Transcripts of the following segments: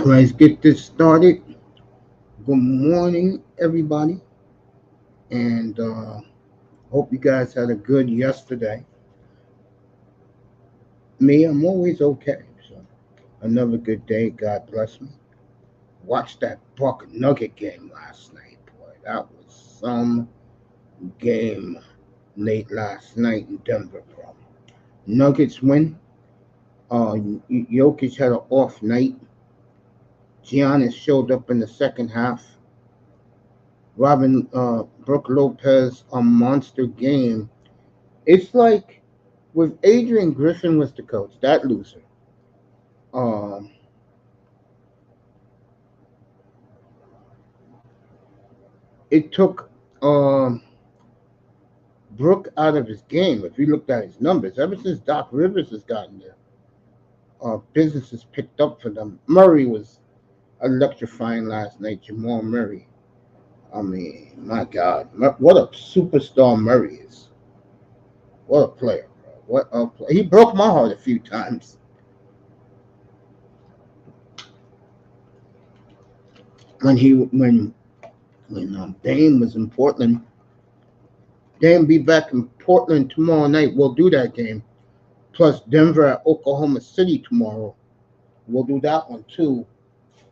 Let's get this started. Good morning, everybody, and hope you guys had a good yesterday. Me, I'm always okay. So another good day. God bless me. Watched that Buck Nugget game last night, boy. That was some game late last night in Denver, bro. Nuggets win. Jokic had an off night. Giannis showed up in the second half. Robin Brooke Lopez a monster game. It's like with Adrian Griffin was the coach, that loser. Um, it took Brooke out of his game. If you looked at his numbers, ever since Doc Rivers has gotten there, business has picked up for them. Murray was electrifying last night. Jamal Murray. I mean, my God, what a superstar Murray is. What a player, bro. What a play. He broke my heart a few times when Dame was in Portland. Dame be back in Portland tomorrow night. We'll do that game. Plus Denver at Oklahoma City tomorrow. We'll do that one too.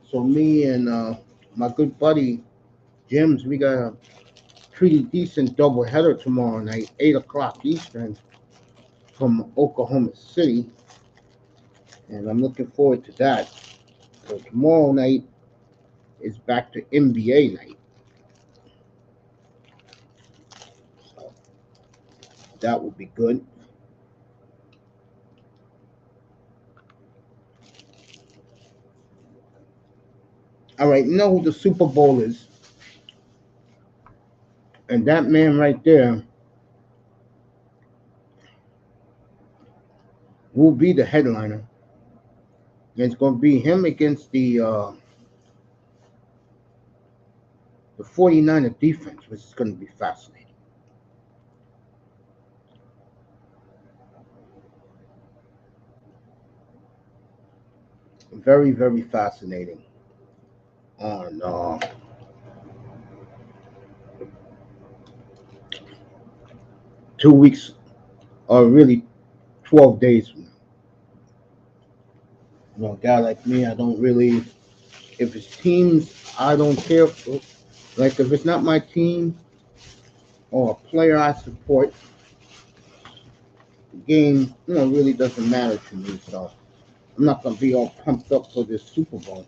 So me and my good buddy Jims, we got a pretty decent doubleheader tomorrow night, 8 o'clock Eastern from Oklahoma City, and I'm looking forward to that. So tomorrow night is back to NBA night. So that will be good. All right, you know who the Super Bowl is, and that man right there will be the headliner. And it's going to be him against the 49er defense, which is going to be fascinating. Very, very fascinating. On 2 weeks, or really 12 days from now. A guy like me, I don't really. If it's teams, I don't care for. Like if it's not my team or a player I support, the game, really doesn't matter to me. So I'm not gonna be all pumped up for this Super Bowl,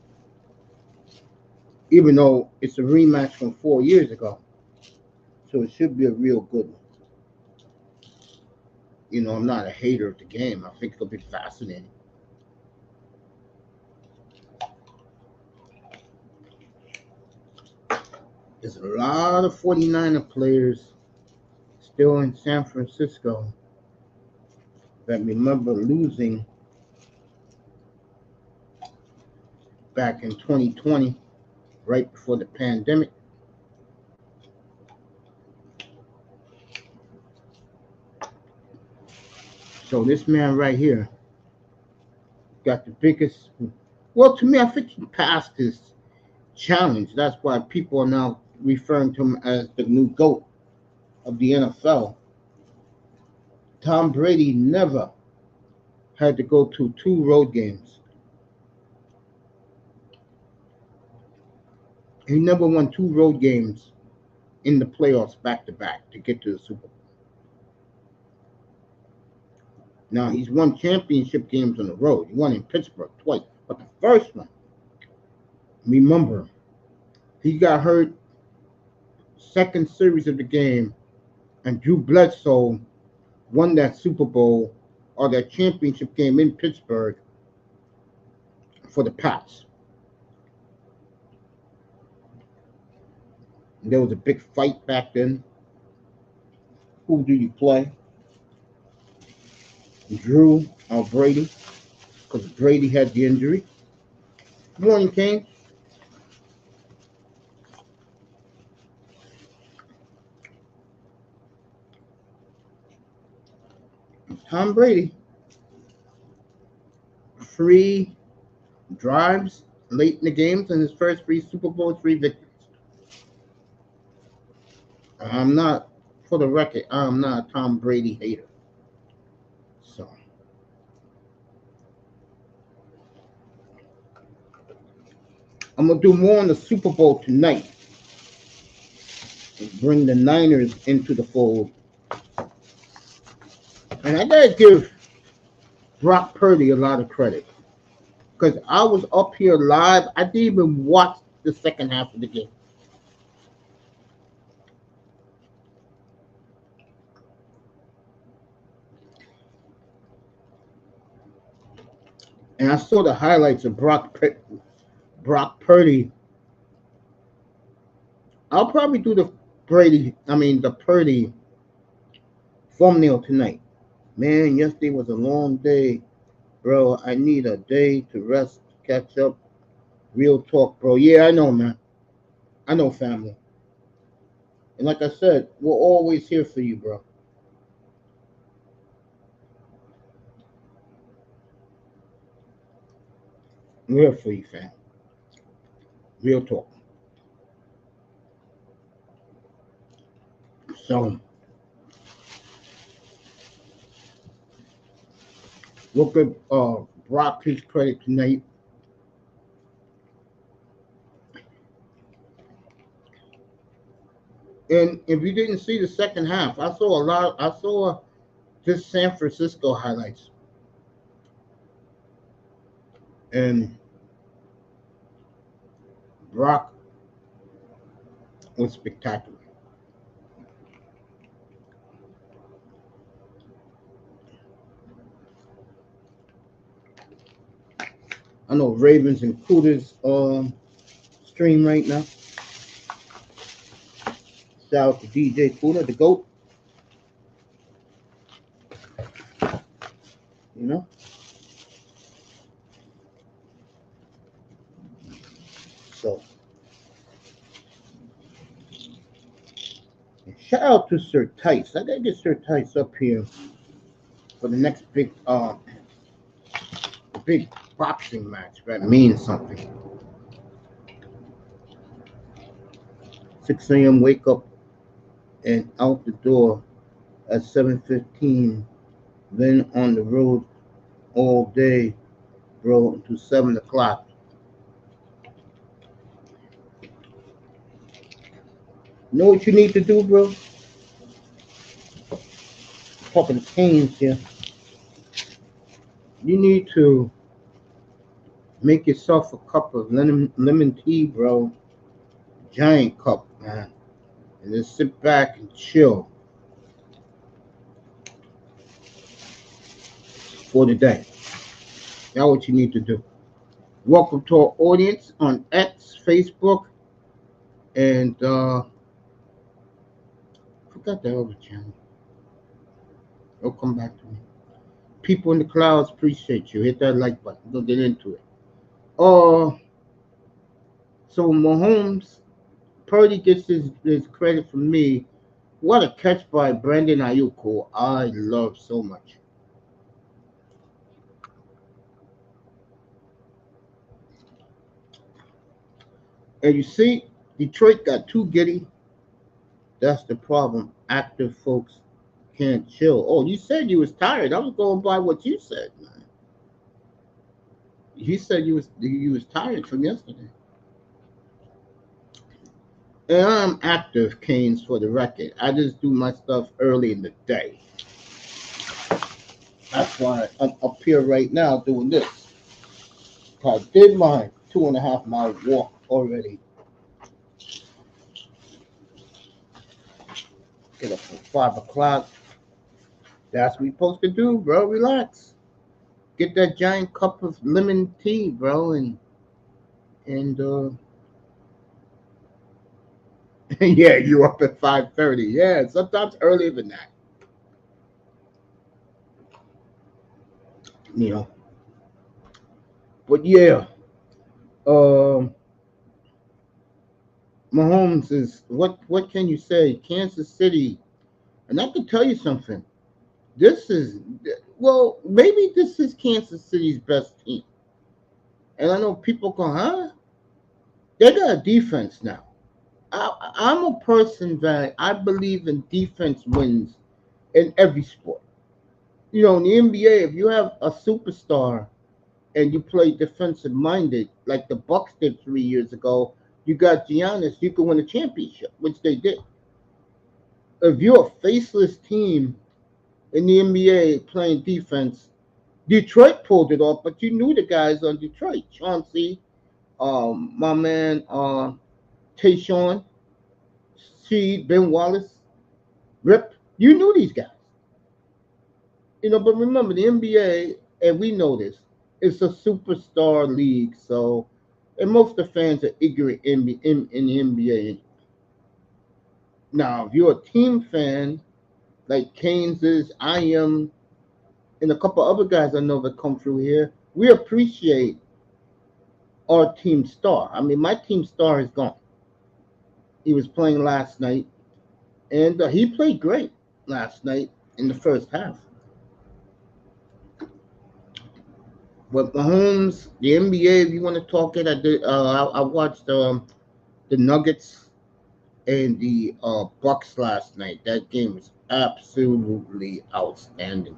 even though it's a rematch from 4 years ago. So it should be a real good one. I'm not a hater of the game. I think it'll be fascinating. There's a lot of 49er players still in San Francisco that remember losing back in 2020, right before the pandemic. So this man right here got the biggest. Well, to me, I think he passed his challenge. That's why people are now referring to him as the new GOAT of the NFL. Tom Brady never had to go to 2 road games. He never won 2 road games in the playoffs back to back to get to the Super Bowl. Now he's won championship games on the road. He won in Pittsburgh twice, but the first one, remember, he got hurt second series of the game, and Drew Bledsoe won that Super Bowl or that championship game in Pittsburgh for the Pats. And there was a big fight back then. Who do you play? Drew or Brady? Because Brady had the injury. Good morning, Kane. Tom Brady. 3 drives, late in the games and his first three Super Bowl, three victories. I'm not, for the record, I'm not a Tom Brady hater. So I'm gonna do more on the Super Bowl tonight. Bring the Niners into the fold, and I gotta give Brock Purdy a lot of credit because I was up here live. I didn't even watch the second half of the game, and I saw the highlights of Brock Purdy. I'll probably do the Purdy thumbnail tonight. Man, yesterday was a long day, bro. I need a day to rest, catch up. Real talk, bro. Yeah, I know, man. I know, family. And like I said, we're always here for you, bro. We're here for you, fam. Real talk. So we'll give Brock his credit tonight. And if you didn't see the second half, I saw this San Francisco highlights. And Brock was spectacular. I know Ravens and Cooters stream right now. Shout out to DJ Cooter, the GOAT. You know? So shout out to Sir Tice. I gotta get Sir Tice up here for the next big boxing match. That means something. 6 a.m. wake up and out the door at 7:15. Then on the road all day, bro, to 7 o'clock. You know what you need to do, bro? Talking Canes here. You need to make yourself a cup of lemon tea, bro. Giant cup, man. And just sit back and chill for the day. That's what you need to do. Welcome to our audience on X, Facebook, and I forgot the other channel. It'll come back to me. People in the clouds appreciate you. Hit that like button. We'll get into it. Uh, so Mahomes, Purdy gets his credit from me. What a catch by Brandon Ayuk, who I love so much. And you see, Detroit got too giddy. That's the problem. Active folks can't chill. Oh, you said you was tired. I was going by what you said, man. You said you was tired from yesterday. And I'm active, Canes, for the record. I just do my stuff early in the day. That's why I'm up here right now doing this. I did my 2.5 mile walk already. Get up at 5 o'clock. That's what we supposed to do, bro. Relax. Get that giant cup of lemon tea, bro, and yeah, you up at 5:30. Yeah, sometimes earlier than that. You know. But yeah, um, Mahomes is what can you say? Kansas City, and I can tell you something. This is maybe this is Kansas City's best team. And I know people go, huh? They got a defense now. I'm a person that I believe in defense wins in every sport. You know, in the NBA, if you have a superstar and you play defensive minded, like the Bucks did 3 years ago, you got Giannis, you can win a championship, which they did. If you're a faceless team in the NBA playing defense, Detroit pulled it off, but you knew the guys on Detroit, Chauncey, my man, Tayshaun, Sheed, Ben Wallace, Rip. You knew these guys. You know, but remember the NBA, and we know this, it's a superstar league. So, and most of the fans are ignorant in the NBA. Now, if you're a team fan like Kane's is, I am, and a couple other guys I know that come through here, we appreciate our team star. I mean, my team star is gone. He was playing last night, and he played great last night in the first half. But Mahomes, the NBA, if you want to talk it, I watched the Nuggets and the Bucks last night. That game was absolutely outstanding.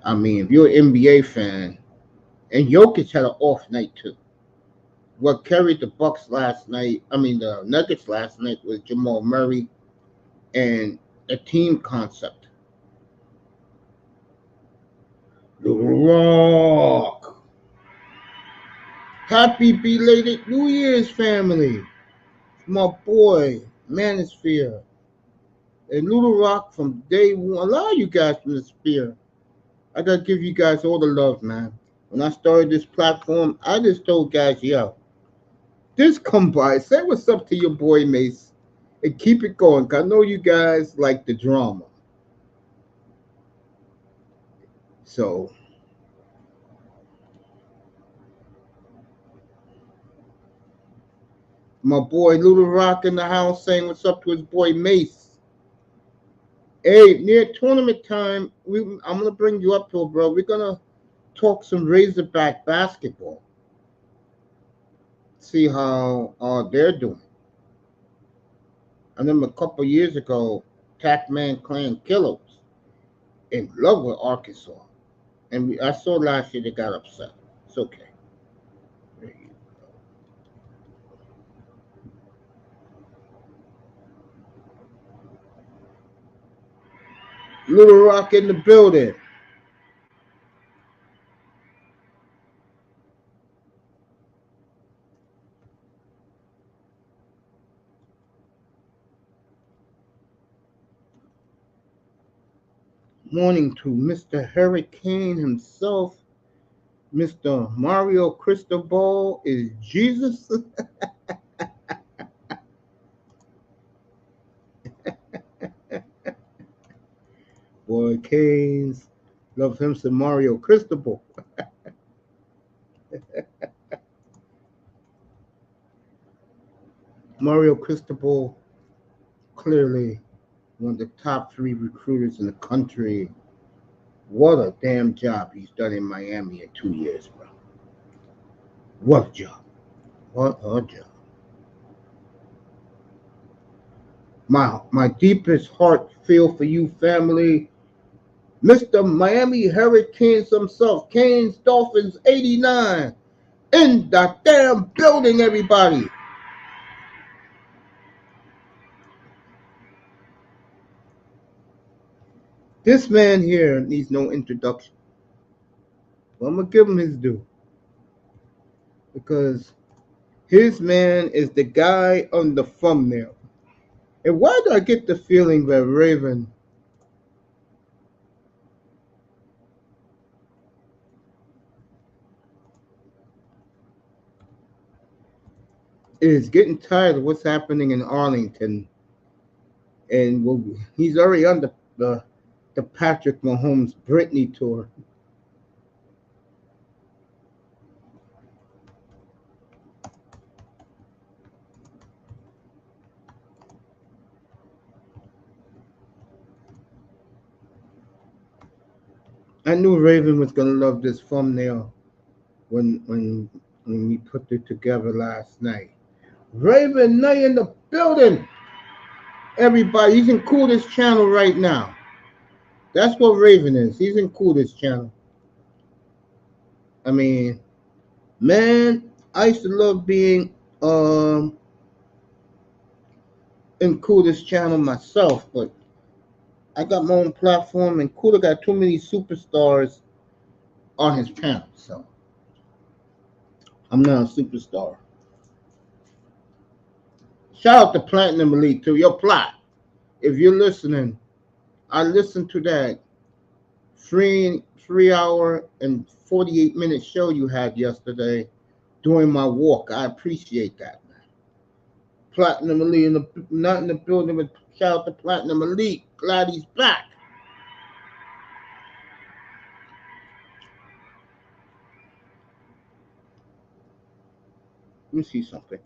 I mean, if you're an NBA fan, and Jokic had an off night too. What carried the Bucks last night, I mean the Nuggets last night, was Jamal Murray and the team concept. The Rock. Happy belated New Year's, family. My boy, Manosphere. And Little Rock from day one. A lot of you guys from the Sphere. I gotta give you guys all the love, man. When I started this platform, I just told guys, yo, just come by, say what's up to your boy Mace, and keep it going. 'Cause I know you guys like the drama. So, my boy Little Rock in the house saying what's up to his boy Mace. Hey, near tournament time, I'm gonna bring you up to it, bro. We're gonna talk some Razorback basketball. See how they're doing. I remember a couple years ago, Pac-Man Clan Killer was in love with Arkansas, and I saw last year they got upset. It's okay. Little Rock in the building. Morning to Mr. Hurricane himself, Mr. Mario Cristobal is Jesus. Boy, Canes love him some Mario Cristobal. Mario Cristobal, clearly one of the top three recruiters in the country. What a damn job he's done in Miami in 2 years, bro. What a job. What a job. My deepest heart feel for you, family. Mr. Miami Hurricanes himself, Canes Dolphins 89 in the damn building, everybody. This man here needs no introduction. But I'm gonna give him his due because his man is the guy on the thumbnail. And why do I get the feeling that Raven is getting tired of what's happening in Arlington, and he's already on the Patrick Mahomes Britney tour. I knew Raven was gonna love this thumbnail when when we put it together last night. Raven Knight in the building. Everybody, he's in Coolest channel right now. That's what Raven is. He's in Coolest channel. I mean, man, I used to love being in Coolest channel myself, but I got my own platform, and Cooler got too many superstars on his channel, so I'm not a superstar. Shout out to Platinum Elite too. Yo, Plot, if you're listening, I listened to that 3 hour and 48 minute show you had yesterday during my walk. I appreciate that, man. Platinum Elite not in the building, but shout out to Platinum Elite. Glad he's back. Let me see something.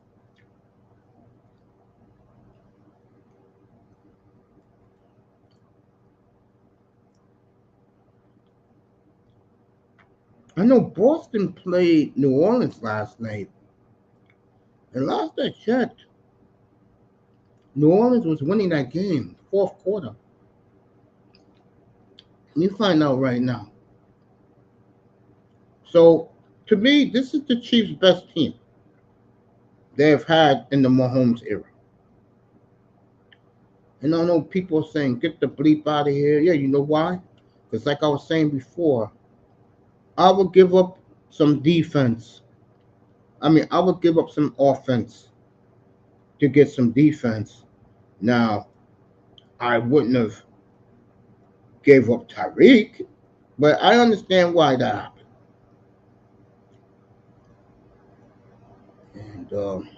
I know Boston played New Orleans last night, and last I checked, New Orleans was winning that game, fourth quarter. Let me find out right now. So, to me, this is the Chiefs' best team they've had in the Mahomes era. And I know people are saying, get the bleep out of here. Yeah, you know why? Because, like I was saying before, I would give up some defense. I would give up some offense to get some defense. Now, I wouldn't have gave up Tyreek, but I understand why that happened. And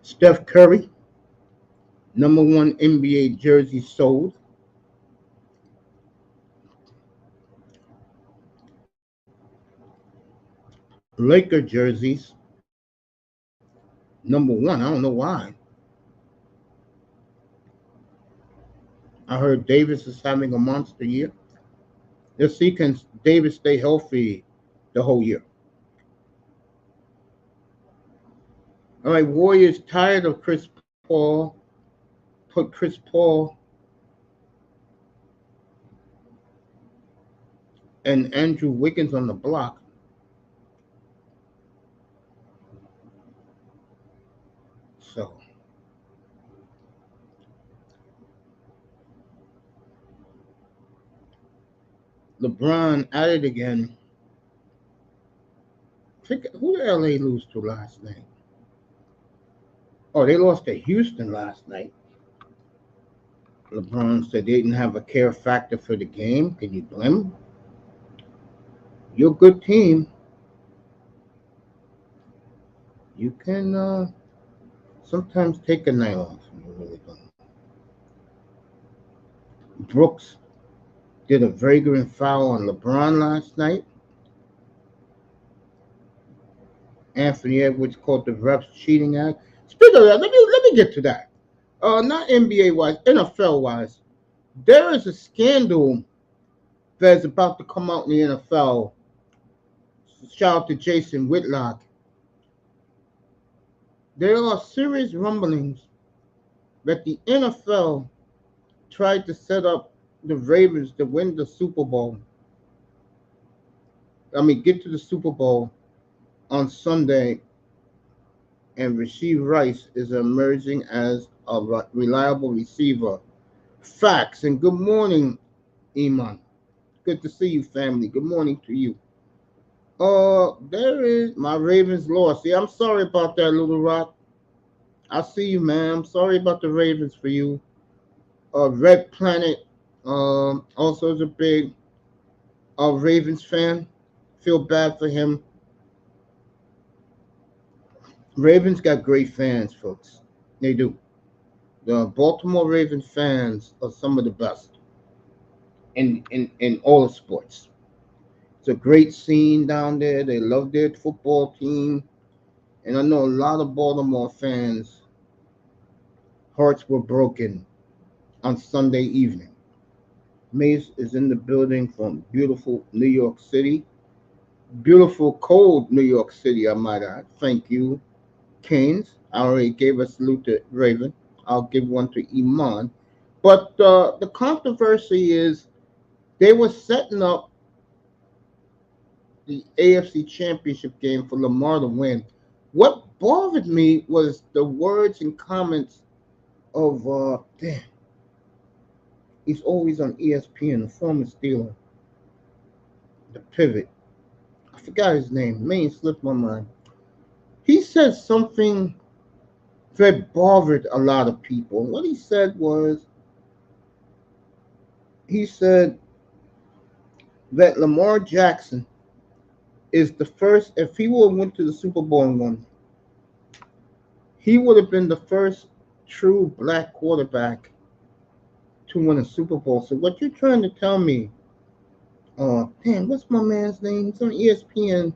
Steph Curry, #1 NBA jersey sold. Laker jerseys, #1. I don't know why. I heard Davis is having a monster year. Let's see, can Davis stay healthy the whole year? All right, Warriors tired of Chris Paul. Put Chris Paul and Andrew Wiggins on the block. So LeBron at it again. Who did LA lose to last night? Oh, they lost to Houston last night. LeBron said they didn't have a care factor for the game. Can you blame him? You're a good team. You can sometimes take a night off. You really don't. Brooks did a vagrant foul on LeBron last night. Anthony Edwards called the refs cheating act. Speaking of that, let me get to that. Not NBA wise, NFL wise. There is a scandal that's about to come out in the NFL. Shout out to Jason Whitlock. There are serious rumblings that the NFL tried to set up the Ravens to win the Super Bowl. Get to the Super Bowl on Sunday, and Rasheed Rice is emerging as a reliable receiver. Facts. And good morning, Iman. Good to see you, family. Good morning to you. There is my Ravens lost. See, I'm sorry about that, Little Rock. I see you, man. I'm sorry about the Ravens for you. Red Planet also is a big Ravens fan. Feel bad for him. Ravens got great fans, folks. They do. The Baltimore Ravens fans are some of the best in all of sports. It's a great scene down there. They love their football team. And I know a lot of Baltimore fans' hearts were broken on Sunday evening. Mace is in the building from beautiful New York City. Beautiful, cold New York City, I might add. Thank you, Canes. I already gave a salute to Raven. I'll give one to Iman. But the controversy is they were setting up the AFC Championship game for Lamar to win. What bothered me was the words and comments of, damn, he's always on ESPN, the former Steeler, the pivot. I forgot his name. Name slipped my mind. He said something that bothered a lot of people. What he said was, he said that Lamar Jackson is the first, if he would have went to the Super Bowl and won, he would have been the first true black quarterback to win a Super Bowl. So what you're trying to tell me, damn, what's my man's name? He's on ESPN.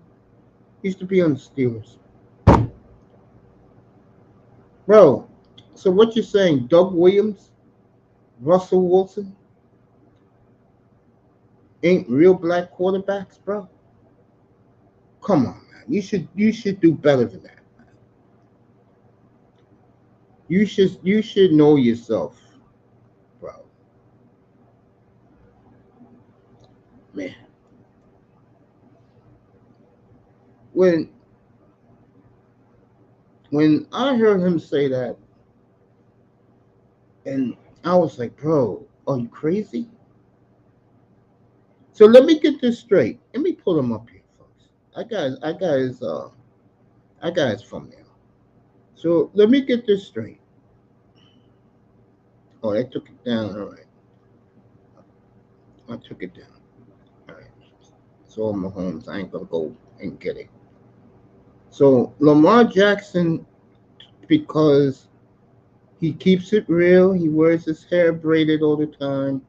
He used to be on the Steelers. Bro, so what you're saying, Doug Williams, Russell Wilson, ain't real black quarterbacks, bro? Come on, man. You should do better than that. You should know yourself, bro. Man. When when I heard him say that, and I was like, bro, are you crazy? So let me get this straight. Let me pull him up here, folks. I got his thumbnail. So let me get this straight. Oh, I took it down. All right. I took it down. All right. So Mahomes, I ain't gonna go and get it. So Lamar Jackson, because he keeps it real, he wears his hair braided all the time.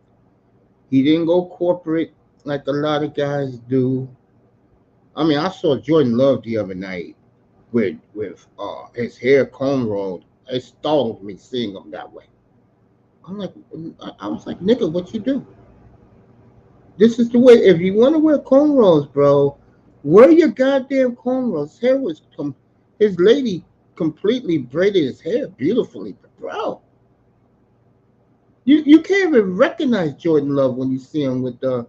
He didn't go corporate like a lot of guys do. I mean, I saw Jordan Love the other night with his hair cornrowed. It startled me seeing him that way. I'm like, I was like, nigga, what you do? This is the way. If you want to wear cornrows, bro, wear your goddamn cornrows. His lady completely braided his hair beautifully, but bro, you can't even recognize Jordan Love when you see him with the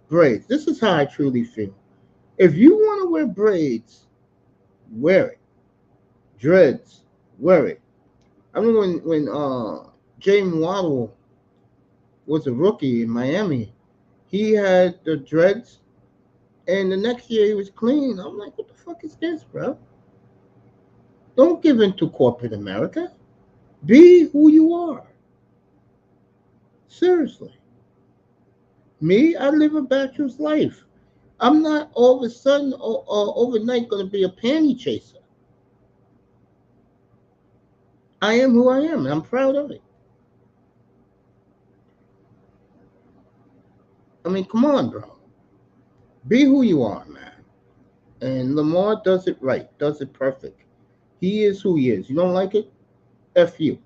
braids. This is how I truly feel. If you want to wear braids, wear it. Dreads, wear it. I mean, when James Waddle was a rookie in Miami, he had the dreads, and the next year he was clean. I'm like, what the fuck is this, bro? Don't give in to corporate America. Be who you are. Seriously. Me, I live a bachelor's life. I'm not all of a sudden or overnight going to be a panty chaser. I am who I am, and I'm proud of it. I mean, come on, bro. Be who you are, man. And Lamar does it right, does it perfect. He is who he is. You don't like it? F you.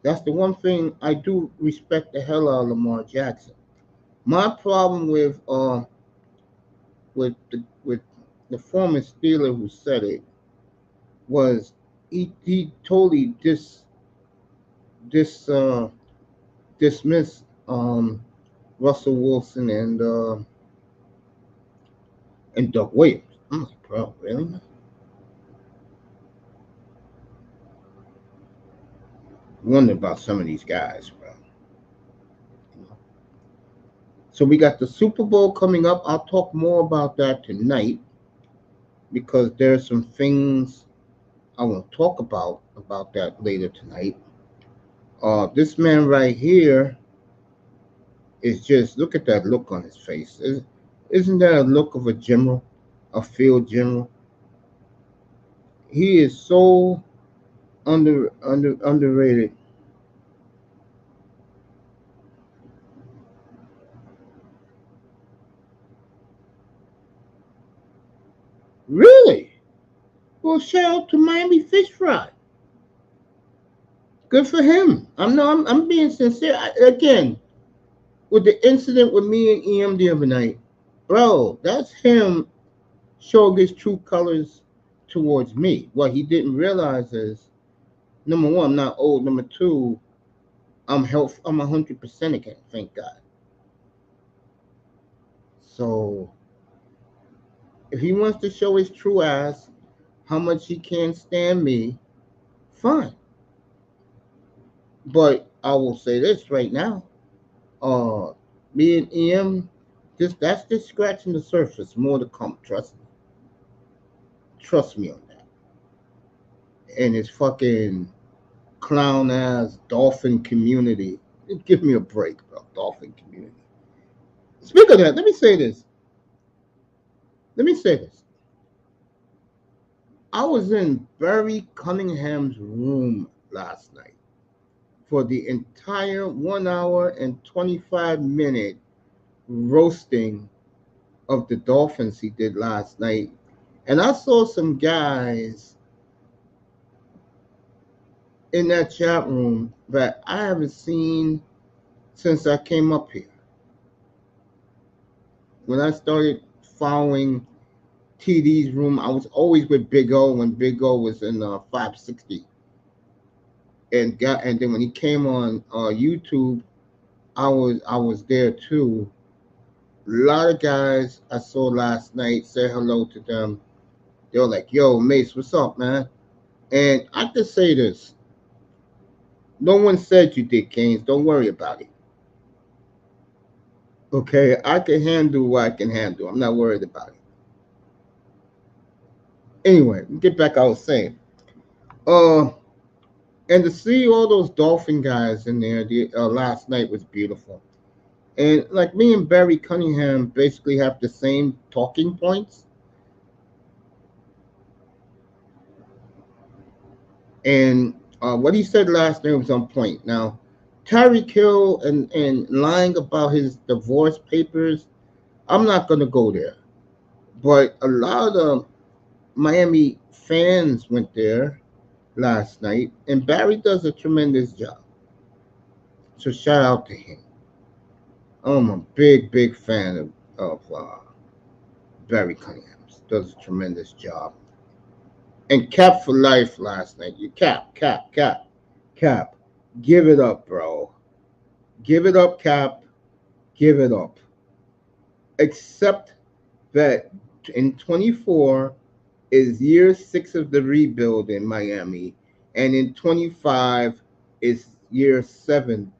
That's the one thing I do respect the hell out of Lamar Jackson. My problem with the former Steeler who said it was he totally dis dismissed Russell Wilson and Doug Williams. I'm like, bro, really? Wonder about some of these guys, bro. So we got the Super Bowl coming up. I'll talk more about that tonight because there's some things I want to talk about that later tonight. This man right here is just look at that look on his face. Isn't that a look of a general, a field general? He is so underrated. Really? Well, shout out to Miami Fish Fry. Good for him. I'm being sincere. Again, with the incident with me and EM the other night, bro, that's him showing his true colors towards me. What he didn't realize is, number one, I'm not old. Number two, I'm health. I'm 100% again. Thank God. So if he wants to show his true ass, how much he can't stand me, fine. But I will say this right now. Uh, Me and EM, that's just scratching the surface. More to come. Trust me on that. And his fucking clown ass dolphin community. Give me a break, bro. Dolphin community. Speak of that, let me say this. Let me say this. I was in Barry Cunningham's room last night for the entire 1 hour and 25-minute roasting of the Dolphins he did last night. And I saw some guys in that chat room that I haven't seen since I came up here. When I started following TD's room, I was always with Big O when Big O was in 560, and then when he came on YouTube, I was there too. A lot of guys I saw last night, say hello to them. They were like, "Yo, Mace, what's up, man?" And I just say this: no one said you did, Canes. Don't worry about it. Okay, I can handle what I can handle. I'm not worried about it. Anyway, get back. I was saying, uh, and to see all those Dolphin guys in there last night was beautiful. And like me and Barry Cunningham basically have the same talking points. And what he said last night was on point. Now, Tyreek Hill and lying about his divorce papers, I'm not going to go there. But a lot of Miami fans went there last night, and Barry does a tremendous job. So shout out to him. I'm a big fan of Barry Cunningham. Does a tremendous job. And Cap for life last night. You Cap. Give it up, bro. Give it up, Cap. Give it up. Except that in 24 is year 6 of the rebuild in Miami, and in 25 is year 7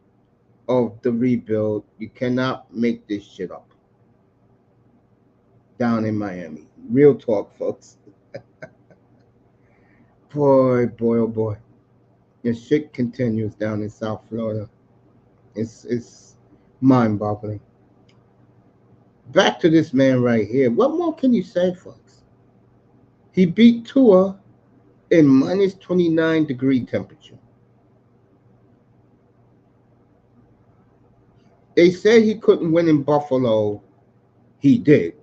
of the rebuild. You cannot make this shit up down in Miami. Real talk, folks. Boy, oh boy. The shit continues down in South Florida. It's mind-boggling. Back to this man right here. What more can you say, folks? He beat Tua in minus 29-degree temperature. They said he couldn't win in Buffalo. He did.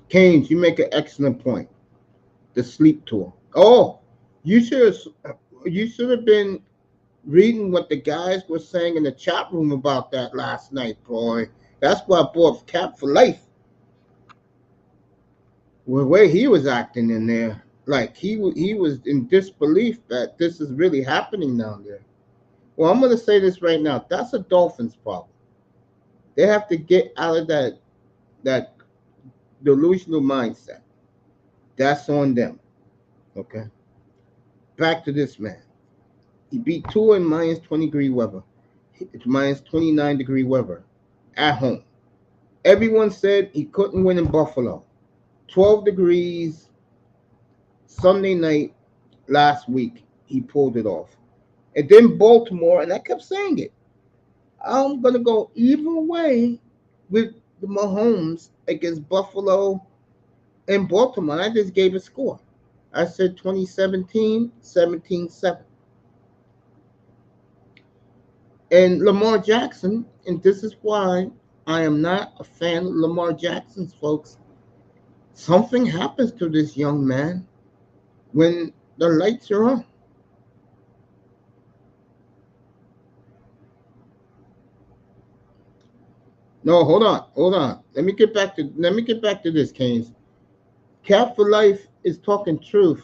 Canes, you make an excellent point. The sleep tour. Oh, you should have been reading what the guys were saying in the chat room about that last night, boy. That's why I bought Cap for life. Well, the way he was acting in there, like he was in disbelief that this is really happening down there. Well, I'm gonna say this right now. That's a Dolphins problem. They have to get out of that delusional mindset. That's on them. Okay. Back to this man. He beat Tua in minus 20-degree weather. It's minus 29-degree weather at home. Everyone said he couldn't win in Buffalo. 12 degrees Sunday night last week. He pulled it off. And then Baltimore, and I kept saying it. I'm going to go either way with the Mahomes against Buffalo and Baltimore. I just gave a score. I said 2017, 17-7. And Lamar Jackson, and this is why I am not a fan of Lamar Jackson's, folks. Something happens to this young man when the lights are on. No, hold on. Let me get back to this, Canes. Cap for Life is talking truth.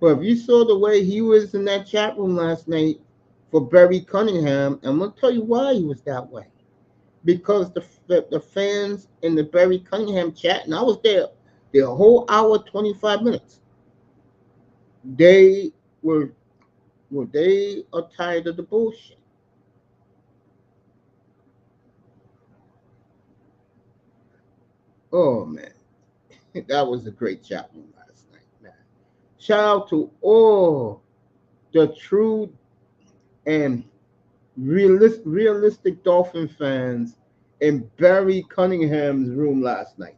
But if you saw the way he was in that chat room last night for Barry Cunningham, I'm gonna tell you why he was that way. Because the fans in the Barry Cunningham chat, and I was there the whole hour 25 minutes. They were they are tired of the bullshit. Oh man, that was a great chat room last night, man. Shout out to all the true and realistic Dolphin fans in Barry Cunningham's room last night.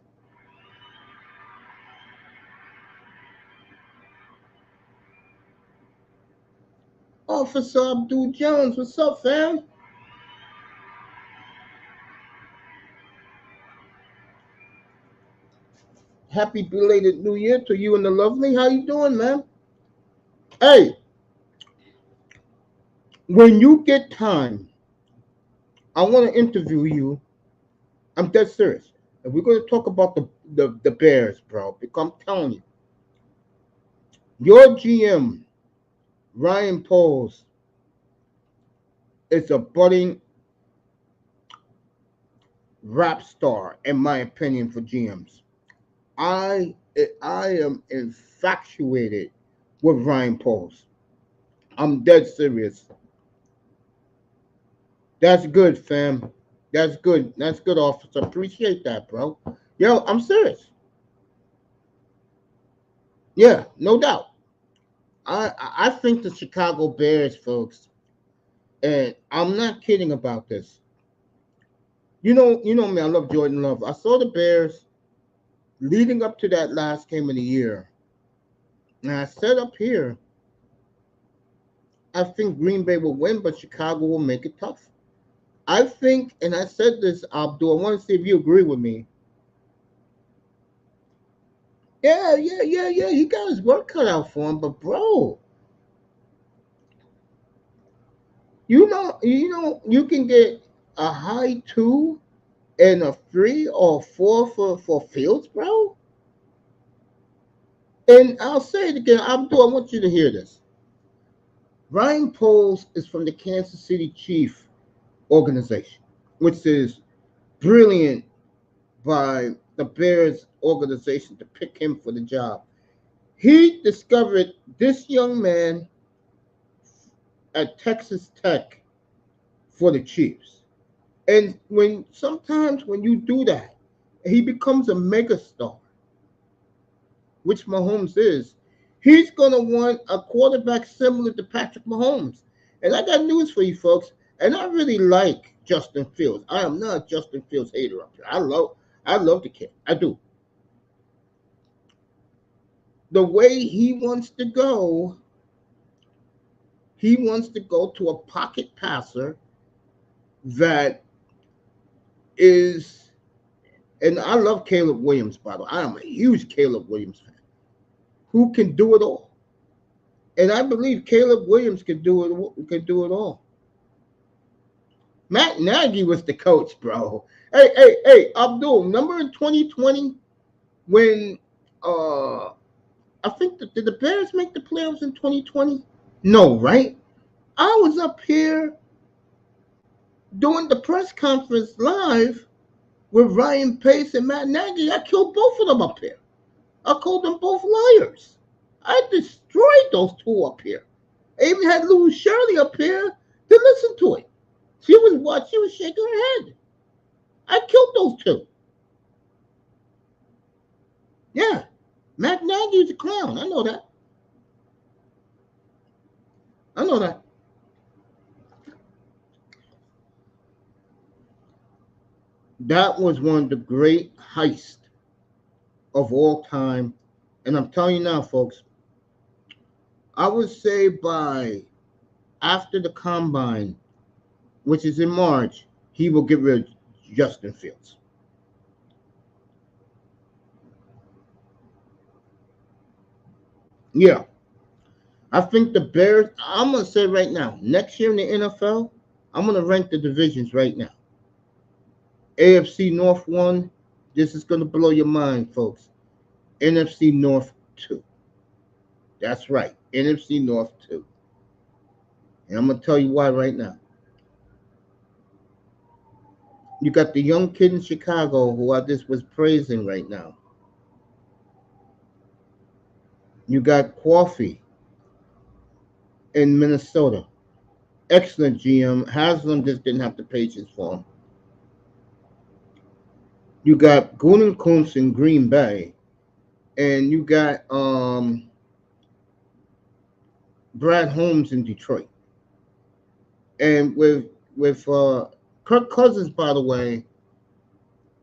Officer Abdul Jones, what's up, fam? Happy belated New Year to you and the lovely. How you doing, man? Hey, when you get time, I want to interview you. I'm dead serious. And we're going to talk about the Bears, bro. Because I'm telling you, your GM, Ryan Poles, is a budding rap star, in my opinion, for GMs. I I am infatuated with Ryan Poles. I'm dead serious. That's good, fam. That's good. That's good, officer. Appreciate that, bro. Yo, I'm serious. Yeah, no doubt. I think the Chicago Bears, folks, and I'm not kidding about this. You know me. I love Jordan Love. I saw the Bears leading up to that last game of the year, and I said up here, I think Green Bay will win, but Chicago will make it tough. I think, and I said this, Abdul. I want to see if you agree with me. Yeah. He got his work cut out for him, but bro, you can get a high two and a 3 or 4 for Fields, bro. And I'll say it again, Abdul. I want you to hear this. Ryan Poles is from the Kansas City Chief organization, which is brilliant by the Bears organization to pick him for the job. He discovered this young man at Texas Tech for the Chiefs. And when you do that, he becomes a megastar, which Mahomes is. He's gonna want a quarterback similar to Patrick Mahomes. And I got news for you folks. And I really like Justin Fields. I am not a Justin Fields hater up here. I love the kid. I do. The way he wants to go to a pocket passer that is, and I love Caleb Williams, by the way. I am a huge Caleb Williams fan who can do it all. And I believe Caleb Williams can do it all. Matt Nagy was the coach, bro. Hey, Abdul, remember in 2020 when I think did the Bears make the playoffs in 2020? No, right? I was up here doing the press conference live with Ryan Pace and Matt Nagy. I killed both of them up here. I called them both liars. I destroyed those two up here. I even had Lou Shirley up here to listen to it. She was what? She was shaking her head. I killed those two. Yeah. Matt Nagy's a clown. I know that. I know that. That was one of the great heists of all time. And I'm telling you now, folks, I would say by after the combine, which is in March, he will get rid of Justin Fields. Yeah, I think the Bears. I'm gonna say right now, next year in the NFL, I'm gonna rank the divisions right now. AFC North one. This is gonna blow your mind, folks. NFC North two. That's right, NFC North two. And I'm gonna tell you why right now. You got the young kid in Chicago who I just was praising right now. You got Coffee in Minnesota. Excellent GM. Haslam just didn't have the patience for him. You got Gutekunst in Green Bay, and you got Brad Holmes in Detroit. And with Kirk Cousins, by the way,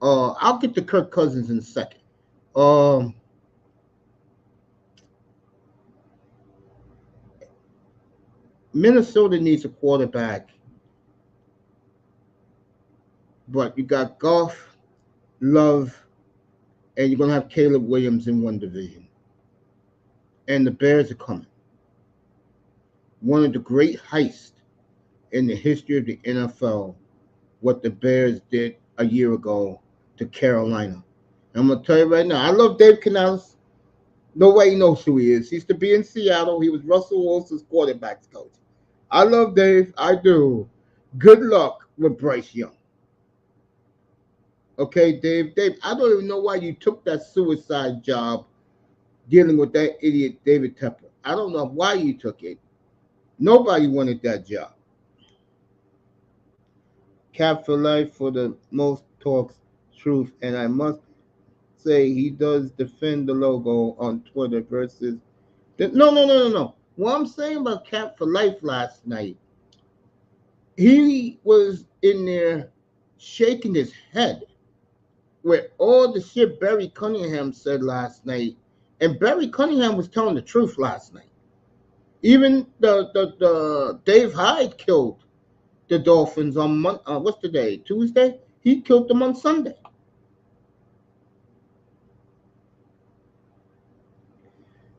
I'll get to Kirk Cousins in a second. Um, Minnesota needs a quarterback, but you got Goff, Love, and you're gonna have Caleb Williams in one division. And the Bears are coming. One of the great heists in the history of the NFL, what the Bears did a year ago to Carolina. And I'm gonna tell you right now, I love Dave Canales. Nobody knows who he is. He used to be in Seattle. He was Russell Wilson's quarterbacks coach. I love Dave. I do. Good luck with Bryce Young. Okay, Dave. Dave, I don't even know why you took that suicide job dealing with that idiot David Tepper. I don't know why you took it. Nobody wanted that job. Cap for life for the most talks truth, and I must say he does defend the logo on Twitter versus no. What I'm saying about Cap for life last night, he was in there shaking his head with all the shit Barry Cunningham said last night, and Barry Cunningham was telling the truth last night. Even the Dave Hyde killed the Dolphins on what's the day? Tuesday. He killed them on Sunday.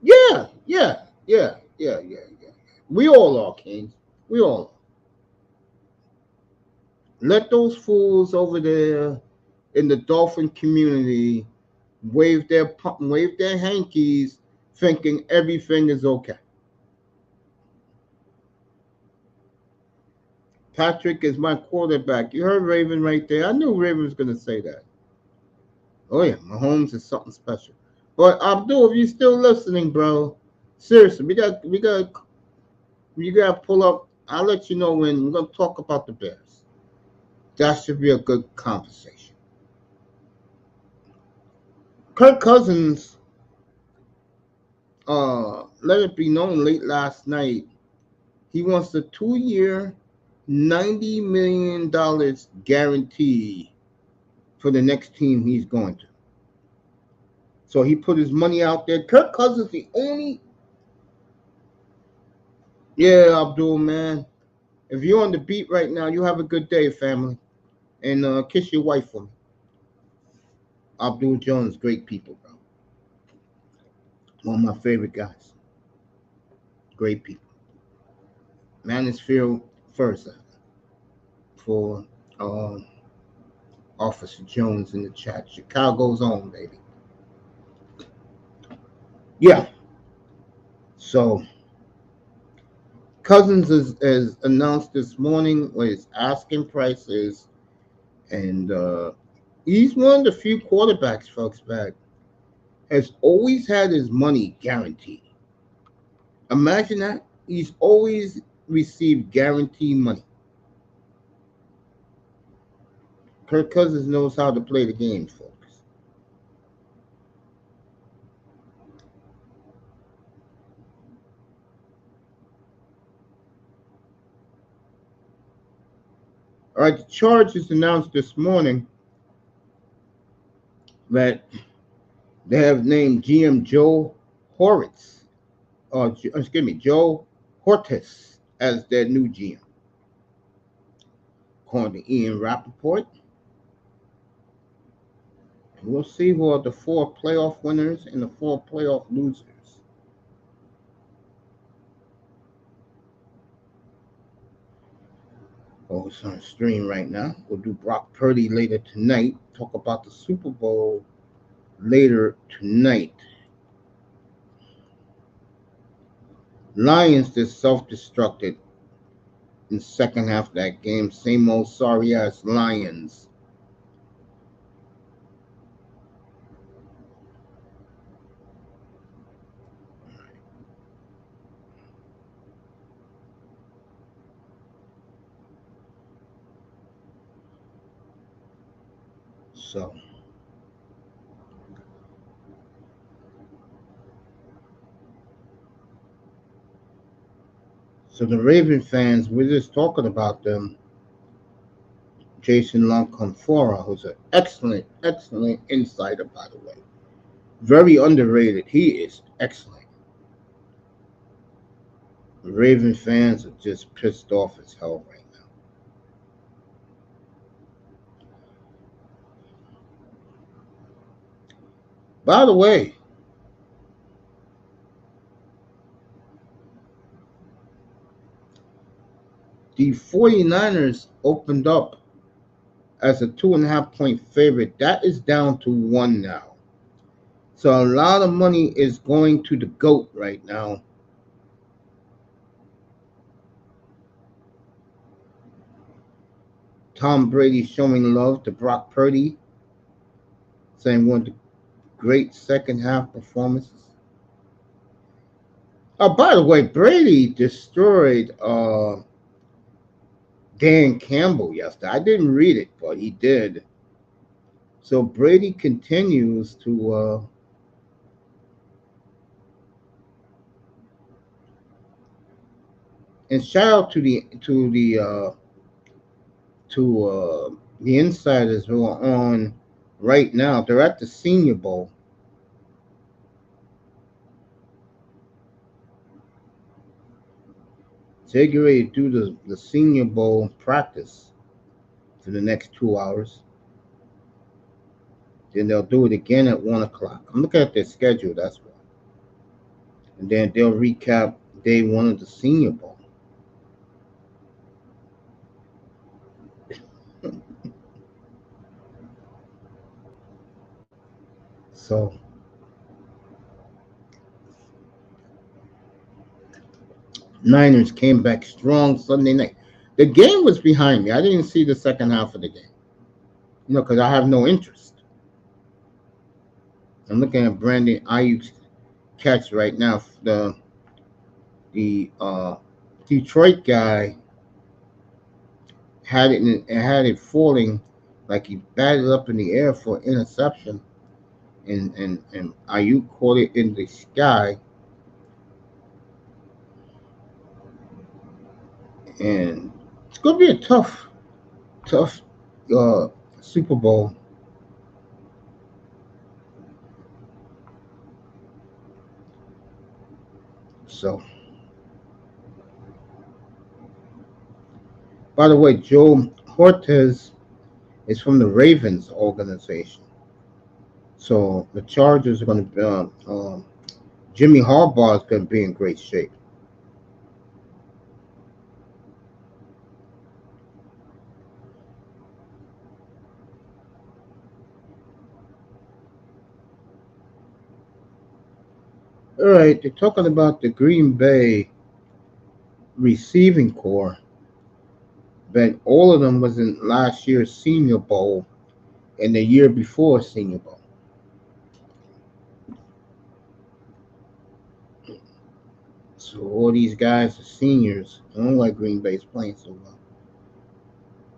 Yeah. We all are kings. We all are. Let those fools over there in the Dolphin community wave their hankies, thinking everything is okay. Patrick is my quarterback. You heard Raven right there. I knew Raven was gonna say that. Oh yeah, Mahomes is something special. But Abdul, if you're still listening, bro, seriously, we gotta pull up. I'll let you know when we're gonna talk about the Bears. That should be a good conversation. Kirk Cousins, let it be known late last night, he wants a 2-year, $90 million guarantee for the next team he's going to. So he put his money out there. Kirk Cousins, the only. Yeah, Abdul, man. If you're on the beat right now, you have a good day, family. And kiss your wife for me. Abdul Jones, great people, bro. One of my favorite guys. Great people. Mansfield first for um, Officer Jones in the chat. Chicago's own, baby. Yeah. So Cousins is announced this morning what his asking price is, and he's one of the few quarterbacks, folks, that has always had his money guaranteed. Imagine that. He's always received guaranteed money. Kirk Cousins knows how to play the game, folks. All right, the Chargers announced this morning that they have named GM Joe Horitz, Joe Hortis as their new GM. According to Ian Rappaport, We'll see who are the four playoff winners and the four playoff losers. Oh, it's on stream right now. We'll do Brock Purdy later tonight. Talk about the Super Bowl later tonight. Lions just self-destructed in the second half of that game. Same old sorry ass Lions. So the Raven fans, we're just talking about them. Jason Lonconfora, who's an excellent, excellent insider, by the way. Very underrated. He is excellent. The Raven fans are just pissed off as hell right now. By the way, the 49ers opened up as a 2.5 point favorite. That is down to one now. So a lot of money is going to the GOAT right now. Tom Brady showing love to Brock Purdy, saying one of the great second half performances. By the way, Brady destroyed Dan Campbell yesterday. I didn't read it, but he did. So Brady continues to and shout out to the insiders who are on right now. They're at the Senior Bowl. So they're getting ready to do the Senior Bowl practice for the next 2 hours. Then they'll do it again at 1 o'clock. I'm looking at their schedule, that's why. And then they'll recap day one of the Senior Bowl. So Niners came back strong Sunday night. The game was behind me. I didn't see the second half of the game. Because I have no interest. I'm looking at Brandon Ayuk's catch right now. The Detroit guy had it falling, like he batted up in the air for interception, and Ayuk caught it in the sky, and it's gonna be a tough uh, Super Bowl. So, by the way, Joe Hortez is from the Ravens organization. So the Chargers are going to Jimmy Harbaugh is going to be in great shape. All right, they're talking about the Green Bay receiving core, but all of them was in last year's Senior Bowl and the year before Senior Bowl. So all these guys are seniors. I don't like Green Bay's playing so well.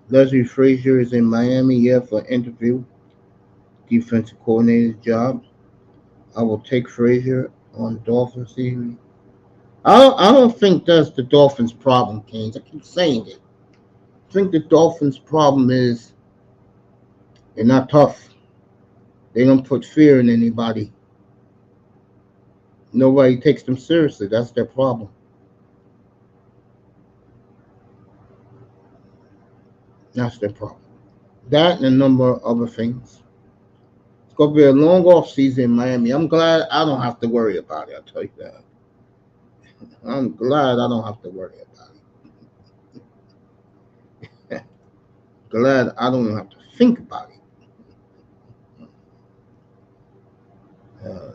Leslie Frazier is in Miami here for an interview, defensive coordinator's job. I will take Frazier on Dolphins season. I don't think that's the Dolphins' problem, Canes. I keep saying it. I think the Dolphins' problem is they're not tough. They don't put fear in anybody. Nobody takes them seriously. That's their problem. That's their problem. That and a number of other things. gonna be a long off season in Miami. I'm glad I don't have to worry about it. I'll tell you that. I'm glad I don't have to worry about it. Glad I don't even have to think about it. Uh,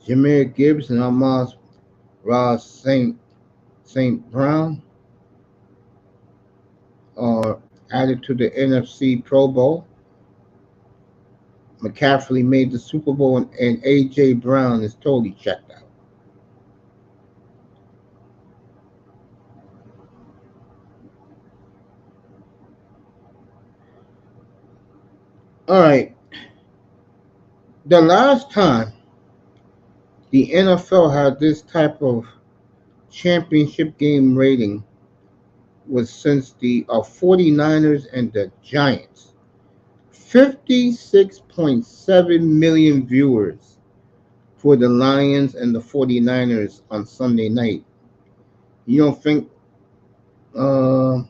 Jameer Gibbs and Amos Ross Saint Brown are added to the NFC Pro Bowl. McCaffrey made the Super Bowl, and AJ Brown is totally checked out. All right, the last time the NFL had this type of championship game rating was since the 49ers and the Giants. 56.7 million viewers for the Lions and the 49ers on Sunday night. You don't think uh,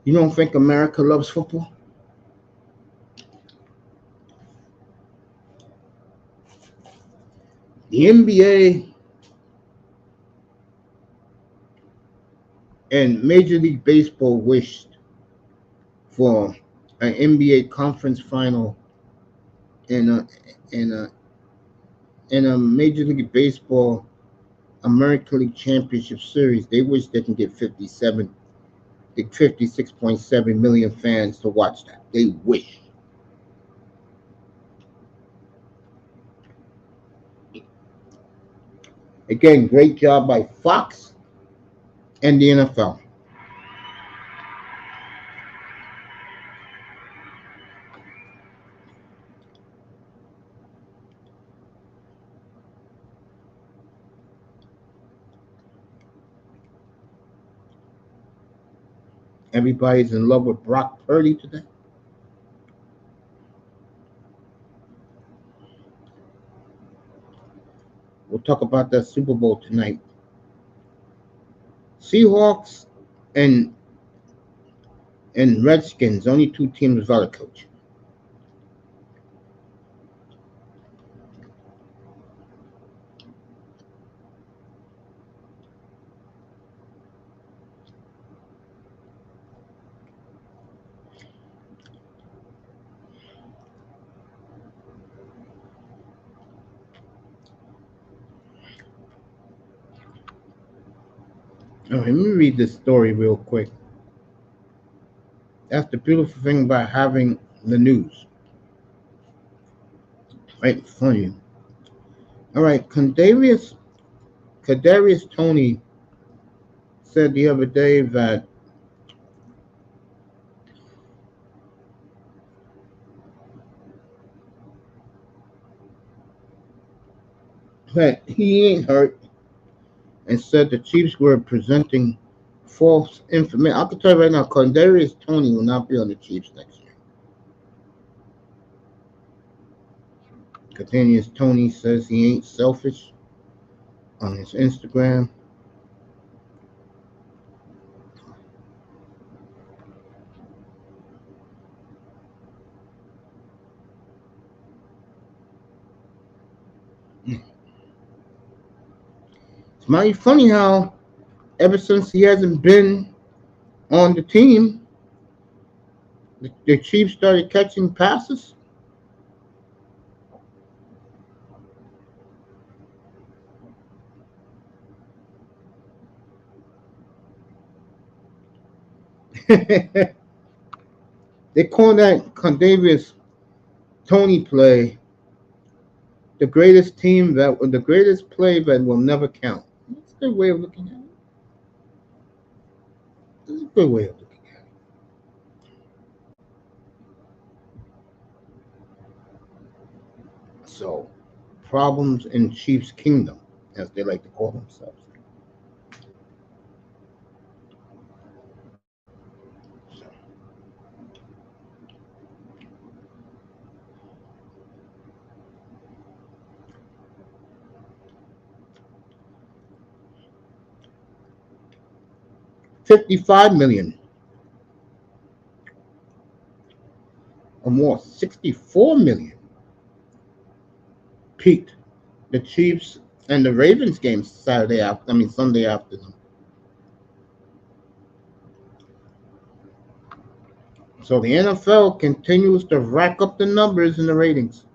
you don't think America loves football? The NBA and Major League Baseball wished for an NBA conference final and a in a Major League Baseball American League Championship Series. They wish they can get 56.7 million fans to watch that. They wish. Again, great job by Fox and the NFL. Everybody's in love with Brock Purdy today. We'll talk about that Super Bowl tonight. Seahawks and Redskins, only two teams without a coach. All right, let me read this story real quick. That's the beautiful thing about having the news right in front of you. All right, Kadarius Tony said the other day that he ain't hurt, and said the Chiefs were presenting false information. I can tell you right now, Kadarius Tony will not be on the Chiefs next year. Kadarius Tony says he ain't selfish on his Instagram. It's mighty funny how ever since he hasn't been on the team, the Chiefs started catching passes. They call that Kadarius Tony play the greatest play that will never count. That's a good way of looking at it. That's a good way of looking at it. So, problems in Chiefs Kingdom, as they like to call themselves. 55 million or more. 64 million peaked the Chiefs and the Ravens game Sunday afternoon. So the NFL continues to rack up the numbers in the ratings.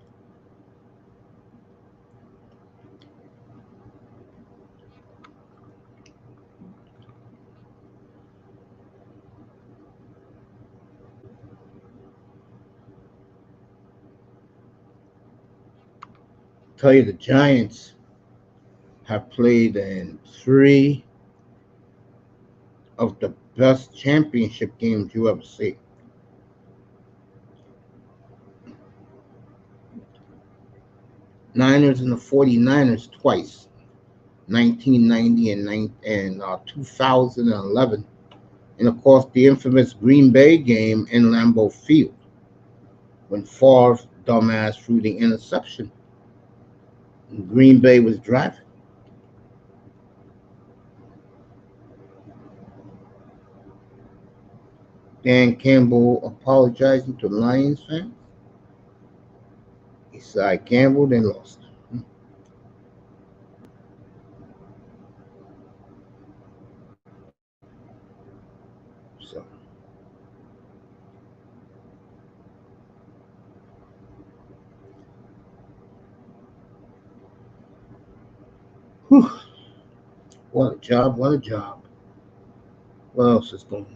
Tell you the Giants have played in three of the best championship games you ever see. Niners and the 49ers twice, 1990 and 2011. And of course, the infamous Green Bay game in Lambeau Field when Favre, dumbass, threw the interception. And Green Bay was driving. Dan Campbell apologizing to Lions fans. He said, I gambled and lost. So, whew, what a job, what a job. What else is going on?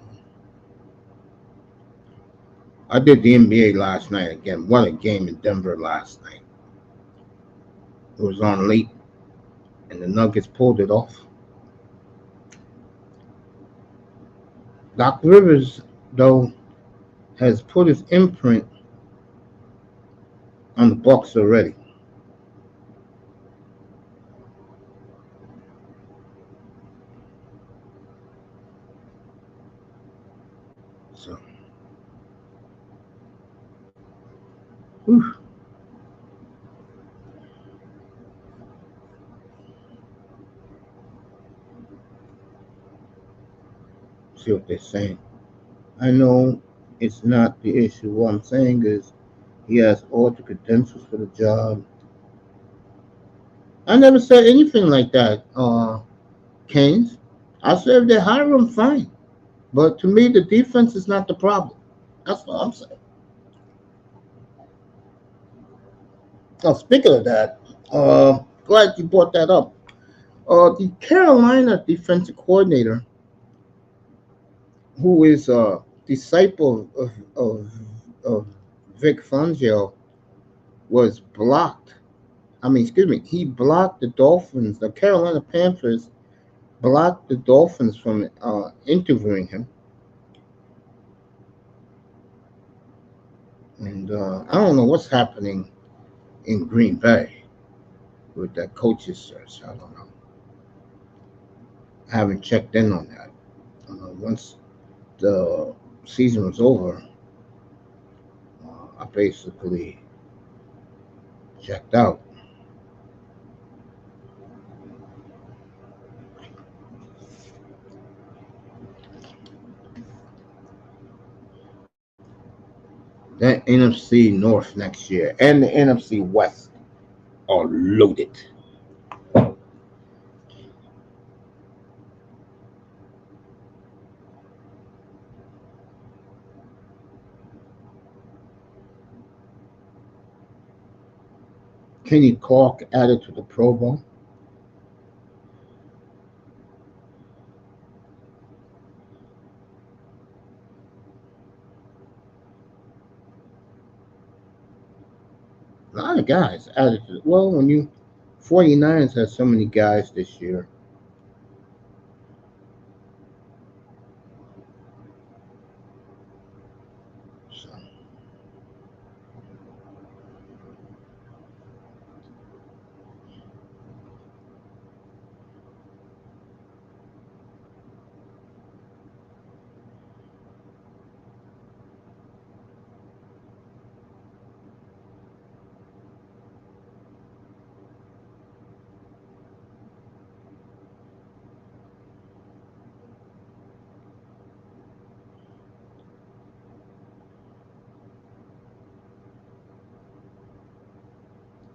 I did the NBA last night again. What a game in Denver last night. It was on late, and the Nuggets pulled it off. Doc Rivers, though, has put his imprint on the Bucks already. So, whew, see what they're saying. I know it's not the issue. What I'm saying is he has all the credentials for the job. I never said anything like that, Keynes. I said if they hire him, fine. But to me, the defense is not the problem. That's what I'm saying. Oh, speaking of that, glad you brought that up. The Carolina defensive coordinator, who is a disciple of Vic Fangio, was blocked. Excuse me, he blocked the Dolphins. The Carolina Panthers blocked the Dolphins from interviewing him. And I don't know what's happening in Green Bay with that coaches search. I don't know. I haven't checked in on that. Once the season was over, I basically checked out. That NFC North next year and the NFC West are loaded. Kenny Clark added to the Pro Bowl. A lot of guys added to well, when you 49ers had so many guys this year. So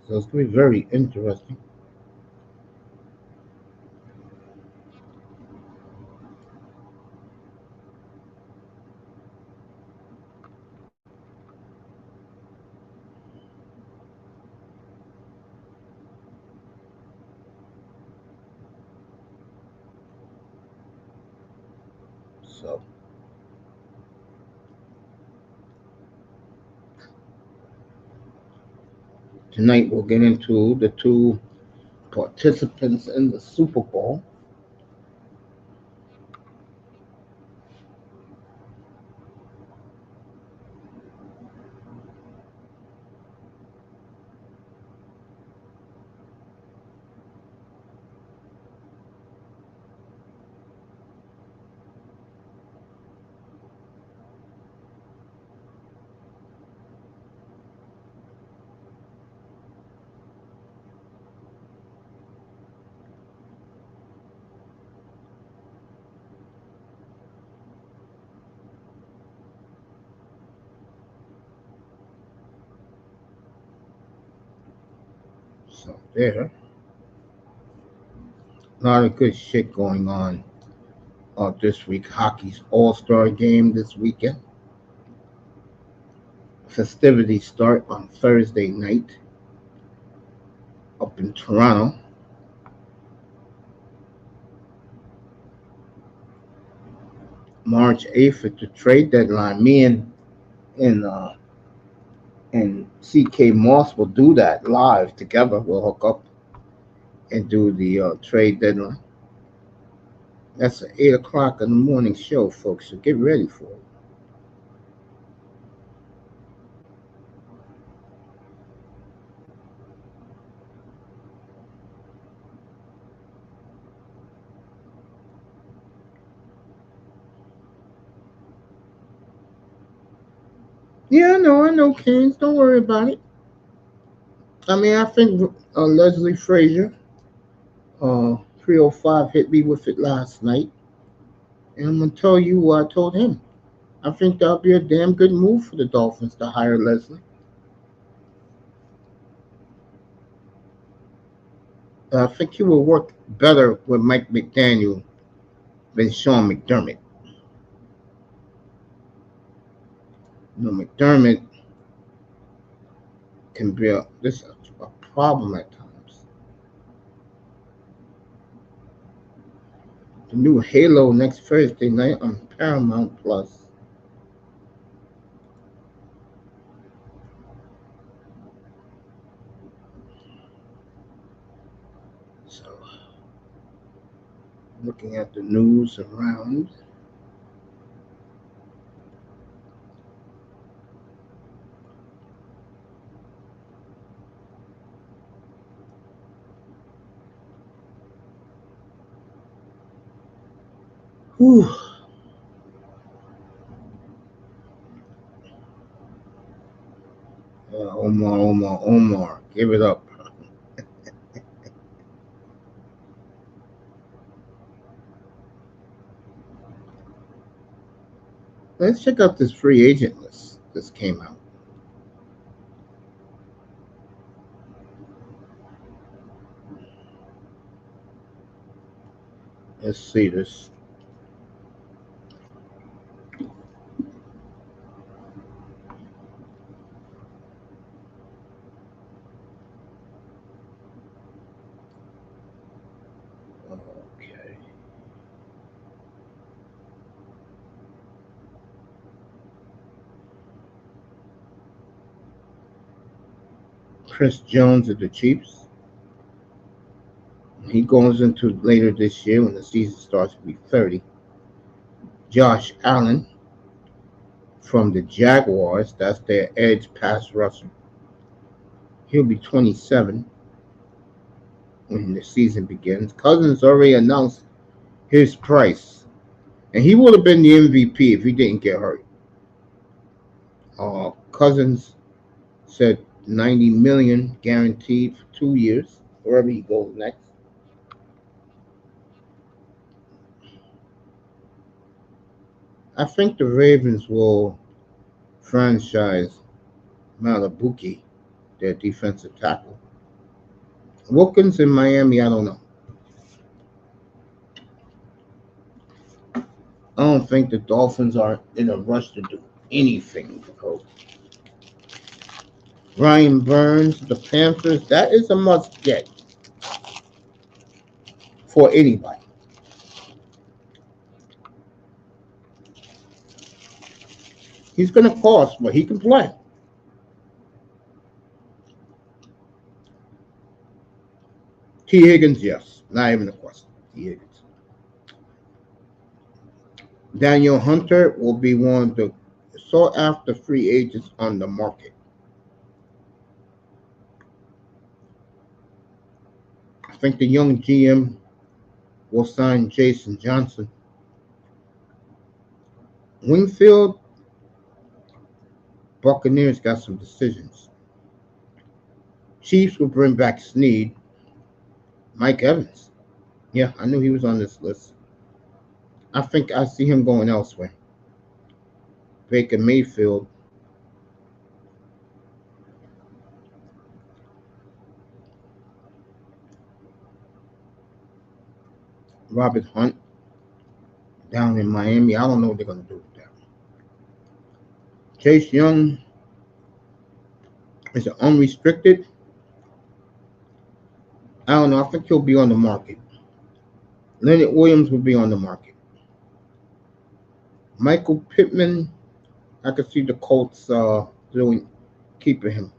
So it's going to be very interesting. So tonight we'll get into the two participants in the Super Bowl. So there, a lot of good shit going on this week. Hockey's All-Star game this weekend. Festivities start on Thursday night up in Toronto. March 8th at the trade deadline. Me and CK Moss will do that live together. We'll hook up and do the trade deadline. That's an 8 o'clock in the morning show, folks. So get ready for it. Yeah, I know, Keynes. Don't worry about it. I mean, I think Leslie Frazier, 305, hit me with it last night. And I'm going to tell you what I told him. I think that'll be a damn good move for the Dolphins to hire Leslie. I think he will work better with Mike McDaniel than Sean McDermott. McDermott can be a problem at times. The new Halo next Thursday night on Paramount Plus. So, looking at the news around. Whew. Omar. Give it up. Let's check out this free agent list. This came out. Let's see this. Okay. Chris Jones of the Chiefs. He goes into later this year when the season starts to be 30. Josh Allen from the Jaguars. That's their edge pass rusher. He'll be 27 when the season begins. Cousins already announced his price, and he would have been the MVP if he didn't get hurt. Cousins said 90 million guaranteed for 2 years, wherever he goes next. I think the Ravens will franchise Malabuki, their defensive tackle. Wilkins in Miami, I don't know. I don't think the Dolphins are in a rush to do anything. Ryan Burns, the Panthers, that is a must get for anybody. He's going to cost, but he can play. T. Higgins, yes. Not even a question. T. Higgins. Daniel Hunter will be one of the sought after free agents on the market. I think the young GM will sign Jason Johnson. Wingfield, Buccaneers got some decisions. Chiefs will bring back Snead. Mike Evans. Yeah, I knew he was on this list. I think I see him going elsewhere. Baker Mayfield. Robert Hunt down in Miami. I don't know what they're going to do with that. Chase Young is an unrestricted. I don't know. I think he'll be on the market. Leonard Williams will be on the market. Michael Pittman, I could see the Colts doing keeping him.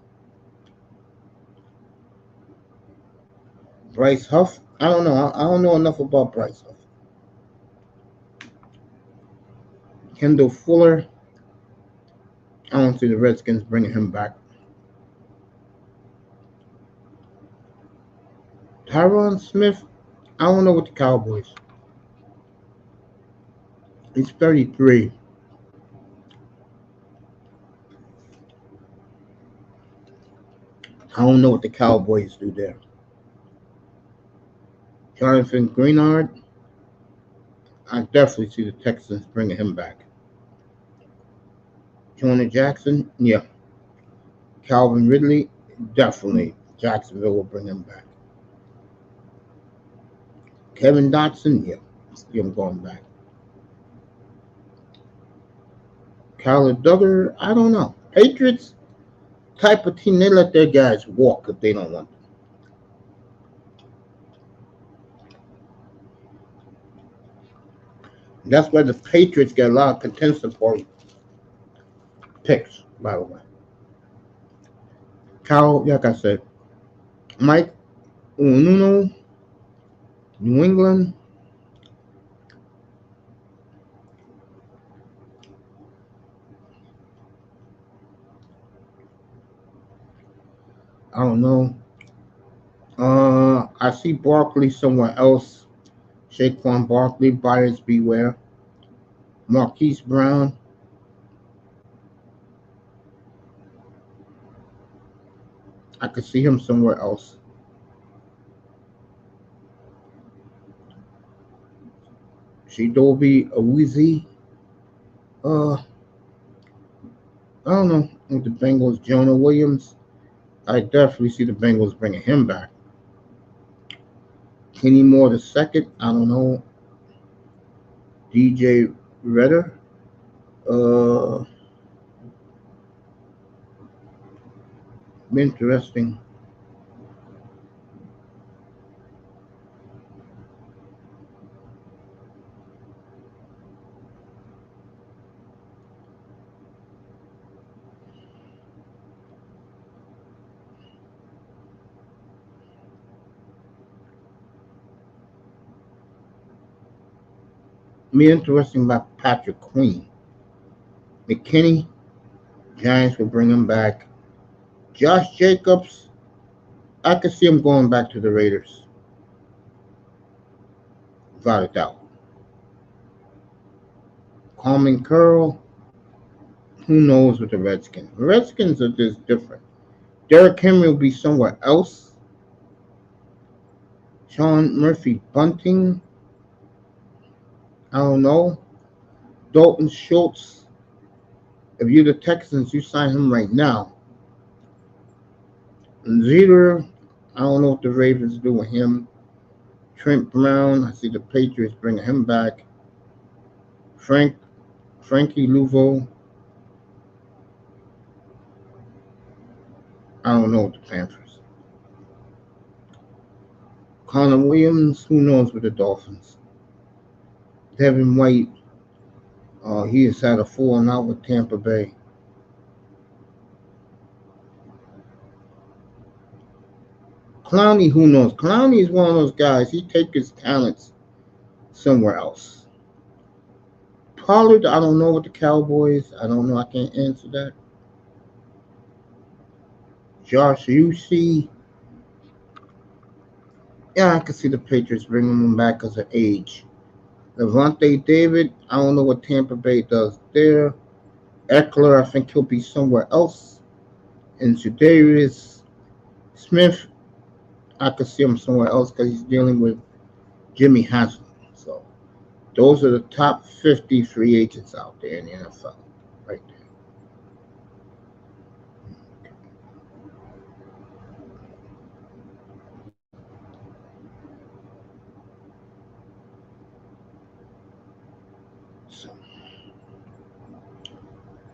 Bryce Huff, I don't know. I don't know enough about Bryce Huff. Kendall Fuller, I don't see the Redskins bringing him back. Tyron Smith, I don't know with the Cowboys. He's 33. I don't know what the Cowboys do there. Jonathan Greenard, I definitely see the Texans bringing him back. Jonah Jackson, yeah. Calvin Ridley, definitely Jacksonville will bring him back. Kevin Dotson, yeah. See him going back. Kyle Duggar, I don't know. Patriots, type of team, they let their guys walk if they don't want them. That's why the Patriots get a lot of compensatory picks, by the way. Kyle, like I said, Mike Ununo, New England. I don't know. I see Barkley somewhere else. Saquon Barkley, buyers beware. Marquise Brown. I could see him somewhere else. Shidobi Awuzie. I don't know. With the Bengals, Jonah Williams. I definitely see the Bengals bringing him back. Kenny Moore the second. I don't know. DJ Redder. Uh, Interesting. Me interesting about Patrick Queen. McKinney. Giants will bring him back. Josh Jacobs. I could see him going back to the Raiders. Without a doubt. Coleman Curl. Who knows with the Redskins? The Redskins are just different. Derrick Henry will be somewhere else. Sean Murphy Bunting. I don't know. Dalton Schultz. If you're the Texans, you sign him right now. Zeter. I don't know what the Ravens do with him. Trent Brown, I see the Patriots bringing him back. Frank Frankie Louvo, I don't know what the Panthers. Connor Williams, who knows with the Dolphins. Devin White, he has had a falling out with Tampa Bay. Clowney, who knows? Clowney is one of those guys. He take his talents somewhere else. Pollard, I don't know what the Cowboys. I don't know. I can't answer that. Josh UC, yeah, I can see the Patriots bringing him back because of age. Levante David, I don't know what Tampa Bay does there. Eckler, I think he'll be somewhere else. And Jadarius Smith, I could see him somewhere else because he's dealing with Jimmy Haslam. So those are the top 50 free agents out there in the NFL, right there. So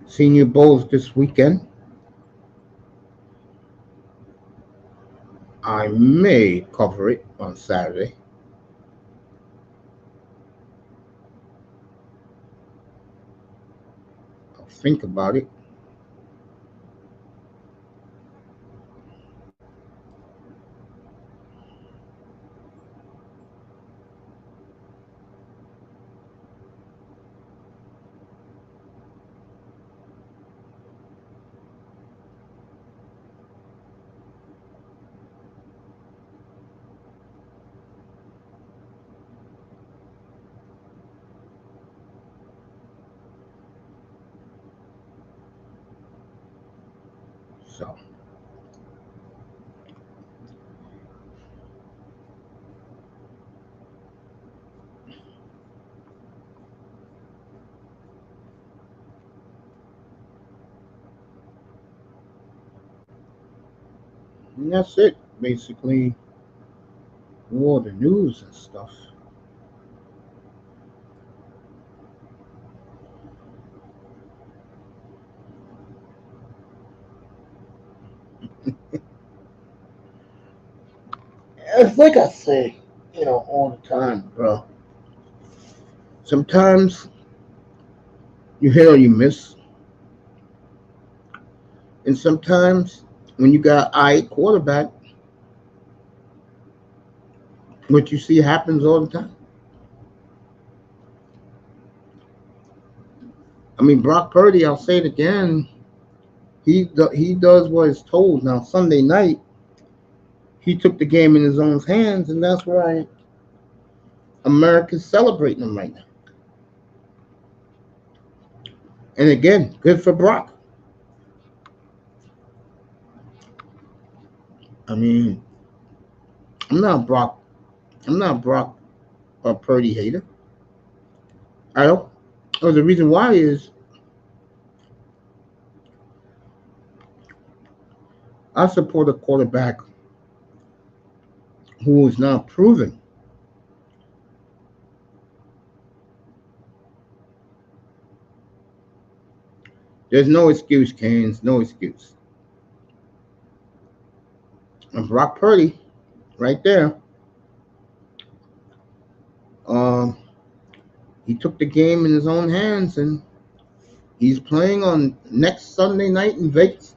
Senior Bowls this weekend. I may cover it on Saturday. I'll think about it. So and that's it, basically. All the news and stuff. It's like I say, all the time, bro. Sometimes you hit or you miss, and sometimes when you got I quarterback, what you see happens all the time. I mean, Brock Purdy. I'll say it again. He does what is told. Now Sunday night, he took the game in his own hands, and that's why America's celebrating him right now. And again, good for Brock. I mean, I'm not Brock. I'm not Brock a Purdy hater. I don't. Oh, the reason why is I support a quarterback who is now proven. There's no excuse, Canes. No excuse. And Brock Purdy, right there. Um, he took the game in his own hands, and he's playing on next Sunday night in Vegas.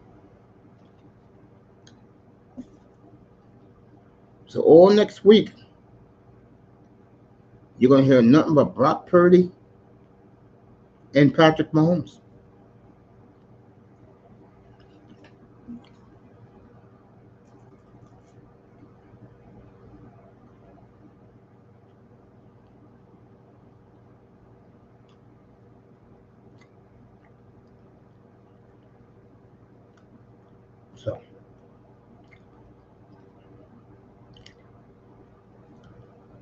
So all next week, you're gonna hear nothing but Brock Purdy and Patrick Mahomes. So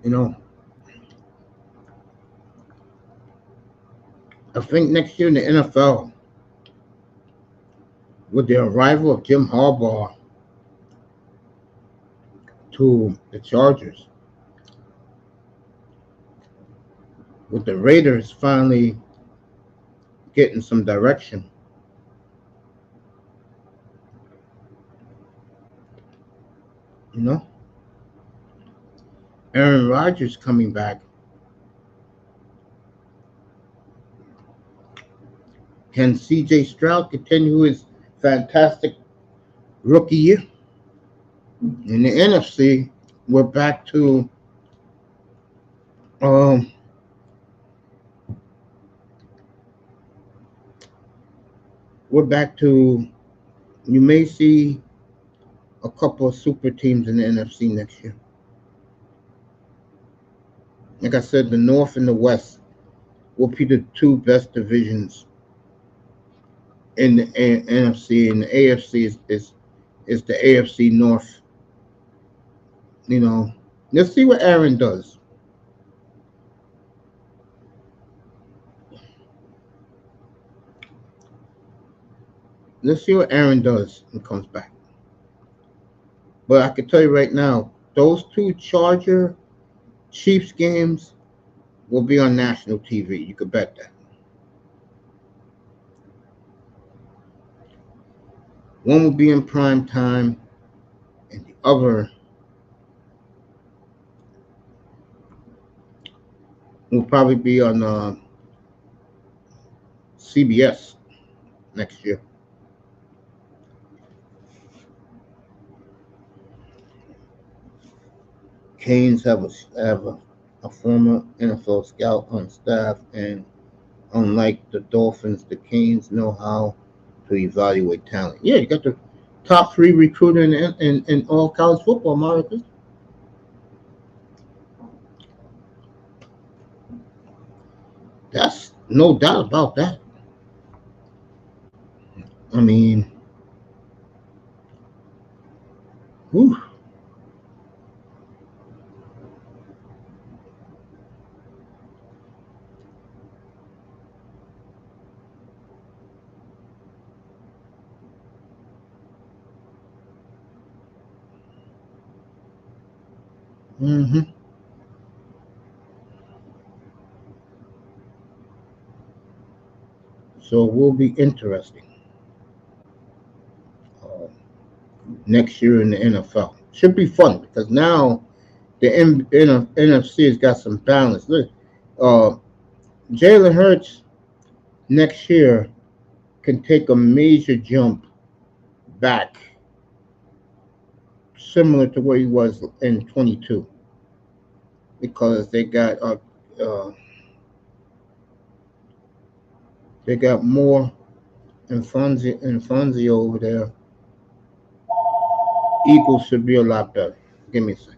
you know, I think next year in the NFL, with the arrival of Jim Harbaugh, to the Chargers, with the Raiders finally getting some direction. You know, Aaron Rodgers coming back. Can C.J. Stroud continue his fantastic rookie year? In the NFC, we're back to um, we're back to you may see a couple of super teams in the NFC next year. Like I said, the North and the West will be the two best divisions in the NFC, and the AFC is the AFC North. You know, let's see what Aaron does. Let's see what Aaron does and comes back. But I can tell you right now, those two Charger Chiefs games will be on national TV. You could bet that. One will be in prime time, and the other will probably be on CBS next year. Canes a former NFL scout on staff, and unlike the Dolphins, the Canes know how to evaluate talent. Yeah, you got the top three recruiter in all college football, Marcus. That's no doubt about that. I mean, whew. Hmm. So it will be interesting uh, next year in the NFL. Should be fun because now the NFC has got some balance. Look, uh, Jalen Hurts next year can take a major jump back, similar to where he was in 22, because uh, they got more Infanzio over there. Eagles should be a lot better. Give me a second.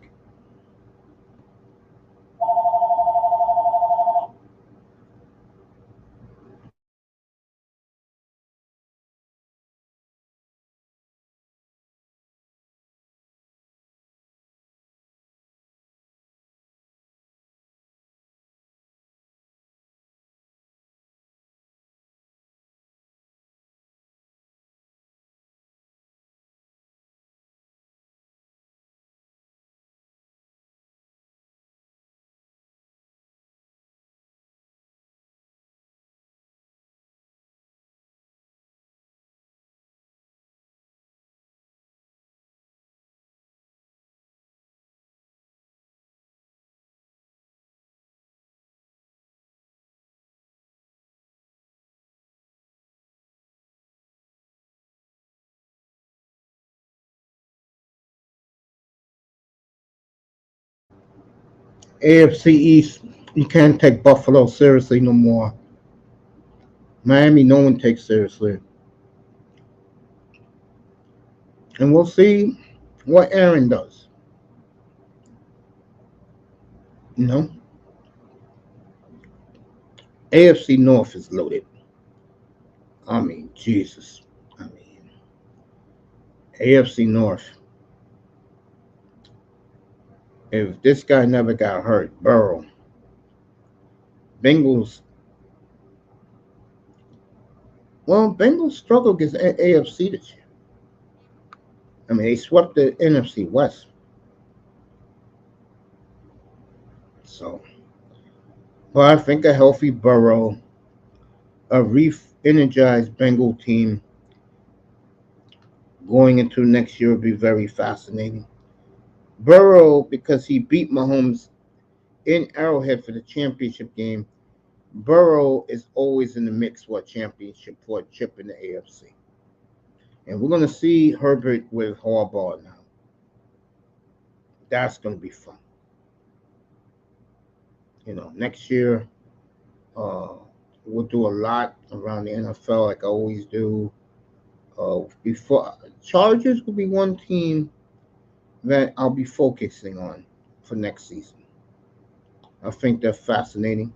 AFC East, you can't take Buffalo seriously no more. Miami, no one takes seriously. And we'll see what Aaron does. You know, AFC North is loaded. I mean, Jesus. I mean, AFC North. If this guy never got hurt, Burrow, Bengals. Well, Bengals struggled against AFC this year. I mean, they swept the NFC West. So, but I think a healthy Burrow, a re-energized Bengal team going into next year will be very fascinating. Burrow, because he beat Mahomes in Arrowhead for the championship game, Burrow is always in the mix for a championship, for a chip in the AFC. And we're going to see Herbert with Harbaugh now. That's going to be fun. Next year, uh, we'll do a lot around the NFL like I always do. Before Chargers will be one team that I'll be focusing on for next season. I think they're fascinating.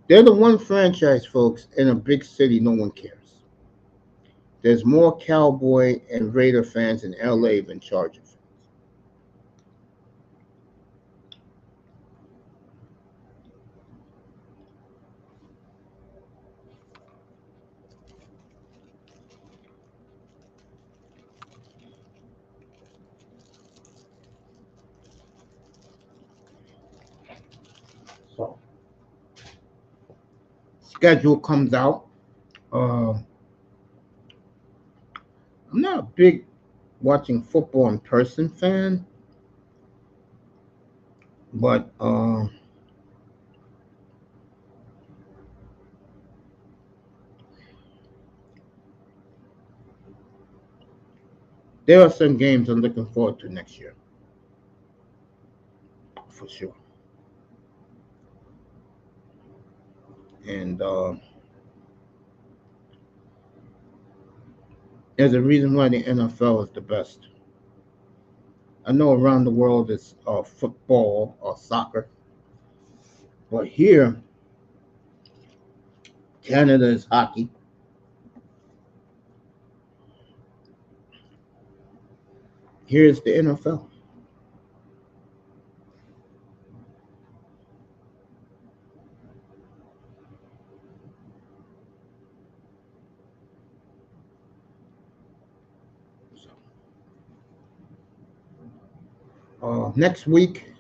They're the one franchise, folks, in a big city no one cares. There's more Cowboy and Raider fans in LA than Charger fans. So, schedule comes out. I'm not a big watching football in person fan, but there are some games I'm looking forward to next year, for sure. And there's a reason why the NFL is the best. I know around the world it's football or soccer, but here, Canada is hockey. Here's the NFL. Next week,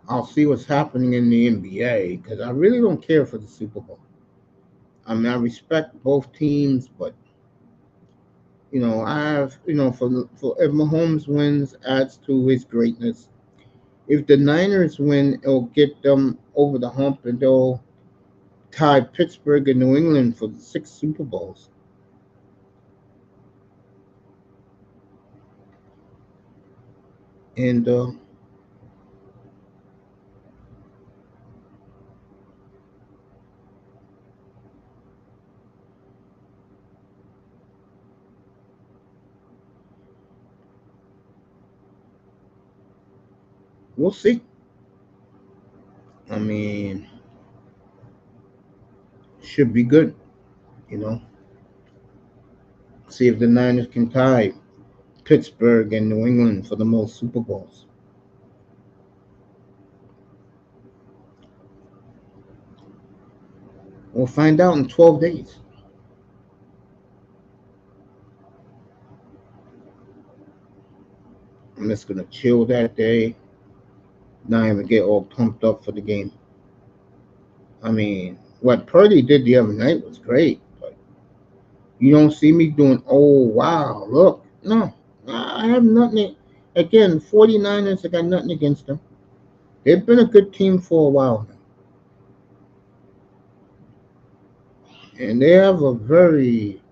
I'll see what's happening in the NBA because I really don't care for the Super Bowl. I mean, I respect both teams, but I have for if Mahomes wins, adds to his greatness. If the Niners win, it'll get them over the hump, and they'll tie Pittsburgh and New England for the 6 Super Bowls. And we'll see. I mean, should be good. You know, see if the Niners can tie Pittsburgh and New England for the most Super Bowls. We'll find out in 12 days. I'm just gonna chill that day, not even get all pumped up for the game. I mean, what Purdy did the other night was great, but you don't see me doing, oh wow, look. No. I have nothing. Again, 49ers, I got nothing against them. They've been a good team for a while now. And they have a very,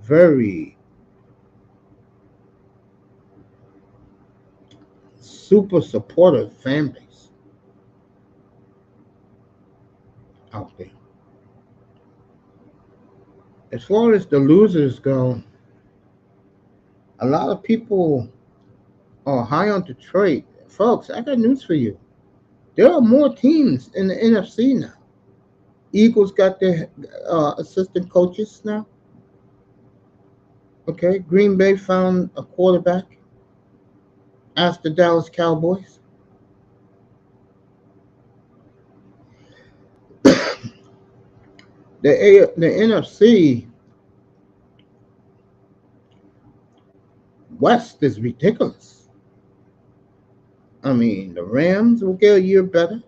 very super supportive fan base out there. As far as the losers go, a lot of people are high on Detroit. Folks, I got news for you. There are more teams in the NFC now. Eagles got their assistant coaches now. Okay, Green Bay found a quarterback. Ask the Dallas Cowboys. The NFC West is ridiculous. I mean, the Rams will get a year better.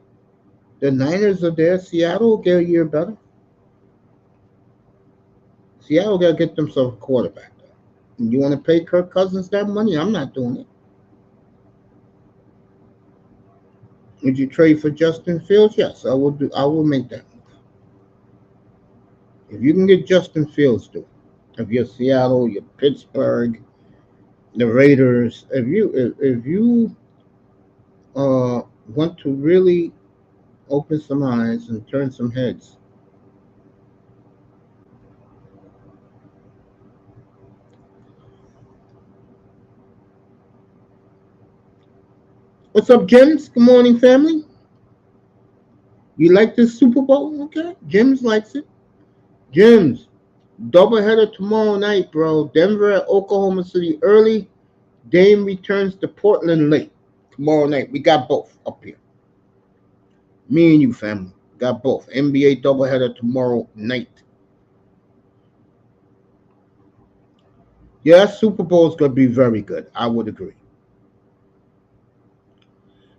The Niners are there. Seattle will get a year better. Seattle got to get themselves a quarterback. You want to pay Kirk Cousins that money? I'm not doing it. Would you trade for Justin Fields? Yes, I will do. I will make that move. If you can get Justin Fields, do it. If you're Seattle, you're Pittsburgh, the Raiders. If you uh, want to really open some eyes and turn some heads, what's up, James? Good morning, family. You like this Super Bowl? Okay, James likes it. James, doubleheader tomorrow night, bro. Denver at Oklahoma City early. Dame returns to Portland late tomorrow night. We got both up here. Me and you, family. Got both. NBA doubleheader tomorrow night. Yeah, Super Bowl is going to be very good. I would agree.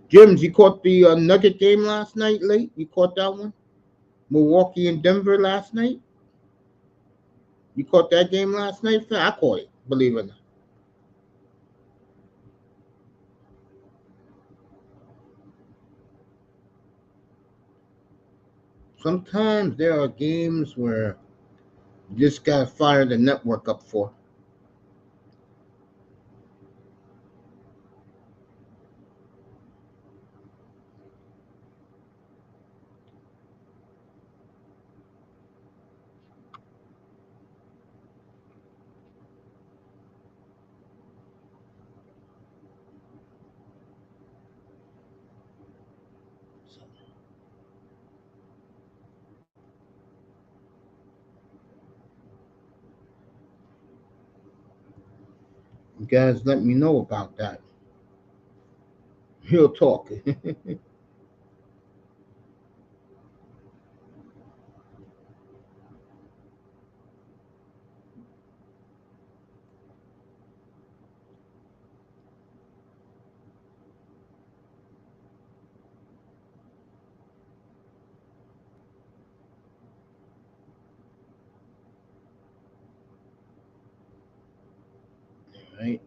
James, you caught the Nugget game last night late? You caught that one? Milwaukee and Denver last night? You caught that game last night? I caught it, believe it or not. Sometimes there are games where you just got to fire the network up for. So, you guys let me know about that. He'll talk. Right?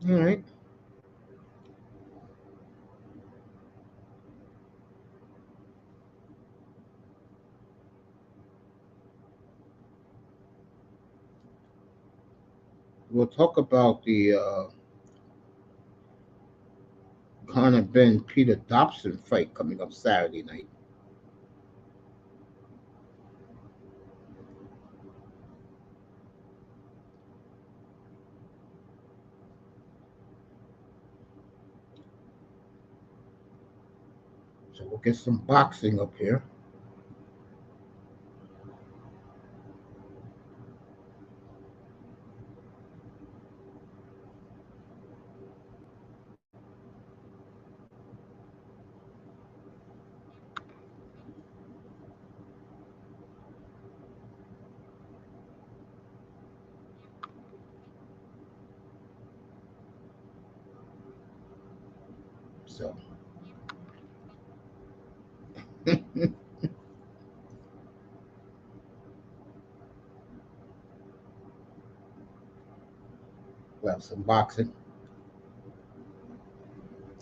All right. We'll talk about the Conor Ben Peter Dobson fight coming up Saturday night. So we'll get some boxing up here. So we'll have some boxing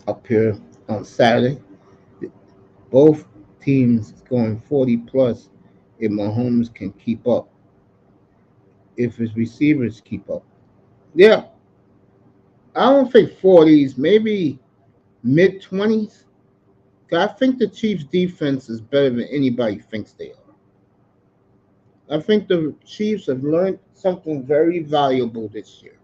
up here on Saturday. Both teams going 40 plus if Mahomes can keep up, if his receivers keep up. Yeah, I don't think 40s, maybe mid 20s. I think the Chiefs' defense is better than anybody thinks they are. I think the Chiefs have learned something very valuable this year.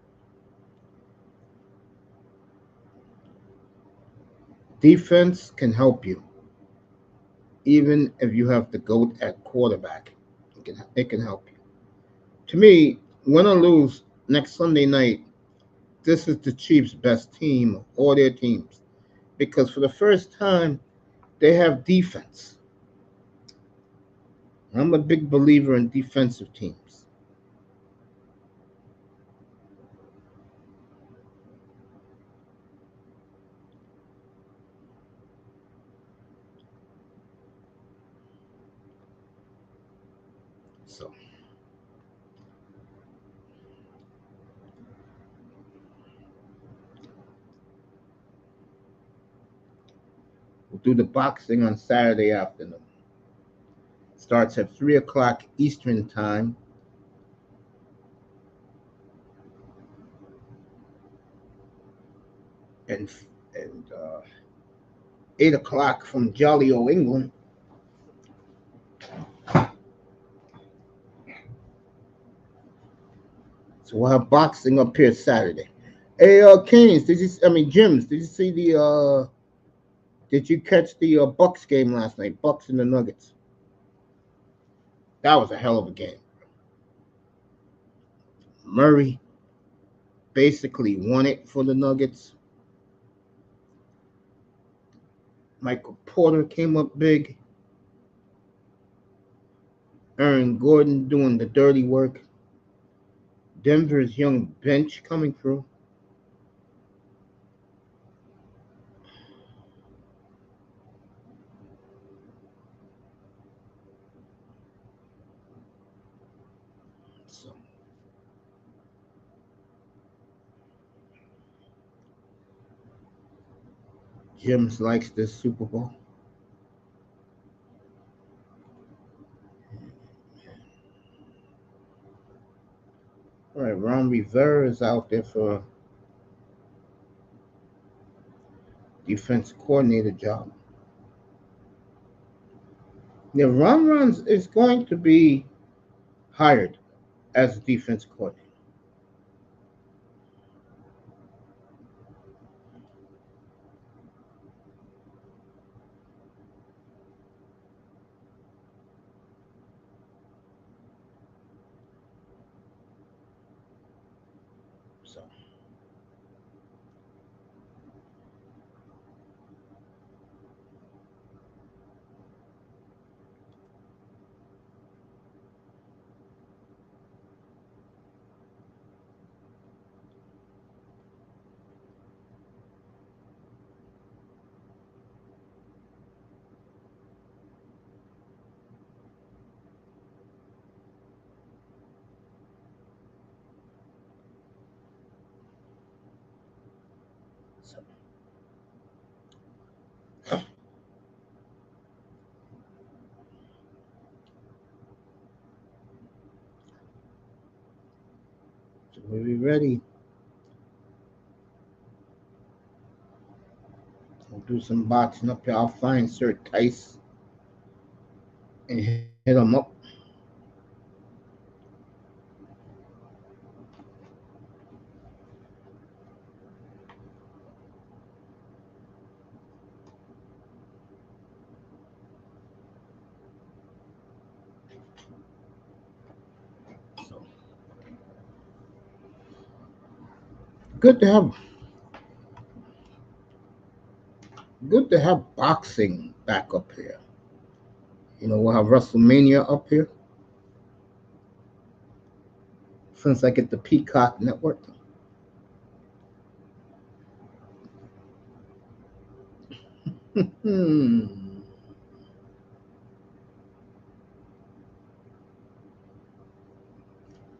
Defense can help you, even if you have the GOAT at quarterback. It can help you. To me, win or lose next Sunday night, this is the Chiefs' best team of all their teams because for the first time they have defense. I'm a big believer in defensive teams. So we'll do the boxing on Saturday afternoon. Starts at 3 o'clock Eastern time and 8 o'clock from Jolly O England. So we'll have boxing up here Saturday. Hey, Canes, Jims, did you see did you catch the Bucks game last night? Bucks and the Nuggets. That was a hell of a game. Murray basically won it for the Nuggets. Michael Porter came up big. Aaron Gordon doing the dirty work. Denver's young bench coming through. So Jims likes this Super Bowl. All right, Ron Rivera is out there for defense coordinator job. Yeah, Ron is going to be hired as a defense coordinator. So, so, so we'll be ready. We'll do some boxing up here. I'll find Sir Tice and hit him up. So good to have good to have boxing back up here. We'll have WrestleMania up here since I get the Peacock Network. Hmm.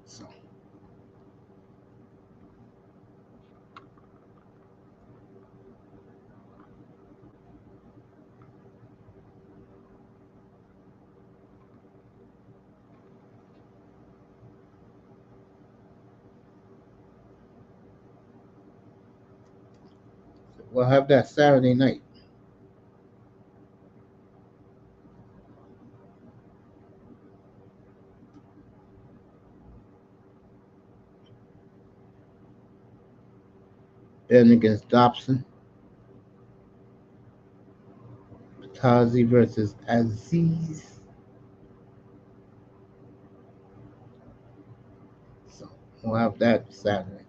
So, we'll have that Saturday night. Ben against Dobson. Tazi versus Aziz. So We'll have that Saturday.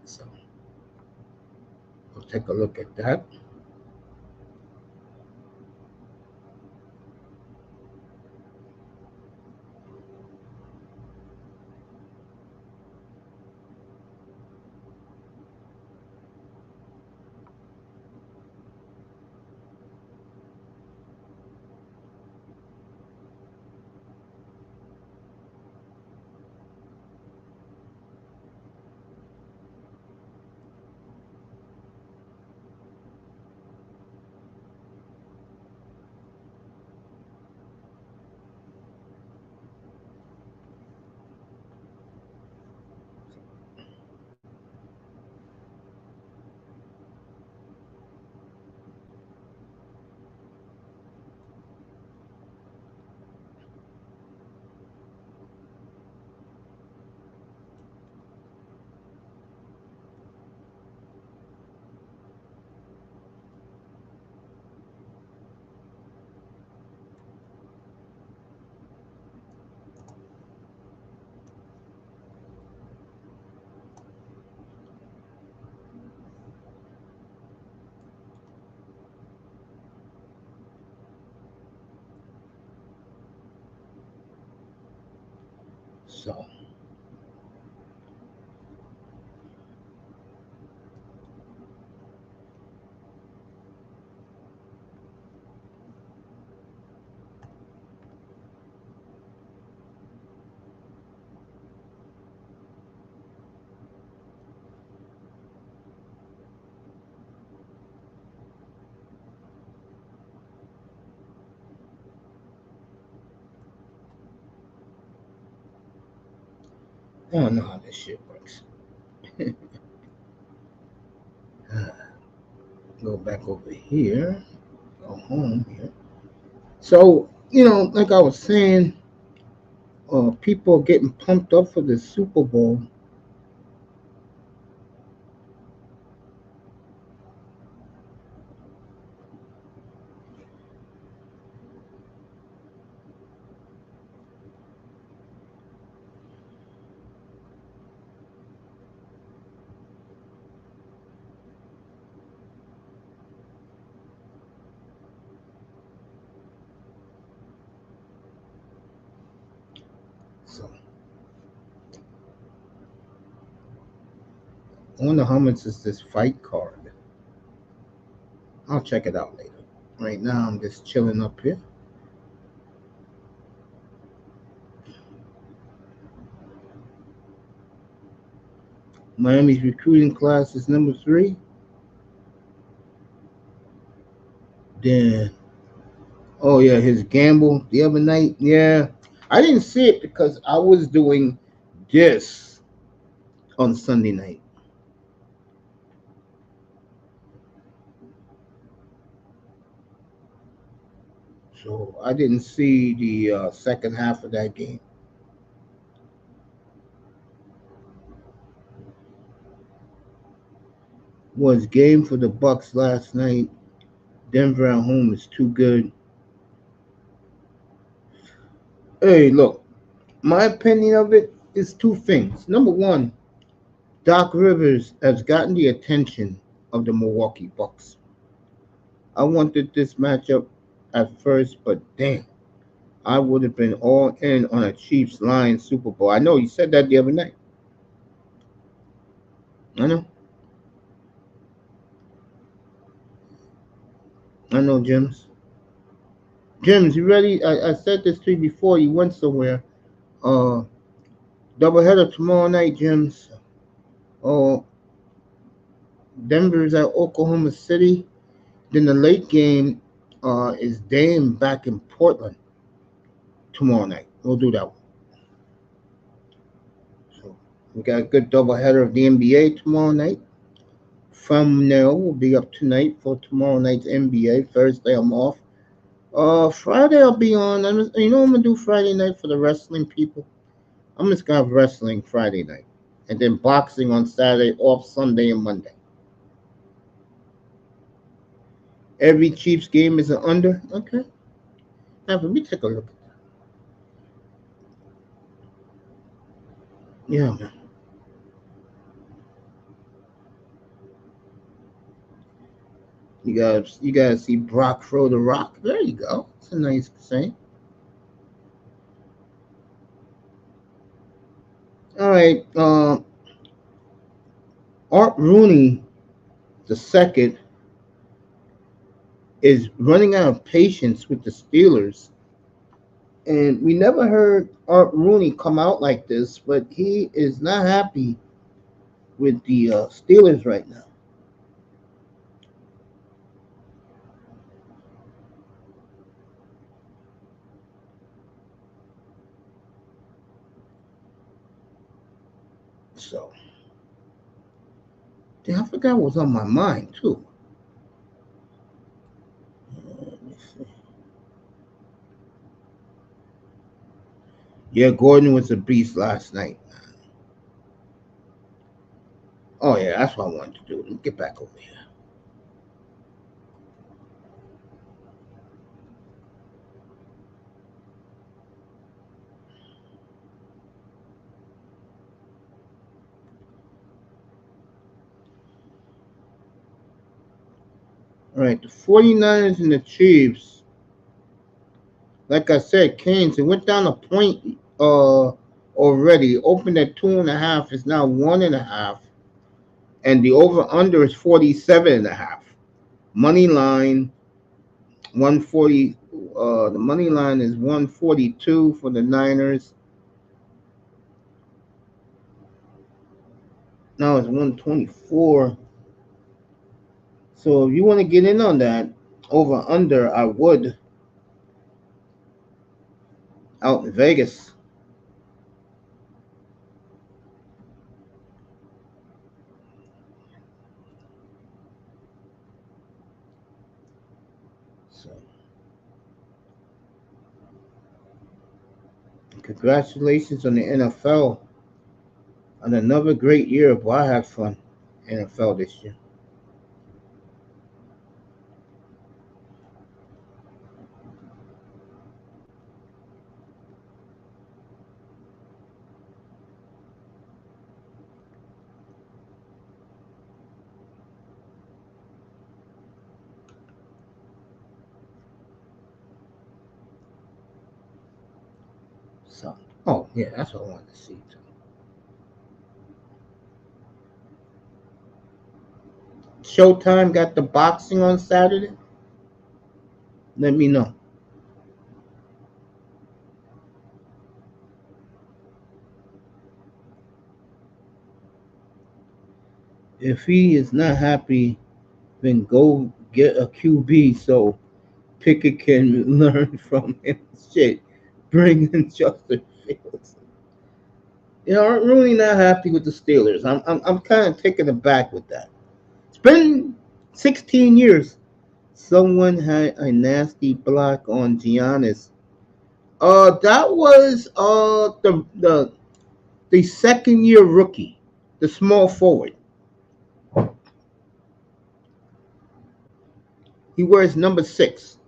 So we'll take a look at that. So I don't know how this shit works. Go back over here. Go home here. So, like I was saying, people are getting pumped up for the Super Bowl. So, I wonder how much is this fight card. I'll check it out later. Right now, I'm just chilling up here. Miami's recruiting class is number 3. Then, oh yeah, his gamble the other night. Yeah, I didn't see it because I was doing this on Sunday night, so I didn't see the second half of that game. Was game for the Bucks last night. Denver at home is too good. Hey, look, my opinion of it is two things. Number one, Doc Rivers has gotten the attention of the Milwaukee Bucks. I wanted this matchup at first, but damn, I would have been all in on a Chiefs Lions Super Bowl. I know you said that the other night. I know. I know, Jims. Jims, you ready? I said this to you before you went somewhere. Uh, Doubleheader tomorrow night, Jims. Oh, Denver's at Oklahoma City. Then the late game is Dame back in Portland tomorrow night. We'll do that one. So we got a good doubleheader of the NBA tomorrow night. Thumbnail will be up tonight for tomorrow night's NBA. Thursday I'm off. Friday I'll be on. I'm gonna do Friday night for the wrestling people. I'm just gonna have wrestling Friday night, and then boxing on Saturday, off Sunday and Monday. Every Chiefs game is an under. Okay. Now let me take a look. Yeah, man. You gotta see Brock throw the rock. There you go. It's a nice saying. All right. Art Rooney the second is running out of patience with the Steelers. And we never heard Art Rooney come out like this, but he is not happy with the Steelers right now. So, damn, I forgot what was on my mind, too. Let me see. Yeah, Gordon was a beast last night. Oh, yeah, that's what I wanted to do. Let me get back over here. All right, the 49ers and the Chiefs. Like I said, Canes, it went down a point already. Opened at 2.5, is now 1.5. And the over under is 47.5. Money line 140. The money line is 142 for the Niners. Now it's 124. So if you want to get in on that over under, I would out in Vegas. So congratulations on the NFL on another great year. Boy, I had fun NFL this year. So, oh yeah, that's what I wanted to see too. Showtime got the boxing on Saturday. Let me know. If he is not happy, then go get a QB so Pickett can learn from him. Shit, bring in Justin Fields. I'm really not happy with the Steelers. I'm kind of taken aback with that. It's been 16 years. Someone had a nasty block on Giannis. That was the second year rookie, the small forward. He wears number 6.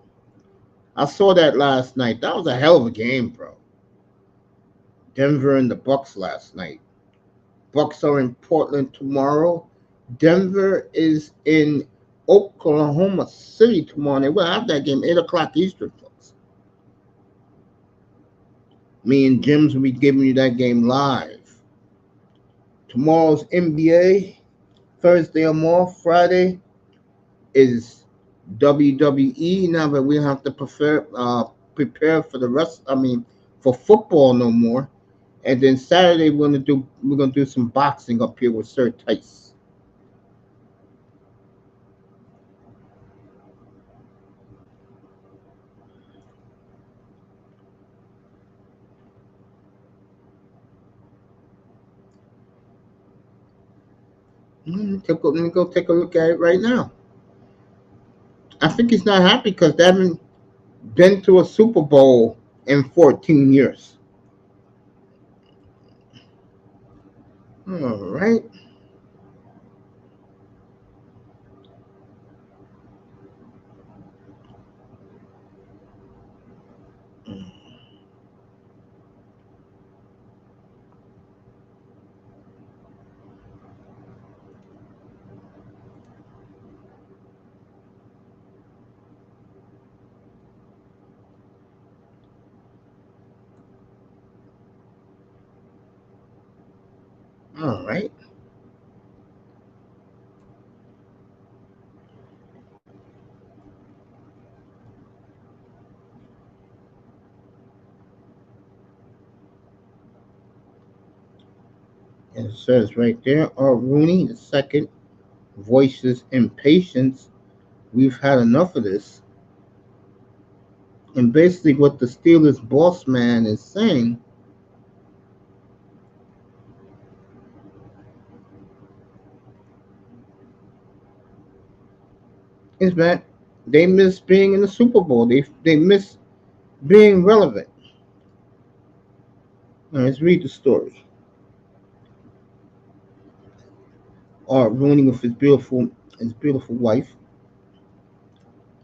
I saw that last night. That was a hell of a game, bro. Denver and the Bucks last night. Bucks are in Portland tomorrow. Denver is in Oklahoma City tomorrow night. We'll have that game 8 o'clock Eastern, folks. Me and Jim's will be giving you that game live. Tomorrow's NBA. Thursday I'm off. Friday is WWE. Now that we have to prepare for the rest. I mean, for football no more. And then Saturday we're gonna do some boxing up here with Sir Tice. Let me go take a look at it right now. I think he's not happy because they haven't been to a Super Bowl in 14 years. All right. All right. And it says right there, Rooney the second voices impatience. We've had enough of this. And basically, what the Steelers boss man is saying is that they miss being in the Super Bowl. They miss being relevant. Now, let's read the story. Rooney with his beautiful wife.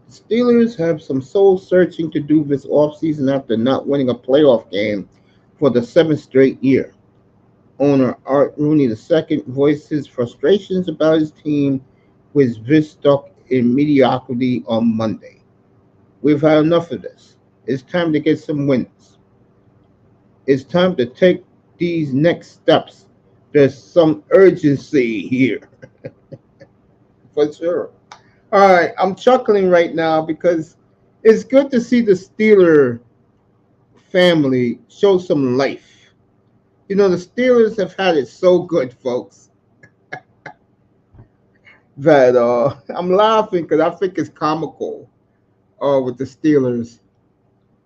The Steelers have some soul searching to do this offseason after not winning a playoff game for the seventh straight year. Owner Art Rooney II voiced his frustrations about his team, which was stuck in mediocrity on Monday. We've had enough of this. It's time to get some wins. It's time to take these next steps. There's some urgency here, for sure. All right, I'm chuckling right now because it's good to see the Steeler family show some life. You know, the Steelers have had it so good, folks, that I'm laughing because I think it's comical with the Steelers.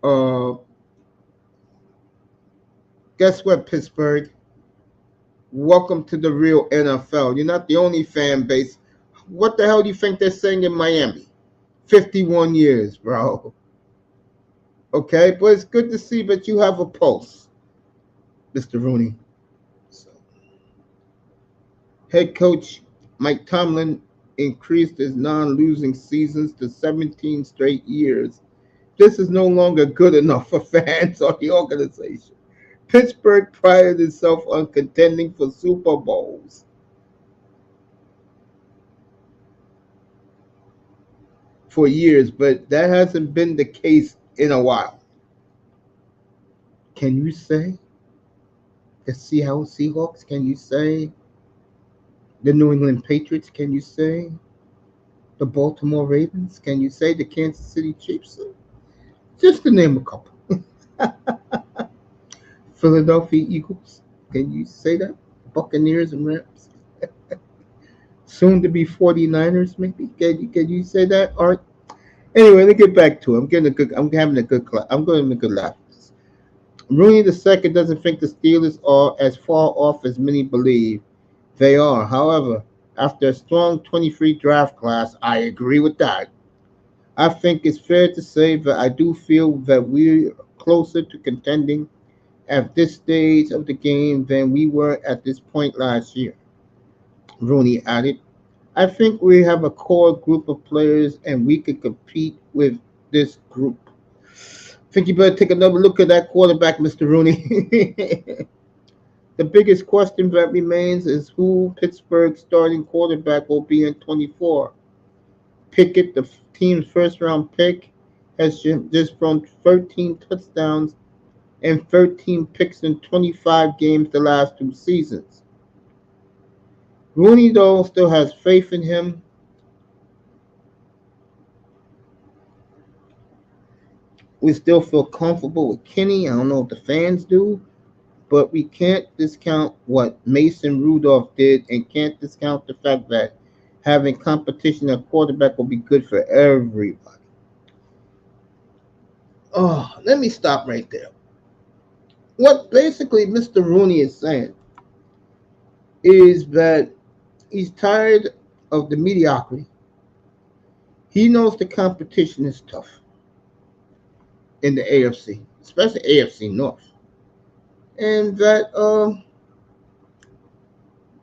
Uh, guess what, Pittsburgh? Welcome to the real NFL. You're not the only fan base. What the hell do you think they're saying in Miami? 51 years, bro. Okay, but it's good to see that you have a pulse, Mr. Rooney. So, head coach Mike Tomlin increased his non-losing seasons to 17 straight years. This is no longer good enough for fans or the organization. Pittsburgh prided itself on contending for Super Bowls for years, but that hasn't been the case in a while. Can you say the Seattle Seahawks? Can you say the New England Patriots? Can you say the Baltimore Ravens? Can you say the Kansas City Chiefs? Just to name a couple. Philadelphia Eagles. Can you say that? Buccaneers and Rams. Soon to be 49ers, maybe. Can you say that? Art? Anyway, let's get back to it. I'm having a good class. I'm going to make a laugh. Rooney II doesn't think the Steelers are as far off as many believe they are. However, after a strong 23 draft class, I agree with that. I think it's fair to say that I do feel that we're closer to contending at this stage of the game than we were at this point last year. Rooney added, I think we have a core group of players and we could compete with this group. Think you better take another look at that quarterback, Mr. Rooney. The biggest question that remains is who Pittsburgh's starting quarterback will be in 24. Pickett, the team's first round pick, has just thrown 13 touchdowns and 13 picks in 25 games the last two seasons. Rooney, though, still has faith in him. We still feel comfortable with Kenny. I don't know if the fans do, but we can't discount what Mason Rudolph did and can't discount the fact that having competition at quarterback will be good for everybody. Oh, let me stop right there. What basically Mr. Rooney is saying is that he's tired of the mediocrity. He knows the competition is tough in the AFC, especially AFC North, and that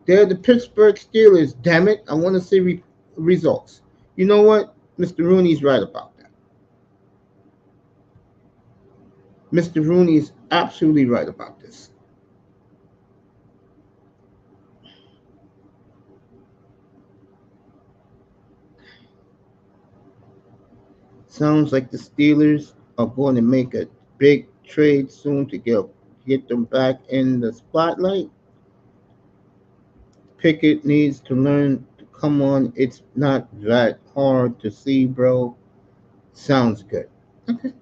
they're the Pittsburgh Steelers. Damn it, I want to see results. You know what? Mr. Rooney's right about that. Mr. Rooney is absolutely right about this. Sounds like the Steelers are going to make a big trade soon to get them back in the spotlight. Pickett needs to learn to come on. It's not that hard to see, bro. Sounds good. Okay.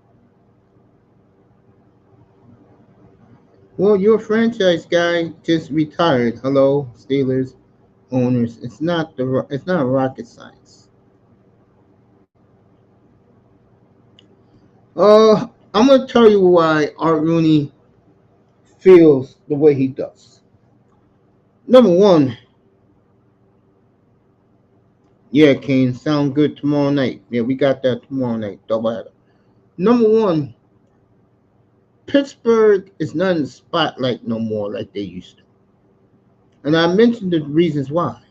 Well, your franchise guy just retired. Hello, Steelers owners. It's not rocket science. I'm gonna tell you why Art Rooney feels the way he does. Number one, yeah, Kane, sound good tomorrow night. Yeah, we got that tomorrow night. Doubleheader. Number one, Pittsburgh is not in the spotlight no more like they used to. And I mentioned the reasons why.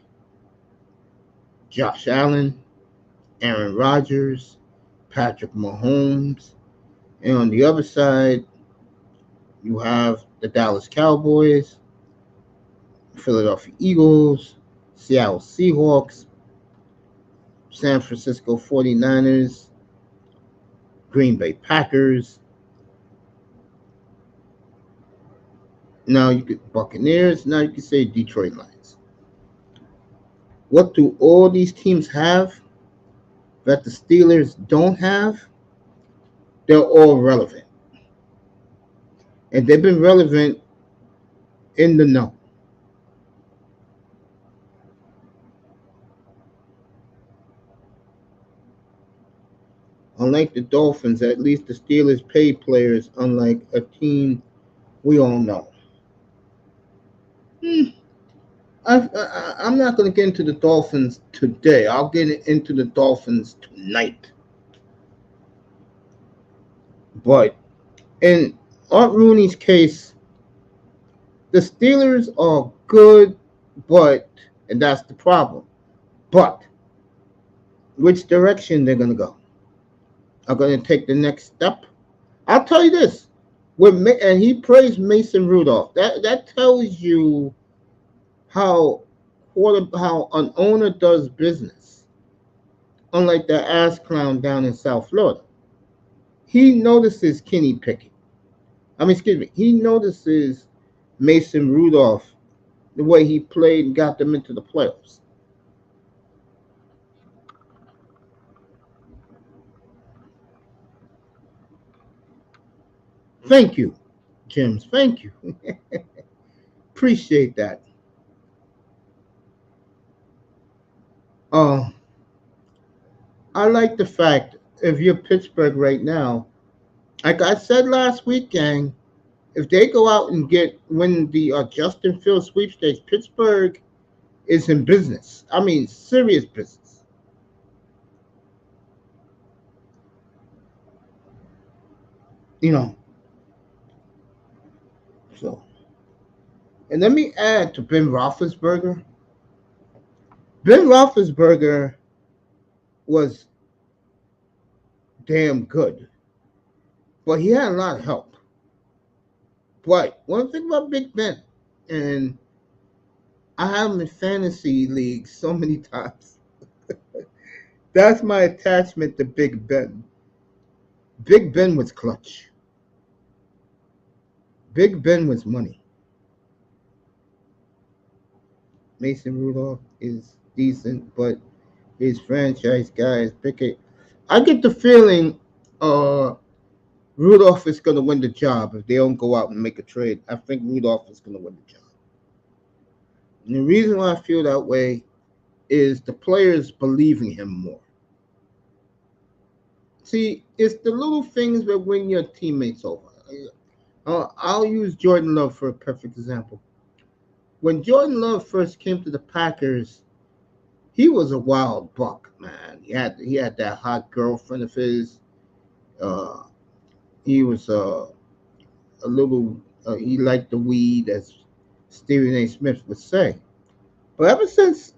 Josh Allen, Aaron Rodgers, Patrick Mahomes, and on the other side, you have the Dallas Cowboys, Philadelphia Eagles, Seattle Seahawks, San Francisco 49ers, Green Bay Packers. Now you could Buccaneers. Now you could say Detroit Lions. What do all these teams have that the Steelers don't have? They're all relevant. And they've been relevant in the know. Unlike the Dolphins, at least the Steelers pay players, unlike a team we all know. Hmm. I'm not going to get into the Dolphins today. I'll get into the Dolphins tonight. But in Art Rooney's case, the Steelers are good, but, and that's the problem. But which direction they're going to go? Are going to take the next step? I'll tell you this. And he praised Mason Rudolph. That tells you how how an owner does business. Unlike the ass clown down in South Florida, he notices Kenny Pickett. Excuse me. He notices Mason Rudolph, the way he played and got them into the playoffs. Thank you, James. Thank you. Appreciate that. Uh, I like the fact if you're Pittsburgh right now, like I said last week, gang, if they go out and win the Justin Fields sweepstakes, Pittsburgh is in business. I mean, serious business. You know, so. And let me add to Ben Roethlisberger. Ben Roethlisberger was damn good but he had a lot of help. But one thing about Big Ben, and I have him in fantasy leagues so many times. That's my attachment to Big Ben. Big Ben was clutch. Big Ben was money. Mason Rudolph is decent, but his franchise guys pick it. I get the feeling uh, Rudolph is going to win the job if they don't go out and make a trade. I think Rudolph is going to win the job. And the reason why I feel that way is the players believe in him more. See, it's the little things that win your teammates over. I'll use Jordan Love for a perfect example. When Jordan Love first came to the Packers, he was a wild buck, man. He had that hot girlfriend of his. Uh, he was a little. He liked the weed, as Stephen A. Smith would say. But ever since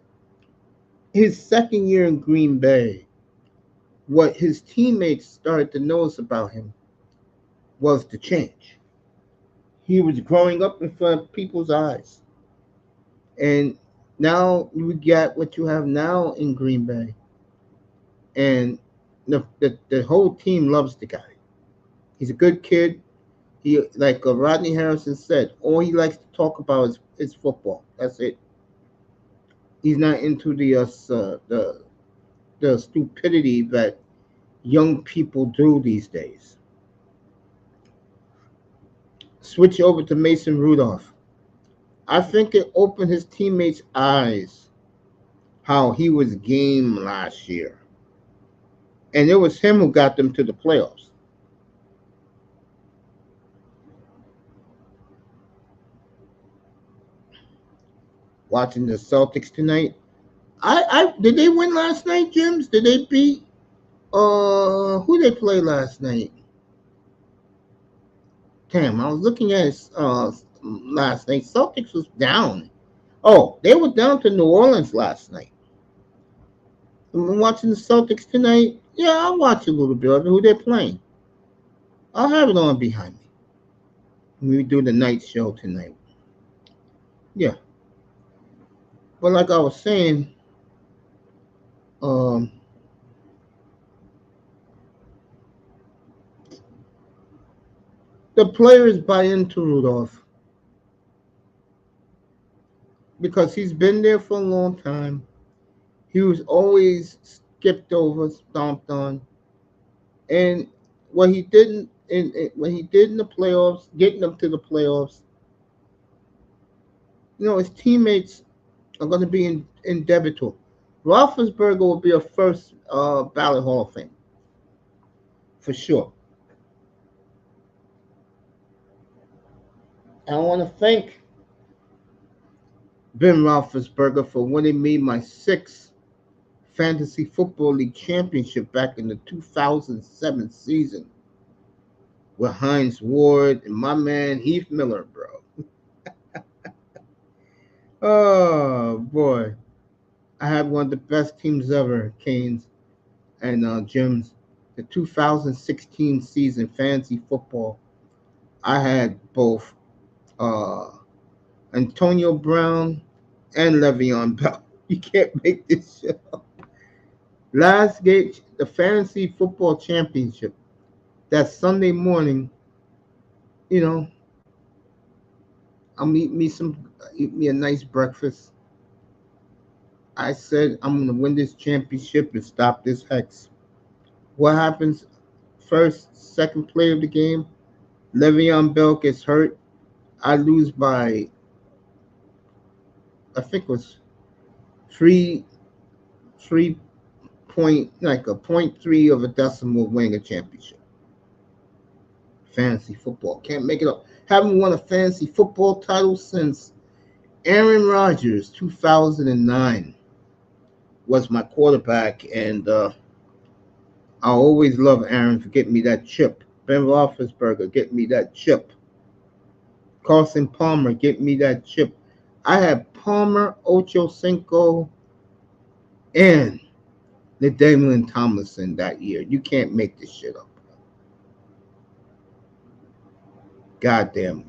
his second year in Green Bay, what his teammates started to notice about him was the change. He was growing up in front of people's eyes, and now you get what you have now in Green Bay, and the whole team loves the guy. He's a good kid. He like Rodney Harrison said, all he likes to talk about is football. That's it. He's not into the stupidity that young people do these days. Switch over to Mason Rudolph. I think it opened his teammates' eyes how he was game last year, and it was him who got them to the playoffs. Watching the Celtics tonight. I did they win last night, Jims? Did they beat who they play last night? Damn, I was looking at last night. Celtics was down. Oh, they were down to New Orleans last night. I'm watching the Celtics tonight. Yeah, I'll watch a little bit of it. Who they're playing. I'll have it on behind me. We do the night show tonight. Yeah, but like I was saying, um, the players buy into Rudolph because he's been there for a long time. He was always skipped over, stomped on, and what he didn't when he did in the playoffs, getting them to the playoffs, his teammates are going to be in debit to him. Roethlisberger will be a first ballot Hall of Fame for sure. I want to thank Ben Roethlisberger for winning me my sixth fantasy football league championship back in the 2007 season with Heinz Ward and my man Heath Miller, bro. Oh boy, I had one of the best teams ever, Canes and Jims. The 2016 season fantasy football, I had both uh, Antonio Brown and Le'Veon Bell. You can't make this shit up. Last game, the fantasy football championship. That Sunday morning, you know, eat me a nice breakfast. I said I'm gonna win this championship and stop this hex. What happens? First, second play of the game, Le'Veon Bell gets hurt. I lose by I think it was three three point like a point three of a decimal winning a championship. Fantasy football. Can't make it up. Haven't won a fantasy football title since Aaron Rodgers, 2009, was my quarterback, and I always love Aaron for getting me that chip. Ben Roethlisberger get me that chip. Carson Palmer get me that chip. I had Palmer, Ocho Cinco, and the Damian Tomlinson that year. You can't make this shit up. Goddamn.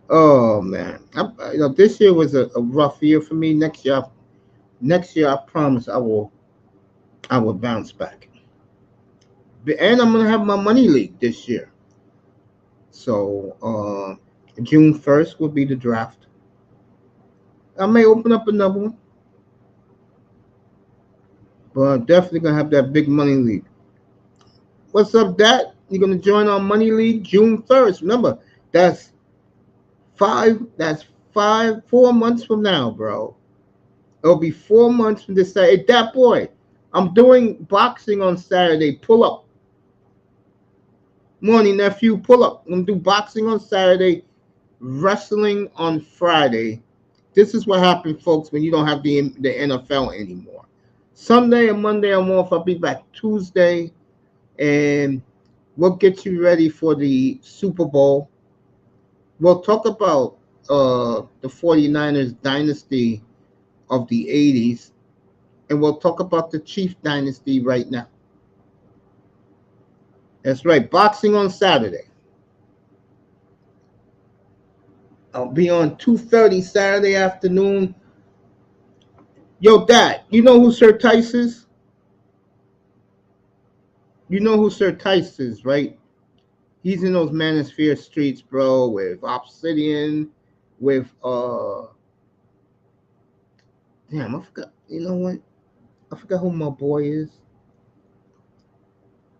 Oh man, this year was a rough year for me. Next year, I promise I will bounce back. And I'm gonna have my money league this year. So June 1st will be the draft. I may open up another one, but definitely gonna have that big money league. What's up, Dad? You're gonna join our money league June 1st. Remember, that's five. That's 4 months from now, bro. It'll be 4 months from this Saturday. Hey, that boy, I'm doing boxing on Saturday. Pull up. Morning, nephew. Pull up. I'm gonna do boxing on Saturday, wrestling on Friday. This is what happened, folks, when you don't have the NFL anymore. Sunday and Monday I'm off. I'll be back Tuesday, and we'll get you ready for the Super Bowl. We'll talk about the 49ers dynasty of the 80s, and we'll talk about the Chief dynasty right now. That's right, boxing on Saturday. I'll be on 2:30 Saturday afternoon. Yo, Dad, you know who Sir Tice is? You know who Sir Tice is, right? He's in those Manosphere streets, bro, with Obsidian, with damn, I forgot. You know what? I forgot who my boy is.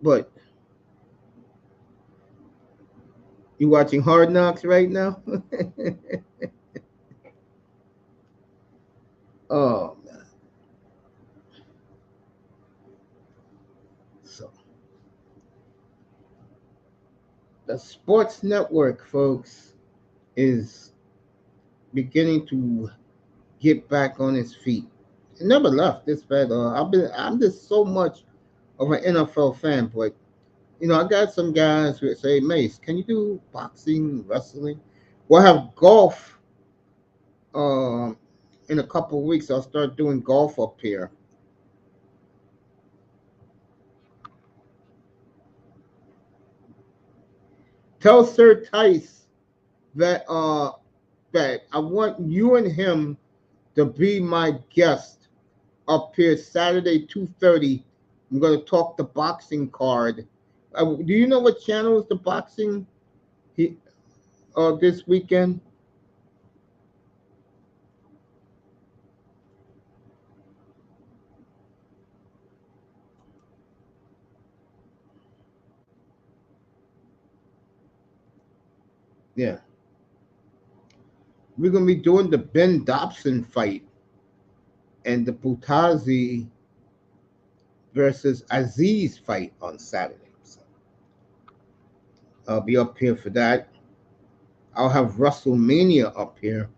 But you watching Hard Knocks right now? Oh man. So the sports network, folks, is beginning to get back on its feet. It never left this bad. I'm just so much of an NFL fan, but I got some guys who say, Mace, can you do boxing, wrestling? We'll have golf um, in a couple of weeks. I'll start doing golf up here. Tell Sir Tice that that I want you and him to be my guest up here Saturday 2:30. I'm gonna talk the boxing card. Do you know what channel is the boxing he, this weekend? Yeah, we're gonna be doing the Ben Dobson fight and the Butazi versus Aziz fight on Saturday. So I'll be up here for that. I'll have WrestleMania up here.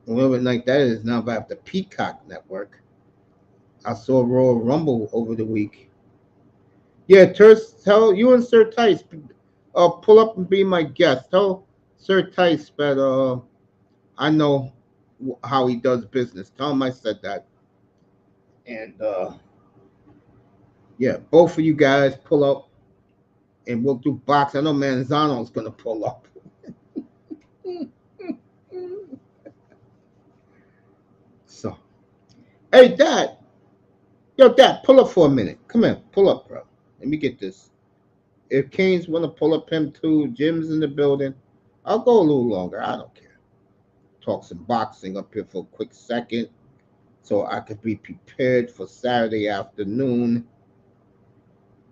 Whatever night that is now, but I have the Peacock Network. I saw Royal Rumble over the week. Yeah, tell you and Sir Tice, pull up and be my guest. Tell Sir Tice that I know how he does business. Tell him I said that. And yeah, both of you guys pull up and we'll do box. I know Manzano's gonna pull up. So, hey, Dad. Yo, Dad, pull up for a minute. Come here, pull up, bro. Let me get this. If Kane's want to pull up him too, Jim's in the building. I'll go a little longer. I don't care. Talk some boxing up here for a quick second so I could be prepared for Saturday afternoon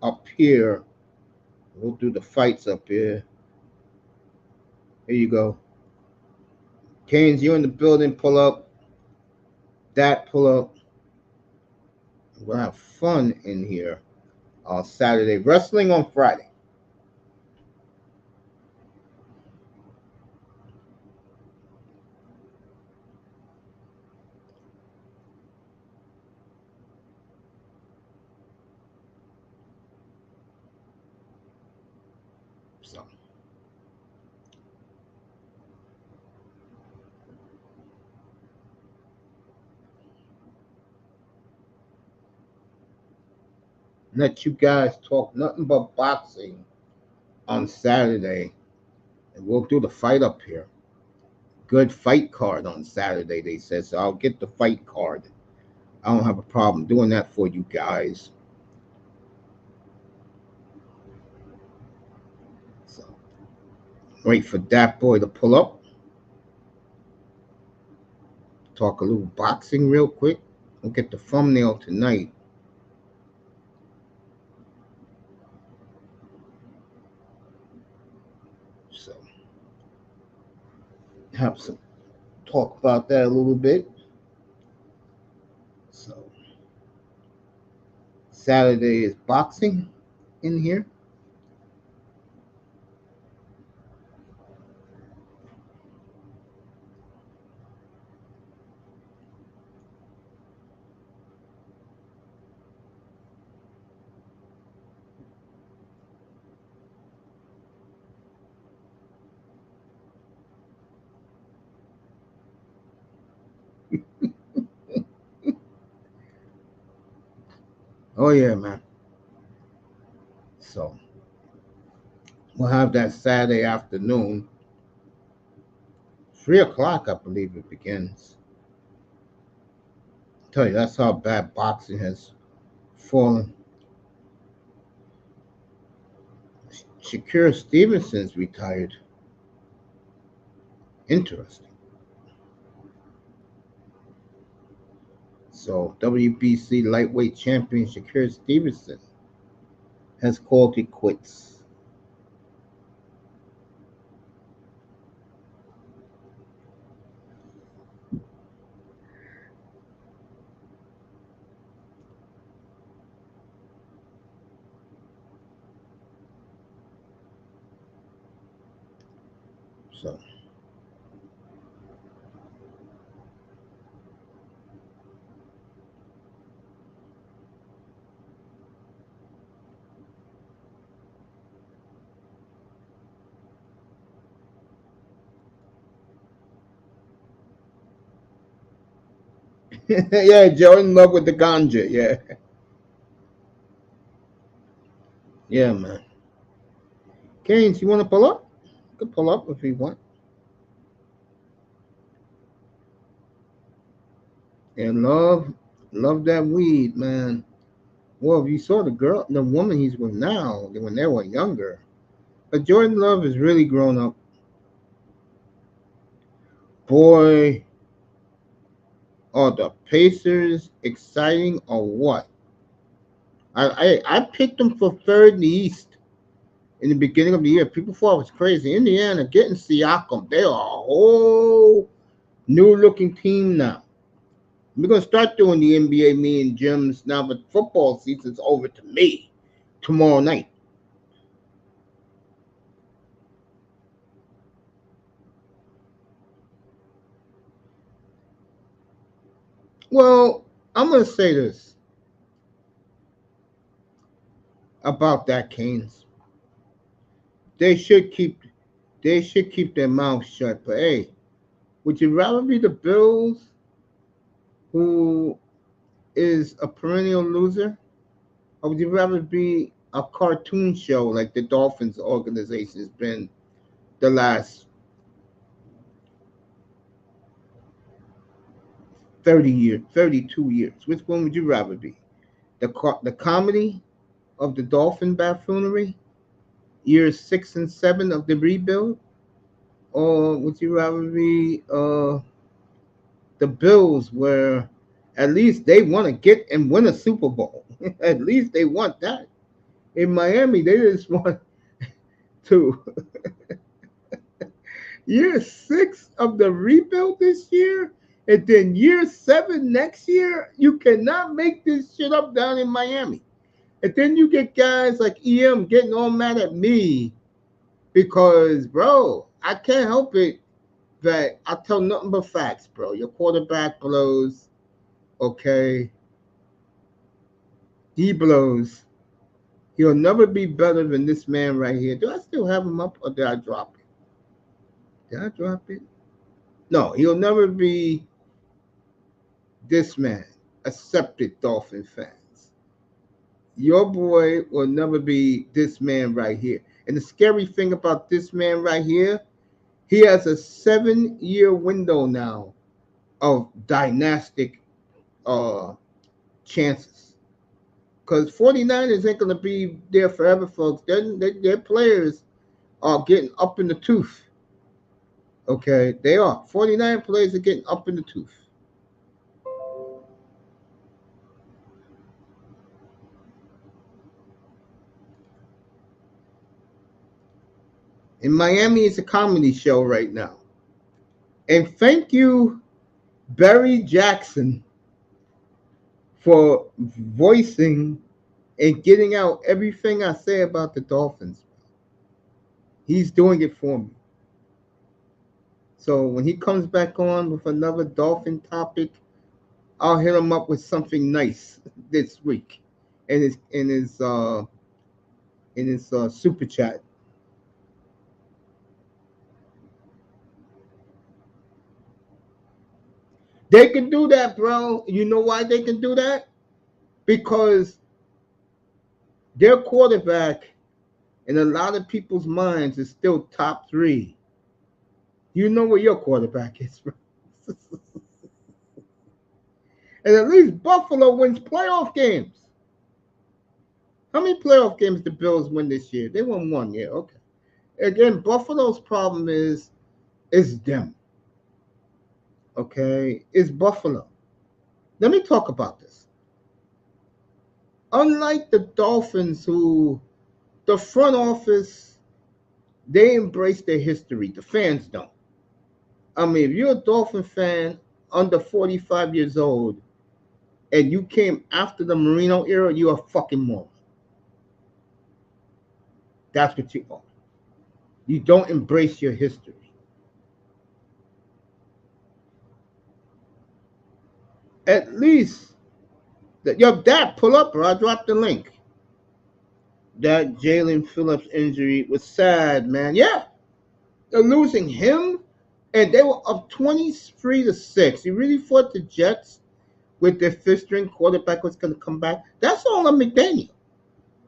up here. We'll do the fights up here. Here you go. Kane's, you in the building. Pull up. That pull up. We'll have fun in here on Saturday. Wrestling on Friday. So, Let you guys talk nothing but boxing on Saturday, and we'll do the fight up here. Good fight card on Saturday, they said, so I'll get the fight card. I don't have a problem doing that for you guys. So wait for that boy to pull up. Talk a little boxing real quick. We'll get the thumbnail tonight. So have some talk about that a little bit. So Saturday is boxing in here. Oh yeah, man. So we'll have that Saturday afternoon, 3 o'clock, I believe it begins. I tell you, that's how bad boxing has fallen. Shakur Stevenson's retired. Interesting. So WBC lightweight champion Shakur Stevenson has called it quits. So yeah, Joe in love with the ganja. Yeah, yeah, man. Keynes, you want to pull up? You can pull up if you want. And love that weed, man. Well, if you saw the woman he's with now, when they were younger, but Jordan Love has really grown up. Boy, are the Pacers exciting or what? I picked them for third in the East in the beginning of the year. People thought I was crazy. Indiana getting Siakam. They are a whole new looking team now. We're gonna start doing the NBA me and gyms now, but football season's over to me tomorrow night. Well, I'm gonna say this about that Canes. They should keep their mouths shut. But hey, would you rather be the Bills, who is a perennial loser, or would you rather be a cartoon show like the Dolphins organization has been the last 30 years, 32 years? Which one would you rather be? The comedy of the Dolphin buffoonery, years 6 and 7 of the rebuild, or would you rather be the Bills, where at least they want to get and win a Super Bowl? At least they want that. In Miami, they just want to. Year 6 of the rebuild this year, and then year 7 next year. You cannot make this shit up down in Miami. And then you get guys like EM getting all mad at me because, bro, I can't help it that I tell nothing but facts, bro. Your quarterback blows, okay? He blows. He'll never be better than this man right here. Do I still have him up or did I drop it? Did I drop it? No, he'll never be this man, accepted Dolphin fans. Your boy will never be this man right here. And the scary thing about this man right here, he has a 7-year window now of dynastic uh chances. Because 49ers ain't gonna be there forever, folks. Their players are getting up in the tooth. Okay, they are. 49 players are getting up in the tooth. In Miami, it's a comedy show right now. And thank you, Barry Jackson, for voicing and getting out everything I say about the Dolphins. He's doing it for me. So when he comes back on with another Dolphin topic, I'll hit him up with something nice this week in his super chat. They can do that, bro. You know why they can do that? Because their quarterback in a lot of people's minds is still top three. You know where your quarterback is, bro. And at least Buffalo wins playoff games. How many playoff games the Bills win this year? They won one, yeah, okay. Again, Buffalo's problem is them. Okay, it's Buffalo. Let me talk about this. Unlike the Dolphins, who the front office they embrace their history, the fans don't. I mean, if you're a Dolphin fan under 45 years old and you came after the Marino era, you're a fucking moron. That's what you are. You don't embrace your history. At least, yo, Dad, pull up, bro. I dropped the link. That Jalen Phillips injury was sad, man. Yeah, they're losing him, and they were up 23-6. You really thought the Jets, with their fifth string quarterback, was going to come back? That's all on McDaniel.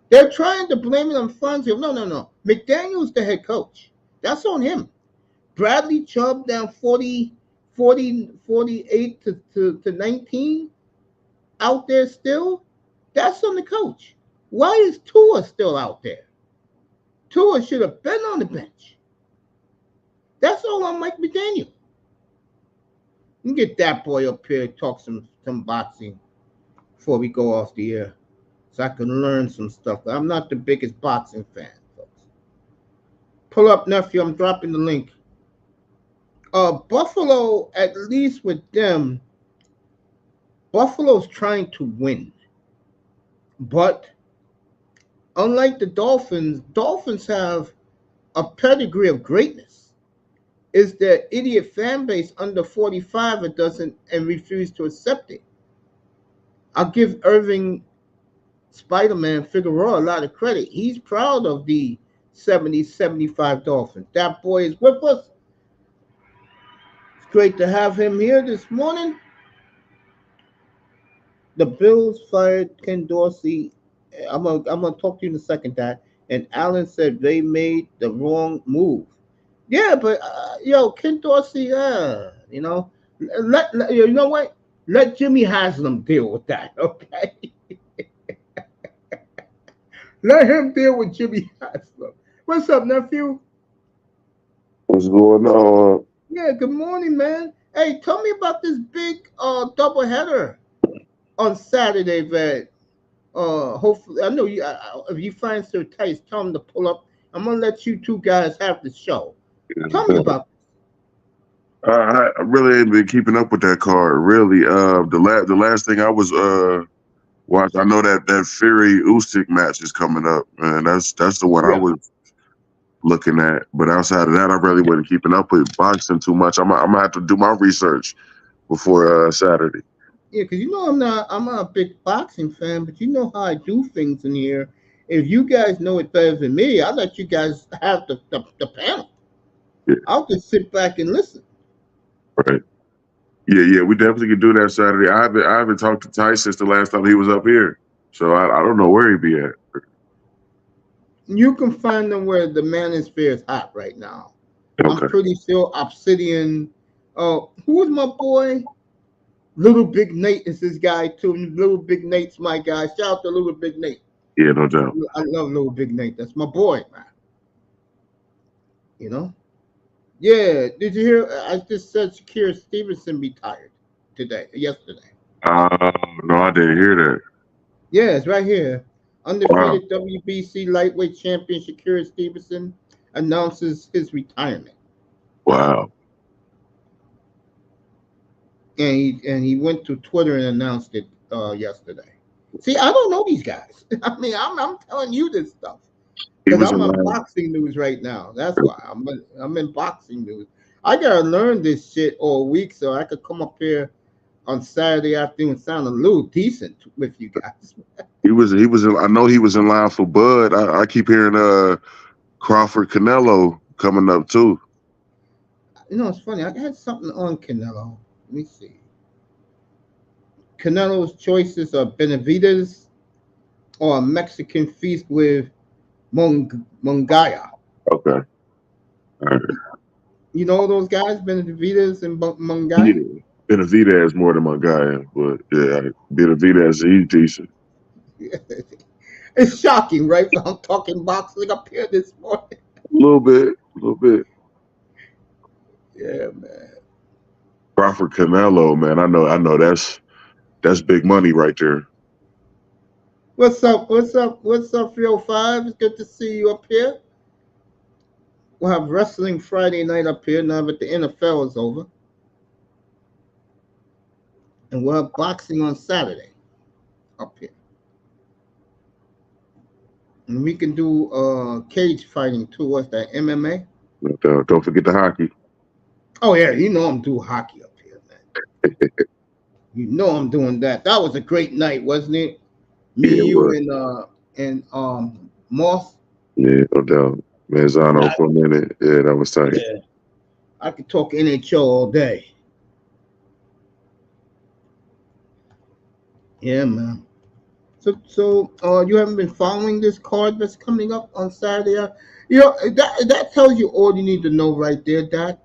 They're trying to blame it on Fonzie. No, no, no. McDaniel's the head coach. That's on him. Bradley Chubb down 48 to 19 out there still. That's on the coach. Why is Tua still out there? Tua should have been on the bench. That's all on Mike McDaniel. You get that boy up here, talk some boxing before we go off the air, so I can learn some stuff. I'm not the biggest boxing fan, folks. Pull up, nephew. I'm dropping the link. Buffalo, at least with them, Buffalo's trying to win. But unlike the Dolphins, Dolphins have a pedigree of greatness. Is their idiot fan base under 45 and doesn't and refuse to accept it? I'll give Irving Spider-Man Figueroa a lot of credit. He's proud of the 70-75 Dolphins. That boy is with us. It's great to have him here this morning. The Bills fired Ken Dorsey. I'm gonna talk to you in a second, Dad. And Allen said they made the wrong move. Yeah, but yo, Ken Dorsey, you know what? Let Jimmy Haslam deal with that, okay? Let him deal with Jimmy Haslam. What's up, nephew? What's going on? Yeah, good morning, man. Hey, tell me about this big doubleheader on Saturday, that hopefully I know you. If you find Sir Tice, tell him to pull up. I'm gonna let you two guys have the show. Tell me about. I really ain't been keeping up with that card. Really, the last thing I was watching, I know that Fury Usyk match is coming up, and that's the one I Yeah, was looking at. But outside of that, I really wasn't keeping up with boxing too much. I'm gonna have to do my research before Saturday. yeah, because you know I'm not a big boxing fan, but you know how I do things in here. If you guys know it better than me, I'll let you guys have the panel. Yeah, I'll just sit back and listen. right. Yeah, we definitely could do that Saturday. I haven't talked to Ty since the last time he was up here. So I don't know where he'd be at. You can find them where the manosphere is hot right now. I'm Okay. pretty sure Obsidian. Who is my boy? Little Big Nate is this guy too. Little Big Nate's my guy. Shout out to Little Big Nate. Yeah, no doubt. I love Little Big Nate. That's my boy, man. You know? Yeah. Did you hear? I just said Shakira Stevenson retired yesterday. No, I didn't hear that. Yeah, it's right here. Wow. Undefeated WBC lightweight champion Shakira Stevenson announces his retirement. Wow. And he went to Twitter and announced it yesterday. See, I don't know these guys. I mean, I'm telling you this stuff He because was I'm in on line. boxing news right now. That's why I'm in boxing news. I gotta learn this shit all week so I could come up here on Saturday afternoon and sound a little decent with you guys. He was in, I know he was in line for Bud. I keep hearing Crawford Canelo coming up too. You know, it's funny. I had something on Canelo. Let me see. Canelo's choices are Benavides or a Mexican feast with Mongaya. Okay. All right. You know those guys, Benavides and Mongaya? Yeah. Benavidez more than my guy, but yeah, Benavidez he's decent. It's shocking, right? I'm talking boxing up here this morning. A little bit, a little bit. Yeah, man. Crawford Canelo, man. I know that's big money right there. What's up? What's up? What's up, 305? It's good to see you up here. We'll have wrestling Friday night up here now that the NFL is over. And we'll have boxing on Saturday up here. And we can do cage fighting too. What's that? MMA? But, don't forget the hockey. Oh yeah, you know I'm doing hockey up here, man. You know I'm doing that. That was a great night, wasn't it? Me, Yeah, you, what? and Moss. Yeah, no doubt. Manzano I, for a minute. Yeah, that was tight. yeah, I could talk NHL all day. Yeah, man. So you haven't been following this card that's coming up on Saturday? You know that tells you all you need to know right there. That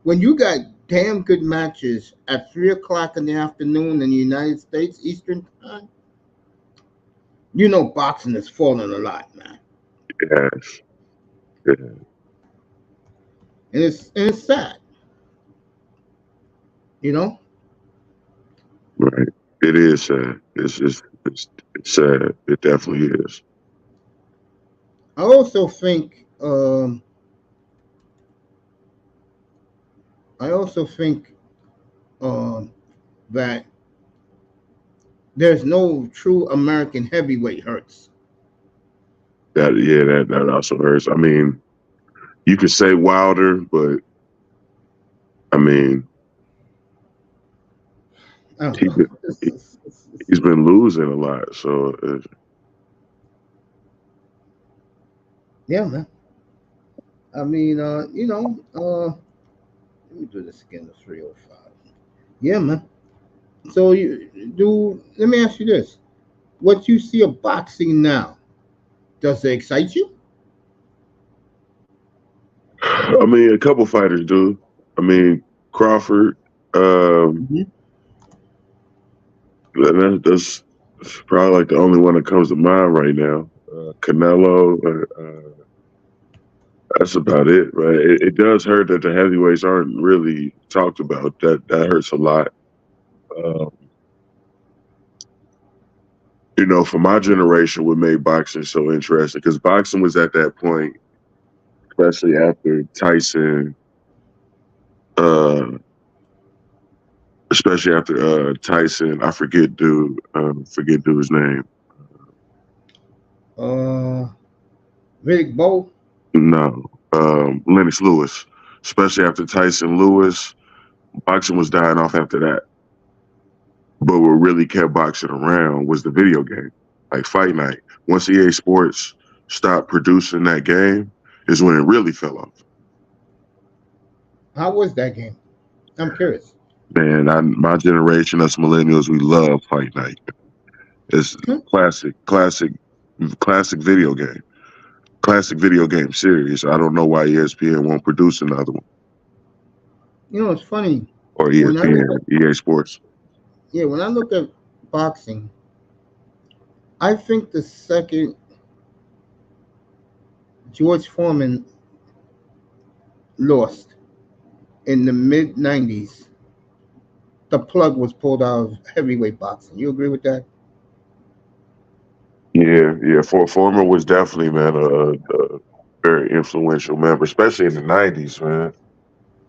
when you got damn good matches at 3 o'clock in the afternoon in the United States Eastern Time, you know boxing is falling a lot, man, Yes. Yeah, and it's sad, you know. right. It is sad. It's sad. It definitely is. I also think I also think um, that there's no true American heavyweight hurts. That also hurts. I mean, you could say Wilder, but I mean, I don't he know. been- he's been losing a lot. So Yeah, man. I mean, let me do this again. The 305. Yeah, man. So you do. Let me ask you this: what you see of boxing now? Does it excite you? I mean, a couple fighters do. I mean, Crawford. Um, Hmm. that's probably like the only one that comes to mind right now. Canelo. That's about it, right? It does hurt that the heavyweights aren't really talked about. That hurts a lot. Um, for my generation, what made boxing so interesting because boxing was at that point, especially after Tyson, uh, especially after Tyson. I forget dude's name. Uh, Riddick Bowe. No, Lennox Lewis. Especially after Tyson Lewis, boxing was dying off after that. But what really kept boxing around was the video game, like Fight Night. Once EA Sports stopped producing that game, is when it really fell off. How was that game? I'm curious. Man, my generation, us millennials, we love Fight Night. It's Hmm? classic, classic, classic video game, classic video game series. I don't know why ESPN won't produce another one, You know, it's funny or when I look ESPN, at EA Sports. yeah, when I look at boxing, I think the second George Foreman lost in the mid '90s, the plug was pulled out of heavyweight boxing. You agree with that? Yeah, yeah. Former was definitely, man, a very influential member, especially in the '90s, man.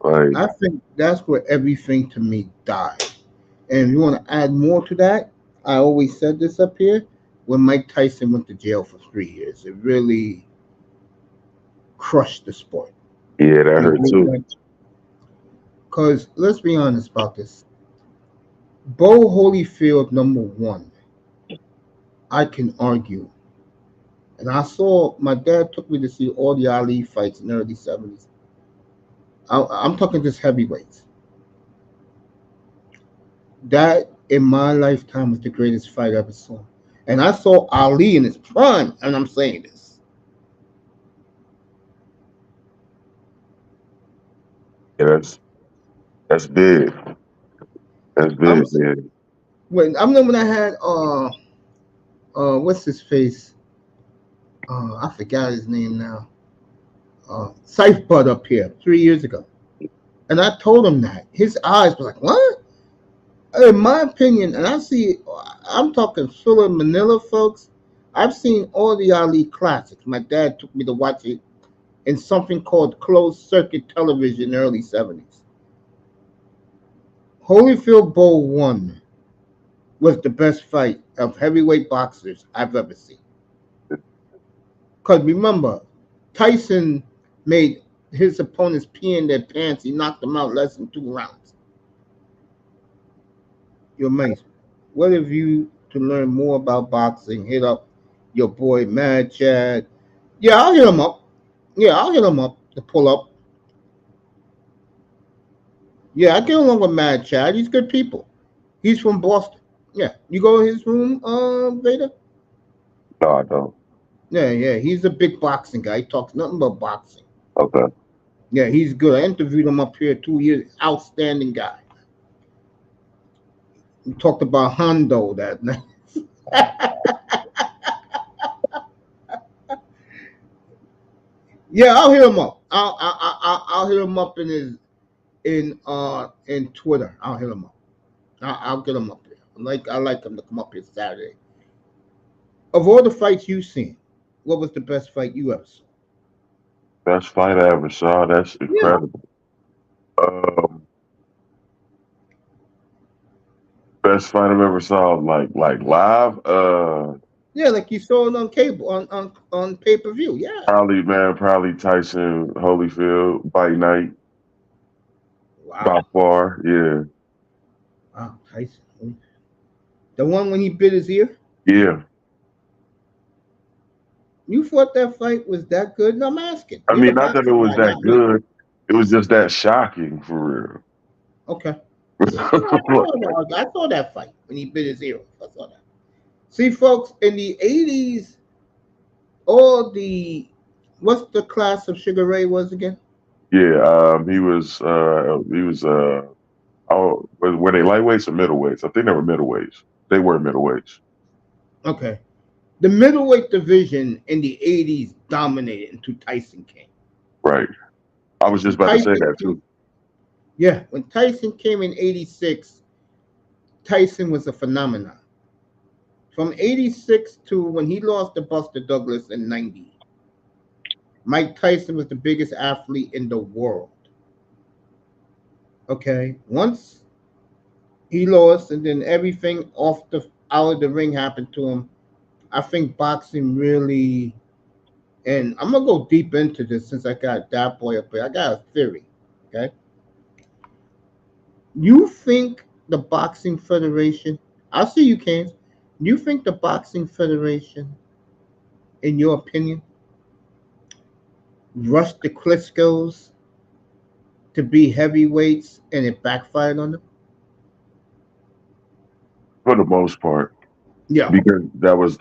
Like, I think that's where everything to me died. And if you want to add more to that, I always said this up here when Mike Tyson went to jail for 3 years. It really crushed the sport. yeah, that You hurt agree with too. that? Because let's be honest about this. Bo Holyfield, number one, I can argue. And I saw my dad took me to see all the Ali fights in the early 70s. I'm talking just heavyweights. That in my lifetime was the greatest fight I ever saw. And I saw Ali in his prime, and I'm saying this. Yeah, that's big. That's I'm big. Yeah, when I remember when I had what's his face? I forgot his name now. Saif Bud up here 3 years ago. And I told him that. His eyes were like, what? In my opinion, and I'm talking Philly, Manila, folks. I've seen all the Ali classics. My dad took me to watch it in something called closed circuit television in the early 70s. Holyfield Bowl 1 was the best fight of heavyweight boxers I've ever seen. Because remember, Tyson made his opponents pee in their pants. He knocked them out less than 2 rounds. You're amazing. What have you to learn more about boxing? Hit up your boy Mad Chad. Yeah, I'll hit him up. Yeah, I'll hit him up to pull up. Yeah, I get along with Mad Chad. He's good people. He's from Boston. Yeah, you go to his room, Vader. no, I don't. Yeah, yeah, he's a big boxing guy. He talks nothing but boxing. Okay. Yeah, he's good. I interviewed him up here 2 years. Outstanding guy. We talked about Hondo that night. Yeah, I'll hit him up. I'll hit him up in his in Twitter. I'll hit him up. I'll get him up there. I like him to come up here Saturday. Of all the fights you've seen, what was the best fight you ever saw? Best fight I ever saw. That's Yeah, incredible. Um, Best fight I've ever saw, like live. yeah, like you saw it on cable on pay per view. Yeah. Probably, man, probably Tyson Holyfield fight night by Wow. far. Yeah, Wow, Tyson. The one when he bit his ear. yeah. You thought that fight was that good? No, I'm asking. I You're the mean, not that it boxing was guy, that not me. good. It was just that shocking for Okay. real. I saw that fight when he bit his ear off. I saw that. See, folks, in the '80s, all the what's the class of Sugar Ray was again? Yeah, he was. Oh, were they lightweights or middleweights? I think they were middleweights. They were middleweights, Okay. The middleweight division in the '80s dominated until Tyson came. right? I was just When about to say Tyson that came, too. yeah, when Tyson came in '86, Tyson was a phenomenon. From '86 to when he lost to Buster Douglas in '90, Mike Tyson was the biggest athlete in the world. Okay, once he lost, and then everything off the out of the ring happened to him. I think boxing really, and I'm gonna go deep into this since I got that boy up here. I got a theory. Okay, you think the boxing federation? I'll see you can. You think the boxing federation, in your opinion, rushed the Klitschko's to be heavyweights and it backfired on them? For the most part. Yeah, because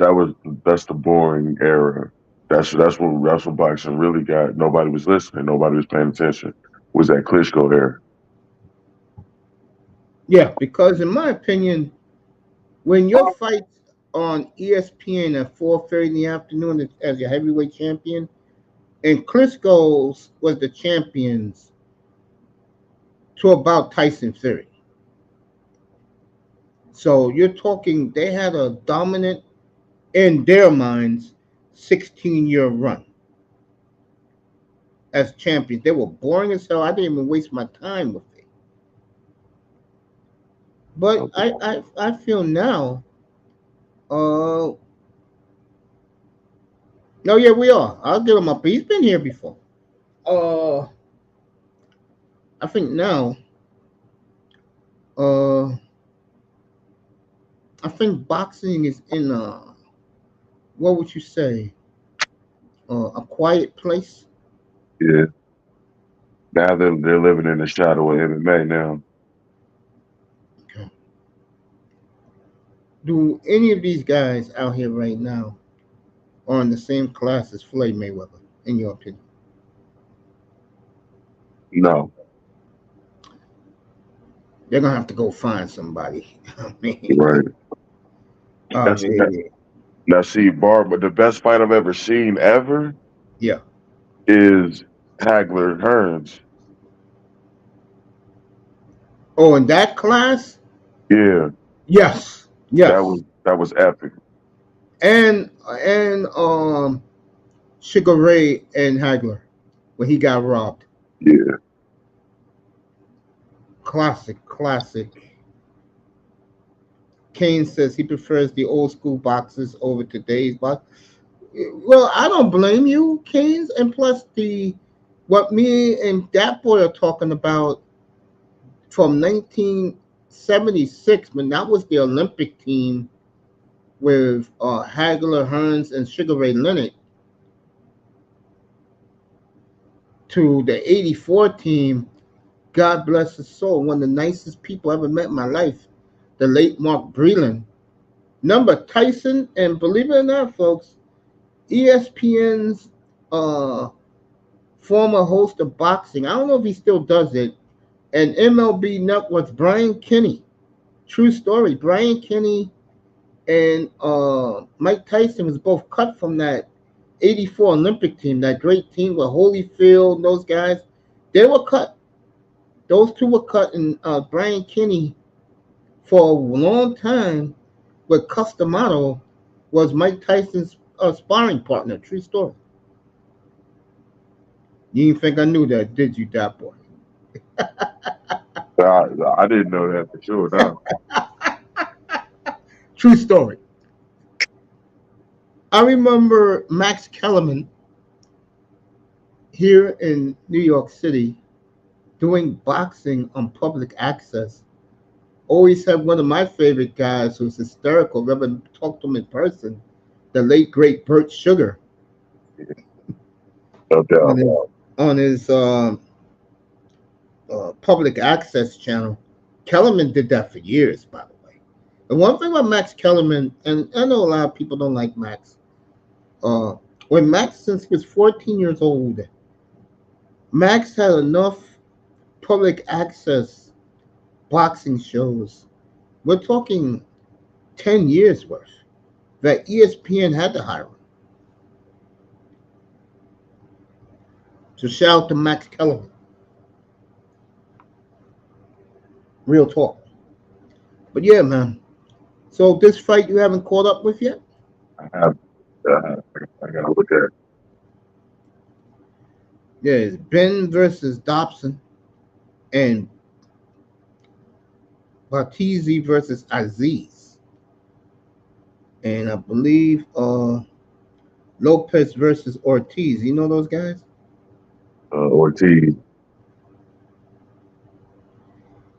that's the boring era. That's what boxing really got. Nobody was listening. Nobody was paying attention. Was that Klitschko era? yeah. Because in my opinion, when your fights on ESPN at 4:30 in the afternoon as your heavyweight champion, and Klitschko's was the champions to about Tyson Fury. So you're talking they had a dominant in their minds 16-year run as champions. They were boring as hell. I didn't even waste my time with it. But Okay. I feel now, no, yeah, we are. I'll give him up. He's been here before. Uh, I think now, uh, I think boxing is in what would you say, a quiet place. Yeah. Now they're living in the shadow of MMA now. Okay. Do any of these guys out here right now are in the same class as Floyd Mayweather, in your opinion? No. They're gonna have to go find somebody. I mean, Right. I That's mean, now see but the best fight I've ever seen ever yeah. is Hagler Hearns. Oh, in that class, Yeah. yes, That yes, was epic. and Sugar Ray and Hagler when he got robbed. Yeah. Classic, classic. Kane says he prefers the old school boxes over today's box. Well, I don't blame you, Keynes. And plus, the what me and that boy are talking about from 1976, when that was the Olympic team with Hagler, Hearns, and Sugar Ray Leonard, to the '84 team. God bless his soul, one of the nicest people I ever met in my life, the late Mark Breland. Number Tyson, and believe it or not, folks, ESPN's uh, former host of boxing. I don't know if he still does it. And MLB Network's Brian Kenny. True story. Brian Kenny and Mike Tyson was both cut from that '84 Olympic team, that great team with Holyfield and those guys. They were cut. Those two were cut, and Brian Kenny, for a long time, with Customato, was Mike Tyson's sparring partner. True story. You didn't think I knew that, did you, that boy? I, I didn't know that for sure. No. True story. I remember Max Kellerman here in New York City doing boxing on public access. Always had one of my favorite guys who's hysterical. Never talked to him in person. The late great Bert Sugar No on doubt. his on his public access channel. Kellerman did that for years, by the way. And one thing about Max Kellerman, and I know a lot of people don't like Max. Uh, when Max, since he was 14 years old, Max had enough public access boxing shows. We're talking 10 years worth that ESPN had to hire him. So shout out to Max Kellerman. Real talk. But yeah, man. So this fight you haven't caught up with yet? I have. I gotta look at. Yeah, it's Ben versus Dobson and Batizi versus Aziz. And I believe Lopez versus Ortiz. You know those guys? Ortiz.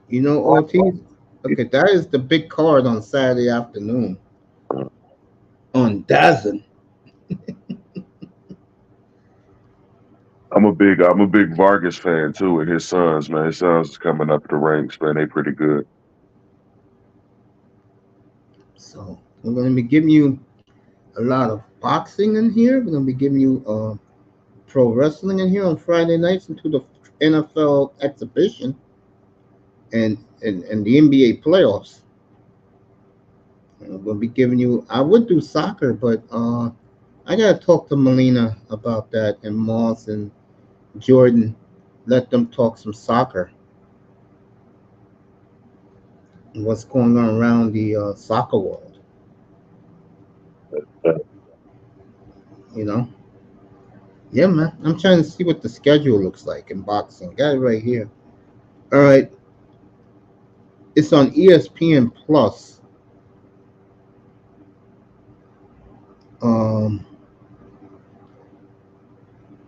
You know Ortiz? Okay, that is the big card on Saturday afternoon on Dazen. I'm a big Vargas fan too, and his sons, man. His sons is coming up the ranks, man. They pretty good. So We're going to be giving you a lot of boxing in here. We're going to be giving you pro wrestling in here on Friday nights into the NFL exhibition and the NBA playoffs. And we'll be giving you. I would do soccer, but I gotta talk to Melina about that and Moss and Jordan. Let them talk some soccer. And what's going on around the soccer world? Uh, You know. Yeah, man. I'm trying to see what the schedule looks like in boxing. Got it right here. All right. It's on ESPN Plus. Um,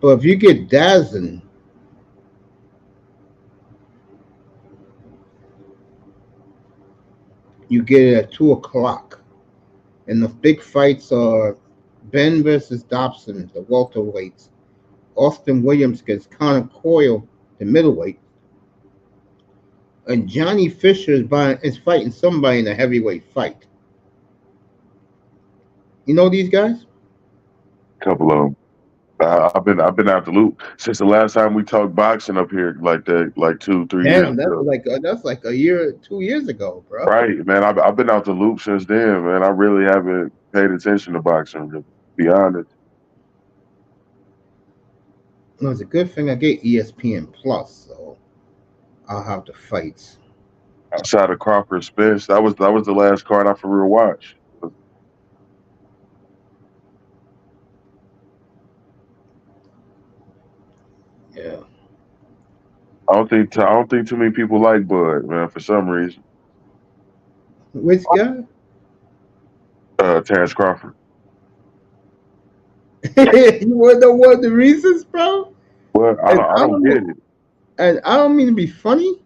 but if you get Dazen, you get it at 2 o'clock. And the big fights are Ben versus Dobson, the welterweights. Austin Williams gets Connor Coyle, the middleweight. And Johnny Fisher is fighting somebody in a heavyweight fight. You know these guys? couple of 'em. I've been out the loop since the last time we talked boxing up here, like that, like 2 3 years Damn, ago. that's like a year, 2 years ago, bro. Right, man. I've been out the loop since then, man. I really haven't paid attention to boxing, really, to be honest. It was a good thing I get ESPN Plus, so I'll have the fights. Outside of Crawford Spence, that was the last card I for real watched. Yeah. I don't think too many people like Bud, man, for some reason. Which guy? Terrence Crawford. You want to know one of the reasons, bro? But I And don't I I don't don't get know, it. and I don't mean to be funny.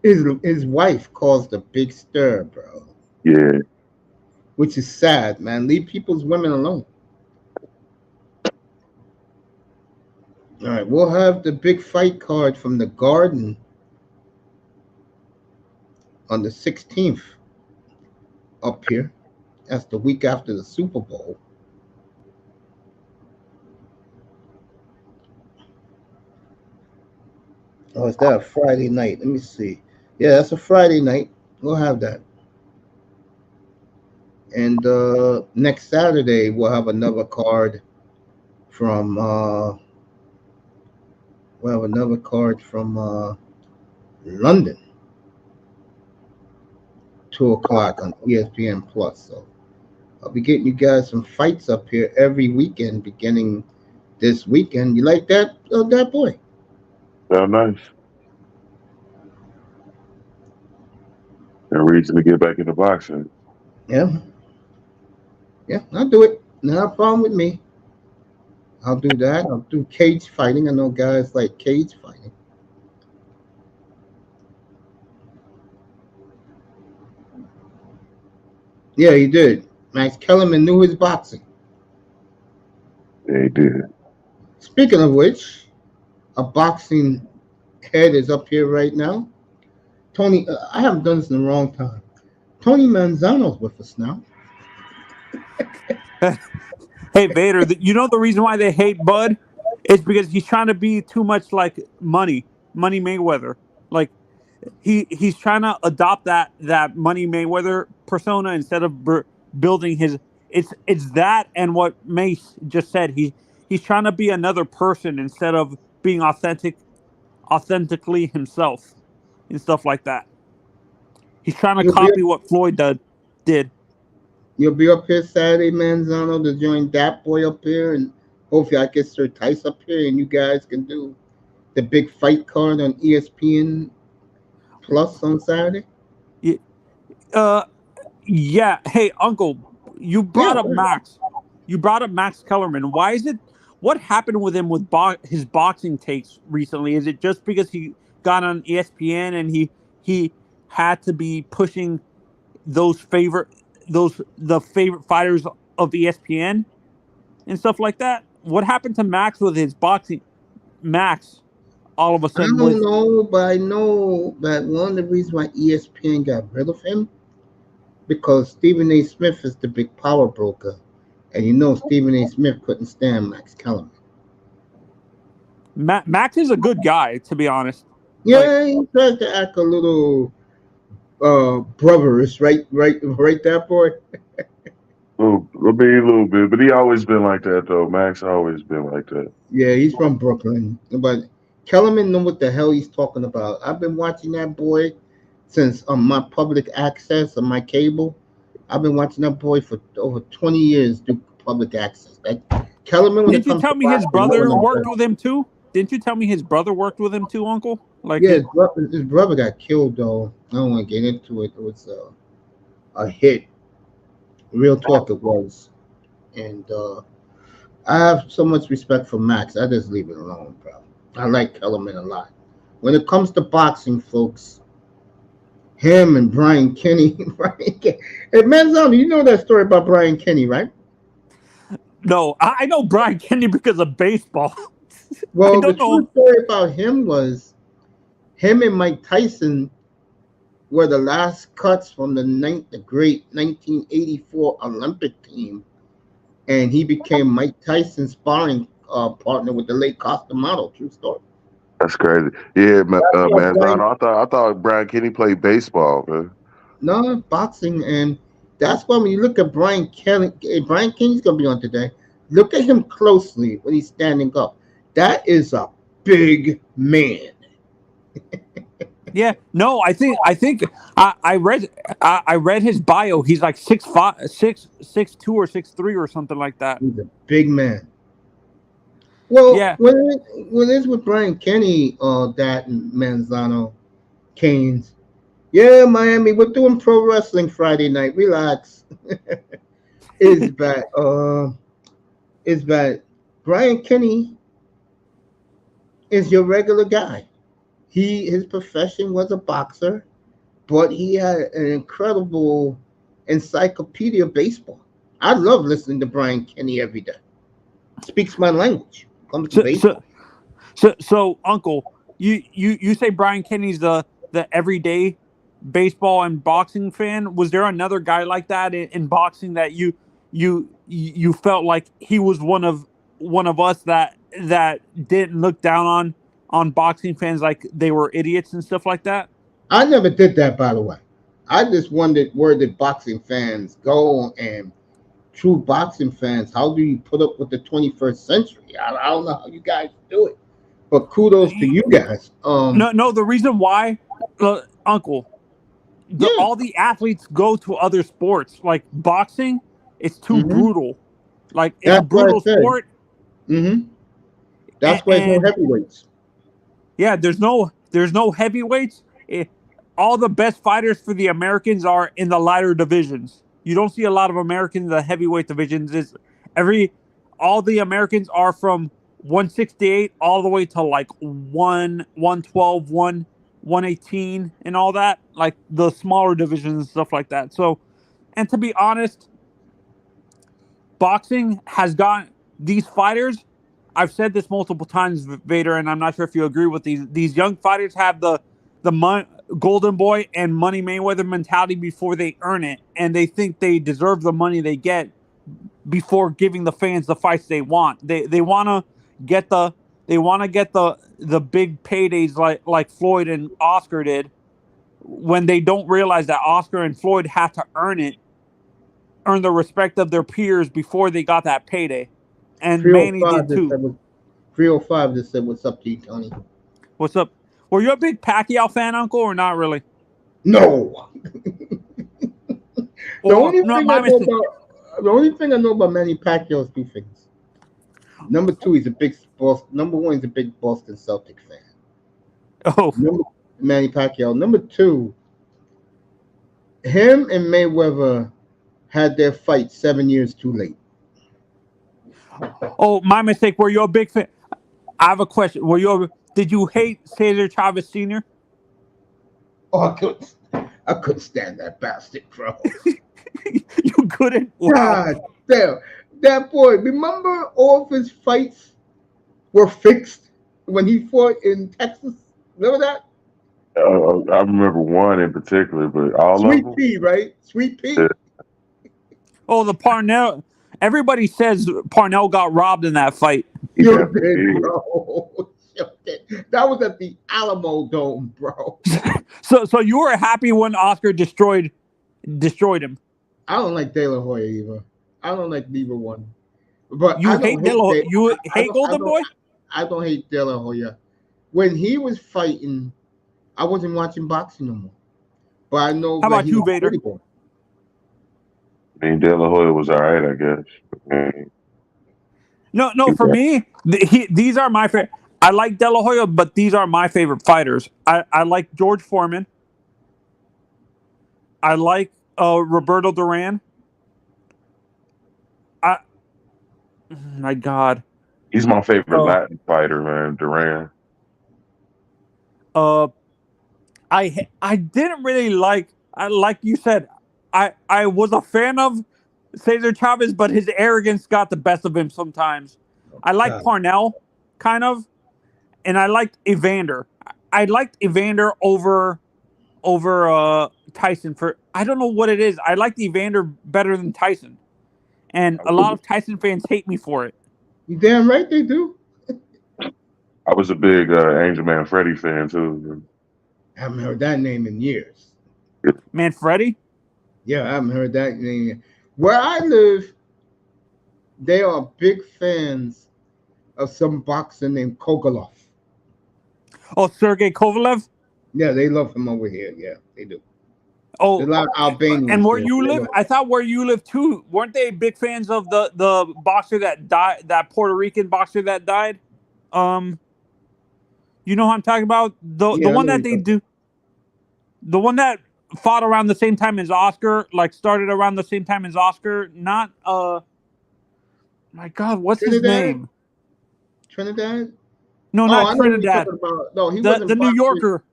His wife caused a big stir, bro, Yeah, which is sad, man. Leave people's women alone. All right, we'll have the big fight card from the Garden on the 16th up here. That's the week after the Super Bowl. Oh, is that a Friday night? Let me see. Yeah, that's a Friday night. We'll have that. And next Saturday we'll have another card from London, 2 o'clock on ESPN Plus. So I'll be getting you guys some fights up here every weekend, beginning this weekend. You like that, that boy? sound nice. And reason to get back into boxing. Yeah, yeah, I'll do it. No problem with me. I'll do that. I'll do cage fighting. I know guys like cage fighting. Yeah, he did. Max Kellerman knew his boxing. Yeah, he did. Speaking of which, a boxing head is up here right now. Tony, I haven't done this in a long time. Tony Manzano's with us now. Hey Vader, you know the reason why they hate Bud is because he's trying to be too much like Money Mayweather. Like he's trying to adopt that Money Mayweather persona instead of building his. It's that and what Mace just said. He's trying to be another person instead of being authentically himself and stuff like that. He's trying to You'll be copy what Floyd did. you'll be up here Saturday, Manzano, to join that boy up here, and hopefully I get Sir Tice up here, and you guys can do the big fight card on ESPN Plus on Saturday. Y- Uh, Yeah. Hey, Uncle, you Yeah, brought up right. Max. You brought up Max Kellerman. Why is it? What happened with him with his boxing takes recently? Is it just because he got on ESPN and he had to be pushing those favorite the favorite fighters of ESPN and stuff like that? What happened to Max with his boxing? Max all of a I sudden don't was know, but I know that one of the reasons why ESPN got rid of him because Stephen A. Smith is the big power broker, and you know Stephen A. Smith couldn't stand Max Kellerman. Max is a good guy, to be honest. Like, Yeah, he tried to act a little brotherish, right, that boy. A little bit, but he always been like that though. Max always been like that. Yeah, he's from Brooklyn, but Kellerman know what the hell he's talking about. I've been watching that boy since my public access on my cable. I've been watching that boy for over 20 years do public access. That Kellerman, when it didn't you comes tell to me his boxing, know brother what I'm worked saying. with him too? Didn't you tell me his brother worked with him too, Uncle? Like Yeah, his his brother got killed though. I don't want to get into it. It was a hit. Real talk, it was. And I have so much respect for Max. I just leave it alone, bro. I like Kellerman a lot. When it comes to boxing, folks, him and Brian Kenny, Hey, Manzano, you know that story about Brian Kenny, right? no, I know Brian Kennedy because of baseball. I Well, the don't true know. story about him was him and Mike Tyson were the last cuts from the great 1984 Olympic team, and he became Mike Tyson's sparring partner with the late Costa. True story. That's crazy. Yeah, That's what Brian. Manzano. I thought Brian Kenny played baseball, man. No, boxing, and that's why when you look at Brian Kenny's gonna be on today. Look at him closely when he's standing up. That is a big man. Yeah, no, I think I read his bio. He's like 6'5", 6'2" or 6'3" or something like that. He's a big man. Well, Yeah, when it's with Brian Kenny, that and Manzano, Canes. Yeah, Miami, we're doing pro wrestling Friday night. Relax. Is that is that Brian Kenny is your regular guy. His profession was a boxer, but he had an incredible encyclopedia of baseball. I love listening to Brian Kenny every day. Speaks my language. Comes to so so baseball. so Uncle, you say Brian Kenny's the everyday baseball and boxing fan. Was there another guy like that in boxing that you felt like he was one of us that didn't look down on boxing fans like they were idiots and stuff like that? I never did that, by the way. I just wondered where did boxing fans go, and true boxing fans, how do you put up with the 21st century? I don't know how you guys do it, but kudos to you guys. No, the reason why, Uncle, Yeah. all the athletes go to other sports like boxing. It's too Hmm. brutal. Like it's a That's what I brutal said. sport, Hmm. and, That's why there's no and heavyweights. yeah, there's no heavyweights. All the best fighters for the Americans are in the lighter divisions. You don't see a lot of Americans in the heavyweight divisions. Is every all the Americans are from 168 all the way to like 112, 118 and all that, like the smaller divisions and stuff like that. So, and to be honest, boxing has gotten these fighters. I've said this multiple times, Vader, and I'm not sure if you agree with these young fighters have the golden boy and Money Mayweather mentality before they earn it, and they think they deserve the money they get before giving the fans the fights they want. They want to get the big paydays like Floyd and Oscar did, when they don't realize that Oscar and Floyd had to earn the respect of their peers before they got that payday. And Manny 305 did just too. said, 305 just said, "What's up to you, Tony?" What's up? Were you a big Pacquiao fan, Uncle, or not really? No. The Or only no, thing I my know mistake. about the only thing I know about Manny Pacquiao is two things. Number two, he's a big Boston. Number one, he's a big Boston Celtic fan. Oh, Number Manny Pacquiao. Number two, him and Mayweather had their fight 7 years too late. oh, my mistake. Were you a big fan? I have a question. Did you hate Cesar Chavez Sr.? Oh, I couldn't stand that bastard, bro. You couldn't. Wow. God damn, that boy. Remember, all of his fights were fixed when he fought in Texas. Remember that? I remember one in particular, but all of Sweet them. Pea, right? Sweet Yeah, Pea. Oh, the Parnell. Everybody says Parnell got robbed in that fight. he You definitely did, did. bro. You did. That was at the Alamo Dome, bro. So you were happy when Oscar destroyed him. I don't like De La Hoya either. I don't like neither one. But You hate you I hate don't I Golden don't Boy? I don't hate De La Hoya. When he was fighting, I wasn't watching boxing no more. But I know How that about he you, was Vader? pretty good. I mean, De La Hoya was all right, I guess. I mean, No. he For me, these are my favorite. I like De La Hoya, but these are my favorite fighters. I like George Foreman. I like Roberto Duran. I my God. he's my favorite Uh, Latin fighter, man. Duran. uh, I didn't really like you said. I was a fan of Cesar Chavez, but his arrogance got the best of him sometimes. I like God. Parnell, kind of, and I liked Evander. I liked Evander over Tyson for I don't know what it is. I like Evander better than Tyson, and I a lot was, of Tyson fans hate me for it. You damn right they do. I was a big Angel Man Freddy fan too. I haven't heard that name in years. Man, Freddie. Yeah, I haven't heard that name. Where I live, they are big fans of some boxer named Kogalov. Oh, Sergey Kovalev. Yeah, they love him over here. Yeah, they do. There's Oh, a lot of and Albanians where there. you They live, love I thought where you live too. Weren't they big fans of the boxer that died, that Puerto Rican boxer that died? Um, you know who I'm talking about? The Yeah, I one know that you're they talking. do, the one that fought around the same time as Oscar, like started around the same time as Oscar. Not my God, what's his Trinidad? name? Trinidad? No, Oh, not I know who you're Trinidad. talking about. No, he The wasn't New boxing. Yorker.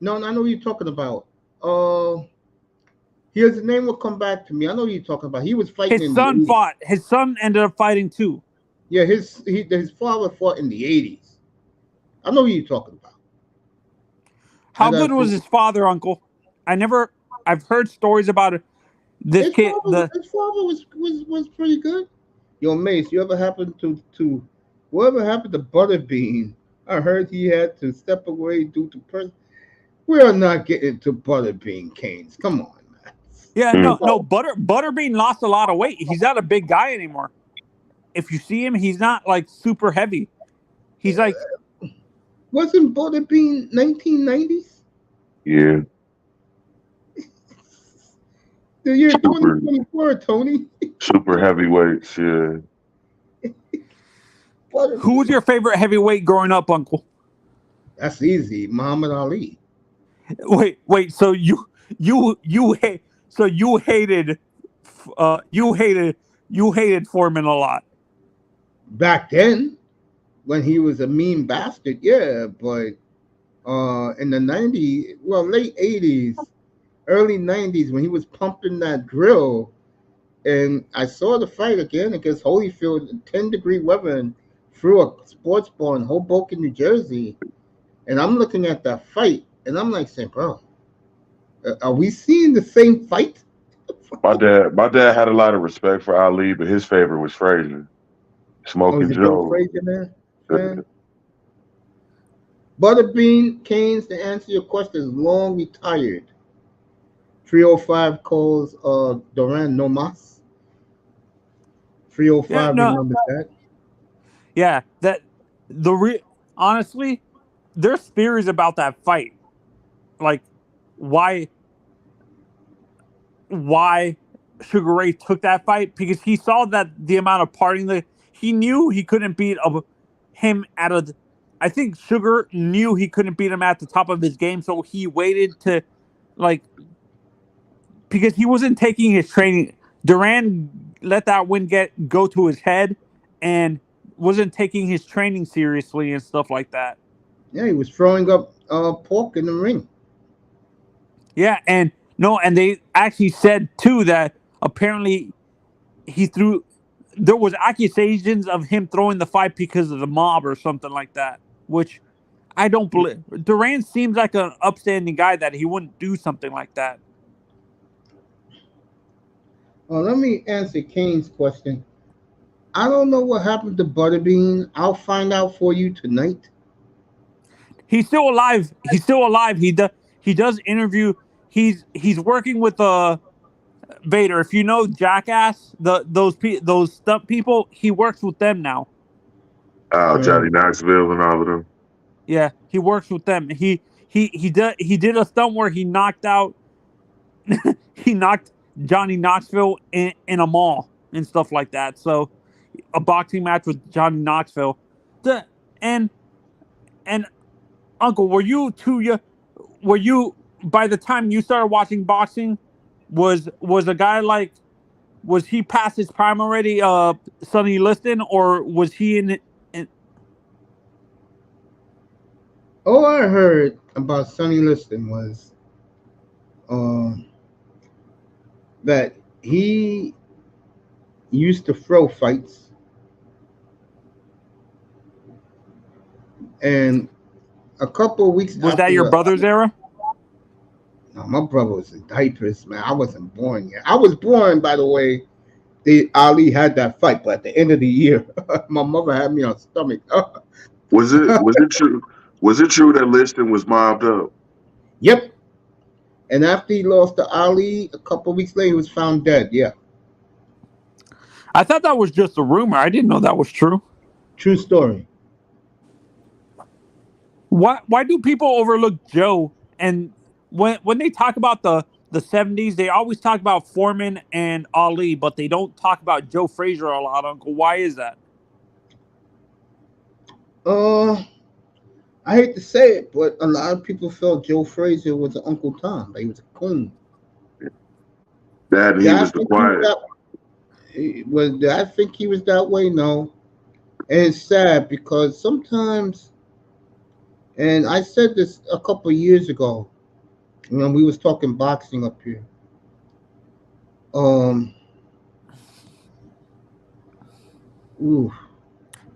No, I know who you're talking about. Uh, his name will come back to me. I know who you're talking about. He was fighting His in the son 80s. fought. His son ended up fighting too. Yeah, his father fought in the 80s. I know who you're talking about. I How gotta good was think. his father, Uncle? I never. I've heard stories about it. This kid. The His father was pretty good. Yo, Mace, you ever happened to whatever happened to Butterbean? I heard he had to step away due to person. We are not getting to Butterbean Canes. Come on, man. Yeah, Mm. no, Butterbean lost a lot of weight. He's not a big guy anymore. If you see him, he's not like super heavy. He's like, Wasn't Butterbean 1990s? Yeah, The year super 2024, Tony. super heavyweights. Yeah, who was Butterbean. your favorite heavyweight growing up, Uncle? That's easy. Muhammad Ali. Wait. So you hated, you hated Foreman a lot. Back then, when he was a mean bastard, yeah, but in the 90s, well, late 80s, early 90s, when he was pumping that grill, and I saw the fight again against Holyfield in 10-degree weather and through a sports bar in Hoboken, New Jersey, and I'm looking at that fight, and I'm like saying, bro, are we seeing the same fight? my dad had a lot of respect for Ali, but his favorite was Frazier, Oh, he's Smoking a big Joe. Frazier man. Fan. Butterbean Canes, to answer your question, is long retired. 305 calls Duran no mas. Yeah, 305 no, remembers that. yeah. That the honestly, there's theories about that fight, like why why Sugar Ray took that fight because he saw that the amount of partying that he knew he couldn't beat him at a. I think Sugar knew he couldn't beat him at the top of his game, so he waited to like because he wasn't taking his training. Duran let that win get go to his head and wasn't taking his training seriously and stuff like that. Yeah, he was throwing up pork in the ring. Yeah, and no, and they actually said too that apparently he threw there was accusations of him throwing the fight because of the mob or something like that, which I don't believe Duran seems like an upstanding guy that he wouldn't do something like that. Let me answer Kane's question. I don't know what happened to Butterbean. I'll find out for you tonight. He's still alive. He's still alive. He does interview. He's working with Vader. If you know Jackass, those stunt people, he works with them now. Oh, Uh, Johnny Knoxville and all of them. Yeah, he works with them. He did a stunt where he knocked out he knocked Johnny Knoxville in a mall and stuff like that. So a boxing match with Johnny Knoxville. The and and Uncle, were you by the time you started watching boxing, was a guy like was he past his prime already, Sonny Liston, or was he in all I heard about Sonny Liston was uh, that he used to throw fights, and a couple of weeks was that after your the brother's era? no, my brother was in diapers, man. I wasn't born yet. I was born, by the way. The Ali had that fight, but at the end of the year, my mother had me on stomach. Was it true? Was it true that Liston was mobbed up? Yep. And after he lost to Ali, a couple of weeks later, he was found dead. Yeah, I thought that was just a rumor. I didn't know that was true. true story. Why do people overlook Joe? And when they talk about the 70s, they always talk about Foreman and Ali, but they don't talk about Joe Frazier a lot, Uncle. Why is that? Uh, I hate to say it, but a lot of people felt Joe Frazier was an Uncle Tom. That he was a coon. That he Did I was the think he was quiet. that? Did I think he was that way? No. And it's sad because sometimes, and I said this a couple of years ago when we was talking boxing up here. Um, ooh,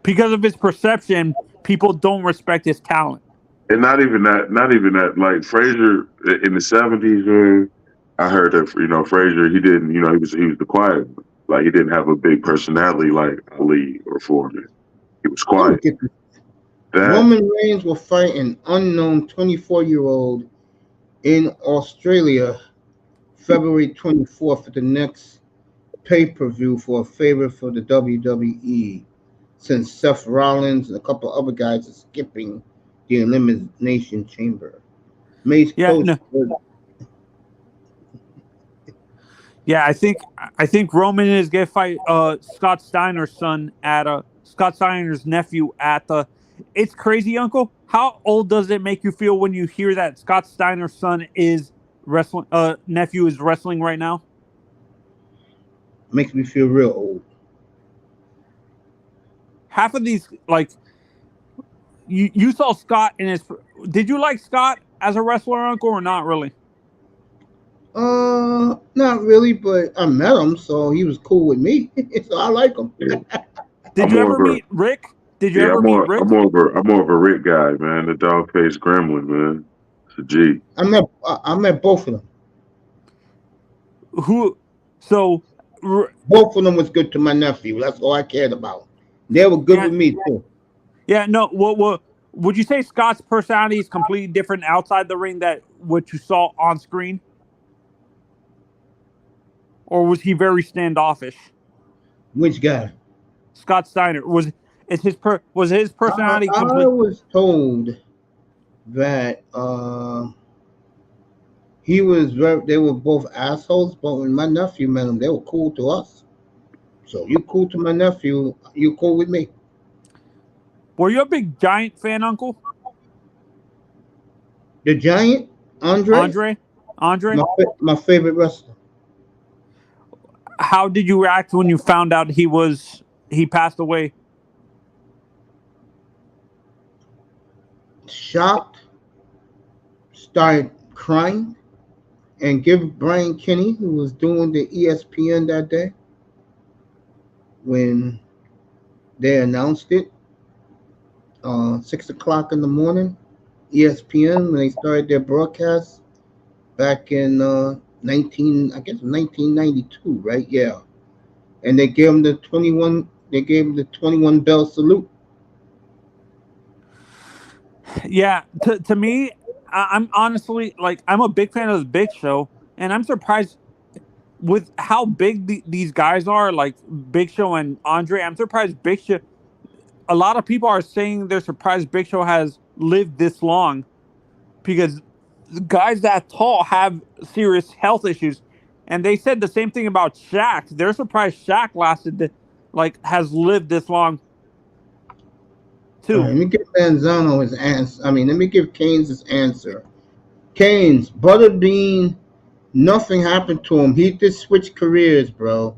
Because of his perception, people don't respect his talent. And not even that. Not even that. Like Frazier in the '70s, man. I heard that Frazier. He didn't. He was the quiet one. Like he didn't have a big personality like Ali or Foreman. He was I don't quiet. get this. That Roman Reigns will fight an unknown 24-year-old in Australia February 24th at the next pay-per-view for a favor for the WWE, since Seth Rollins and a couple other guys are skipping the Elimination Chamber. Mace Yeah, coach no, yeah. I think Roman is gonna fight Scott Steiner's son at Scott Steiner's nephew at the. It's crazy, Uncle. How old does it make you feel when you hear that Scott Steiner's son is wrestling? Nephew is wrestling right now. makes me feel real old. Half of these, like you saw Scott in his. Did you like Scott as a wrestler, Uncle, or not really? Not really, but I met him, so he was cool with me. So I like him. yeah. Did I'm you more ever of a meet Rick? Did you yeah. ever I'm meet more. I'm Rick? more of a. I'm more of a Rick guy, man. The dog faced gremlin, man. It's a G. I met both of them. Who? So, Both of them was good to my nephew. That's all I cared about. They were good yeah, with me too. yeah. No, what would you say? Scott's personality is completely different outside the ring that what you saw on screen, or was he very standoffish? Which guy? Scott Steiner was his personality I complete? was told that they were both assholes, but when my nephew met them, they were cool to us. So you cool to my nephew, you cool with me. Were you a big Giant fan, Uncle The Giant, Andre, Andre? Andre, my favorite wrestler. how did you react when you found out he passed away? Shocked, started crying, and give Brian Kenny, who was doing the ESPN that day when they announced it, 6 o'clock in the morning. ESPN when they started their broadcast back in 1992, right? Yeah, and they gave him the 21. They gave him the 21 bell salute. Yeah, to me, I'm honestly like I'm a big fan of the Big Show, and I'm surprised with how big these guys are, like Big Show and Andre. I'm surprised Big Show. A lot of people are saying they're surprised Big Show has lived this long because guys that tall have serious health issues, and they said the same thing about Shaq. They're surprised Shaq lasted like has lived this long All right, too. let me give Manzano his answer. I mean, let me give Keynes his answer. Keynes, Butterbean, nothing happened to him. He just switched careers, bro.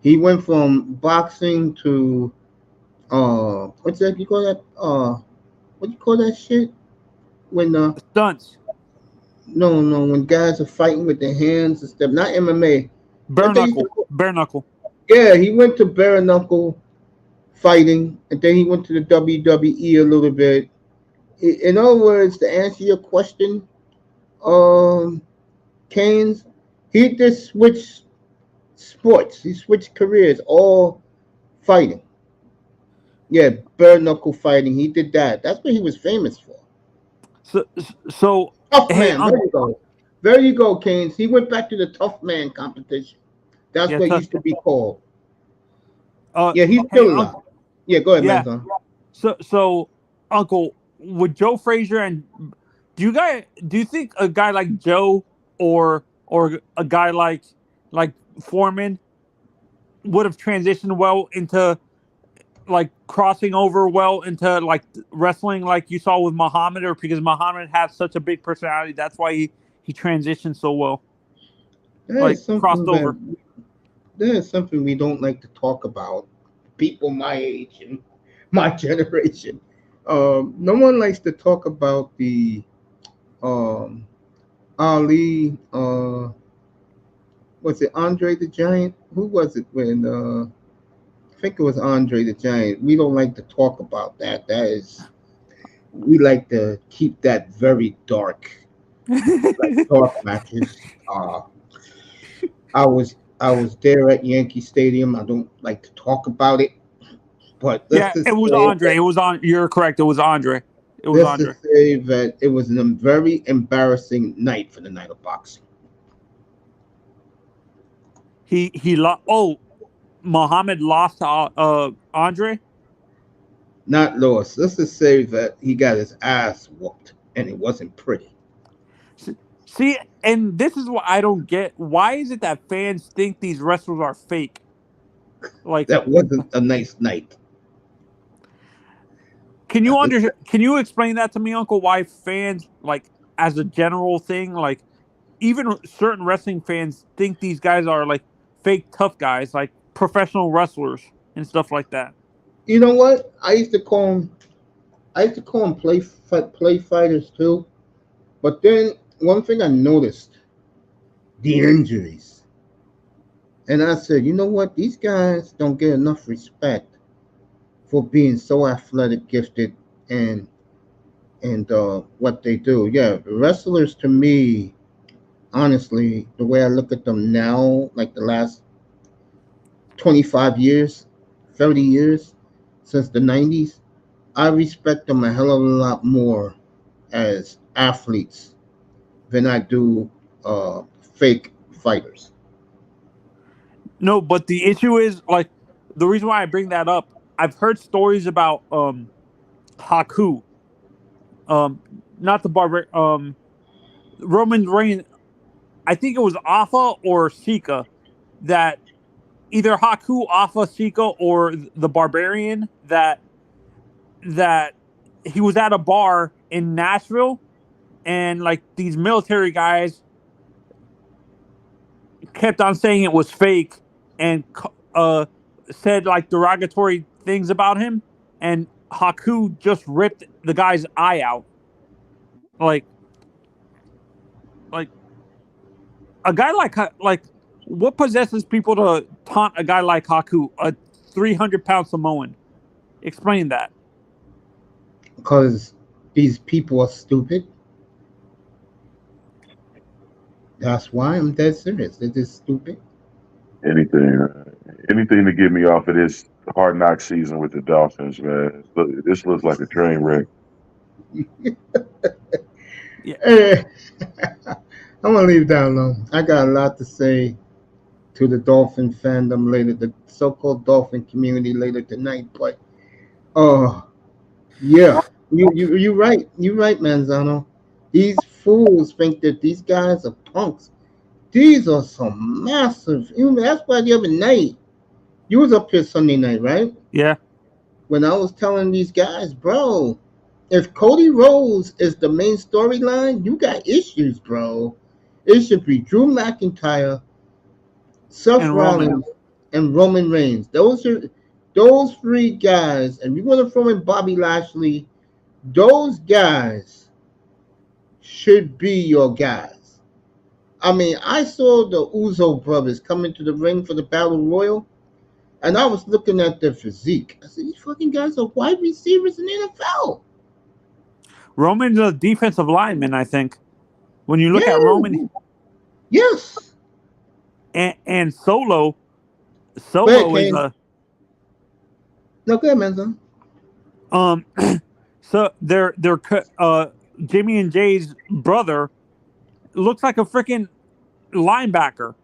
He went from boxing to what's that? You call that? What do you call that shit? When Stunts, no, when guys are fighting with their hands and stuff. Not MMA. bare What they used to knuckle, call? bare knuckle. Yeah, he went to bare knuckle fighting, and then he went to the WWE a little bit. In other words, to answer your question, um, Keynes, he just switched sports. He switched careers, all fighting. Yeah, bare knuckle fighting. He did that. That's what he was famous for. So Tough hey, man. There you go. There you go, Keynes. He went back to the tough man competition. That's yeah, what it used to be called. uh, Yeah, he's hey, still alive. Yeah, go ahead, yeah. Manzon. So, Uncle, would Joe Frazier and do you think a guy like Joe or a guy like Foreman would have transitioned well into like crossing over well into like wrestling like you saw with Muhammad, or because Muhammad has such a big personality, that's why he transitioned so well, That like is crossed something over. that is something we don't like to talk about. People my age and my generation. No one likes to talk about the um, Ali. Was it Andre the Giant? Who was it when? I think it was Andre the Giant. We don't like to talk about that. That is, we like to keep that very dark, like dark matches. I was there at Yankee Stadium. I don't like to talk about it, but let's Yeah, just it was say Andre. that It was on. You're correct. It was Andre. It was let's just Andre. say that it was a very embarrassing night for the night of boxing. Oh, Muhammad lost to Andre. Not lost. Let's just say that he got his ass whooped, and it wasn't pretty. See, and this is what I don't get. Why is it that fans think these wrestlers are fake? Like, That wasn't a nice night. Can you explain that to me, Uncle? Why fans like as a general thing, like even certain wrestling fans think these guys are like fake tough guys, like professional wrestlers and stuff like that. You know what? I used to call them play fighters too. But then one thing I noticed, the injuries. And I said, you know what? These guys don't get enough respect for being so athletic, gifted, and what they do. Yeah, wrestlers to me, honestly, the way I look at them now, like the last 25 years, 30 years, since the 90s, I respect them a hell of a lot more as athletes than I do fake fighters. No, but the issue is like the reason why I bring that up. I've heard stories about Haku, um, not the barber, Roman Reigns. I think it was Alpha or Sika that either Haku, Alpha, Sika, or the Barbarian that he was at a bar in Nashville, and like these military guys kept on saying it was fake and said like derogatory things about him, and Haku just ripped the guy's eye out. Like like a guy like what possesses people to taunt a guy like Haku, a 300-pound Samoan? Explain that. Because These people are stupid. That's why I'm dead serious. They're just stupid. Anything, anything to get me off of this hard knock season with the Dolphins, man. This looks like a train wreck. Yeah. Eh, I'm gonna leave that alone. I got a lot to say to the Dolphin fandom later, the so-called Dolphin community later tonight. But yeah, you right. You right, Manzano. These fools think that these guys are punks. These are some massive. That's why the other night you was up here Sunday night, right? Yeah. When I was telling these guys, bro, if Cody Rhodes is the main storyline, you got issues, bro. It should be Drew McIntyre, Seth And Roman. Rollins, and Roman Reigns. Those three guys, and you want to throw in Bobby Lashley. Those guys should be your guys. I mean, I saw the Uzo brothers come into the ring for the Battle Royal, and I was looking at their physique. I said, these fucking guys are wide receivers in the NFL. Roman's a defensive lineman, I think. When you look at Roman Yeah, yes. and Solo, Go ahead, Solo is Kane. a No, go ahead, man. um. So Jimmy and Jay's brother looks like a freaking linebacker.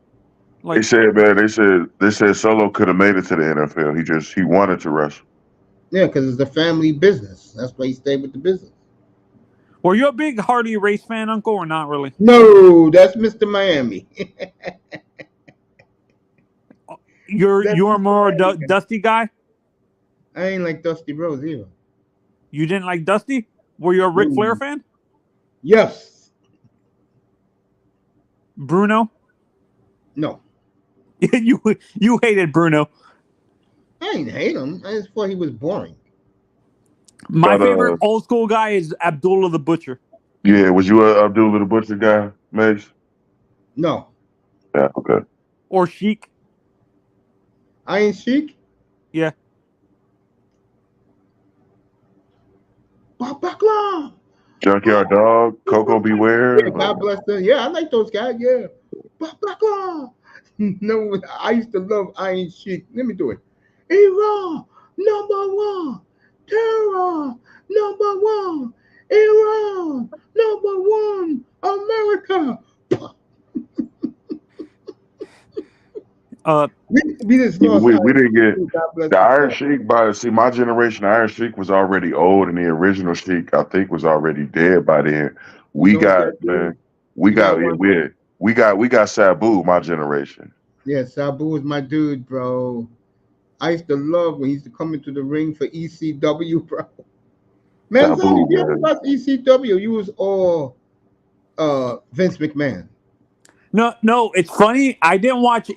They Like, said, man, they said Solo could have made it to the NFL. He wanted to wrestle. Yeah, because it's the family business. That's why he stayed with the business. were you a big Harley Race fan, Uncle, or not really? No, that's Mr. Miami. That's You're Mr. more a Miami. Dusty guy. I ain't like Dusty Rose either. You didn't like Dusty? Were you a Ric Flair No. fan? Yes. Bruno? No. You hated Bruno. I didn't hate him. I just thought he was boring. My But favorite old school guy is Abdullah the Butcher. yeah, was you a Abdullah the Butcher guy, Mace? No. Yeah, okay. Or Sheik. Iron Sheik. Yeah. Bob Backlund. Junkyard Dog, Coco Yeah, Beware. God bless them. Yeah, I like those guys. Yeah. Bob Backlund. No, I used to love Iron Sheik. Let me do it. Iran, number one. Terror, number one. Iran, number one. America. We just Yeah, lost we Iron didn't Sheik. get Too. God bless the his Iron soul. Sheik. By see, my generation, Iron Sheik was already old, and the original Sheik, I think, was already dead by then. We Don't got say man, dude. we You got got yeah, one. we got Sabu, my generation. Yeah, Sabu was my dude, bro. I used to love when he used to come into the ring for ECW, bro. Manzoni, Sabu, if you ever man. watched ECW, you was all Vince McMahon. No, it's funny. I didn't watch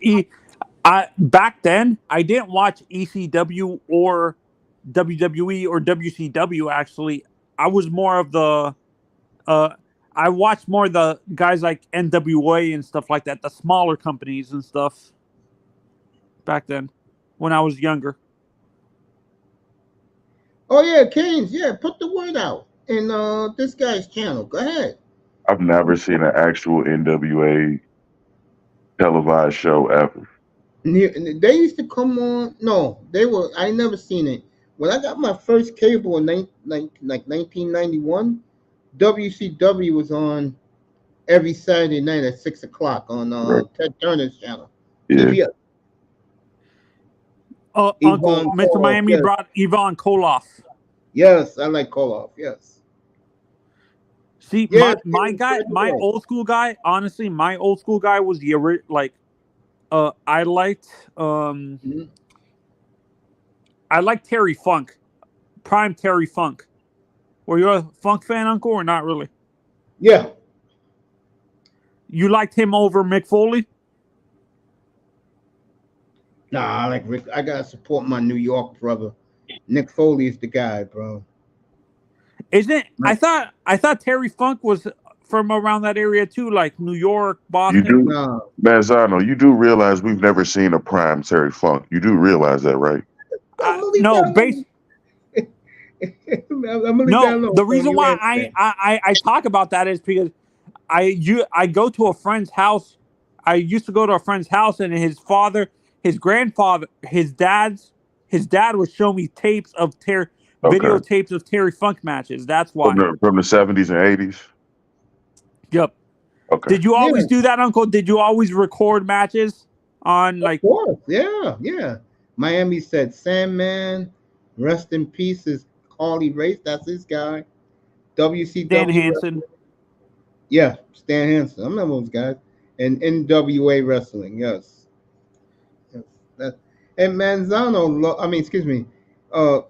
I back then I didn't watch ECW or WWE or WCW actually. I was more of the uh I watched more the guys like NWA and stuff like that, the smaller companies and stuff back then when I was younger. Oh yeah, Canes. Yeah, put the word out in this guy's channel. Go ahead. I've never seen an actual NWA televised show ever. They used to come on. No, they were. I never seen it. When I got my first cable in 1991, WCW was on every Saturday night at 6 o'clock on Right? Ted Turner's channel, Yeah. CBS. Uncle, Yvonne Mr. Koloff. Miami Yes, brought Yvonne Koloff. yes, I like Koloff. Yes, See, yes. my Canes, guy, spread the my word. old school guy. Honestly, my old school guy was like I liked Mhm. I liked Terry Funk, prime Terry Funk. Were you a Funk fan, Uncle, or not really? Yeah. You liked him over Mick Foley? Nah, I like Rick. I gotta support my New York brother. Nick Foley is the guy, bro. Isn't Like, I thought Terry Funk was from around that area too, like New York, You Boston. do, nah, Manzano, you do realize we've never seen a prime Terry Funk. You do realize that, right? I'm gonna leave No, that base alone. I'm gonna leave that No, alone. the So reason you why answer that. I talk about that is because I go to a friend's house. I used to go to a friend's house, and his grandfather, his dad would show me Okay. videotapes of Terry Funk matches. That's From why. the 70s and 80s. Yep. Okay. Did you Yeah, always do that, Uncle? Did you always record matches on of like course. Yeah, yeah. Miami said Sandman, rest in peace is Harley Race. That's his guy. Dan WCW Hansen? wrestling. Yeah, Stan Hansen. I remember those guys. And NWA wrestling. Yes. Yes. That and Manzano. I mean, excuse me. Uh,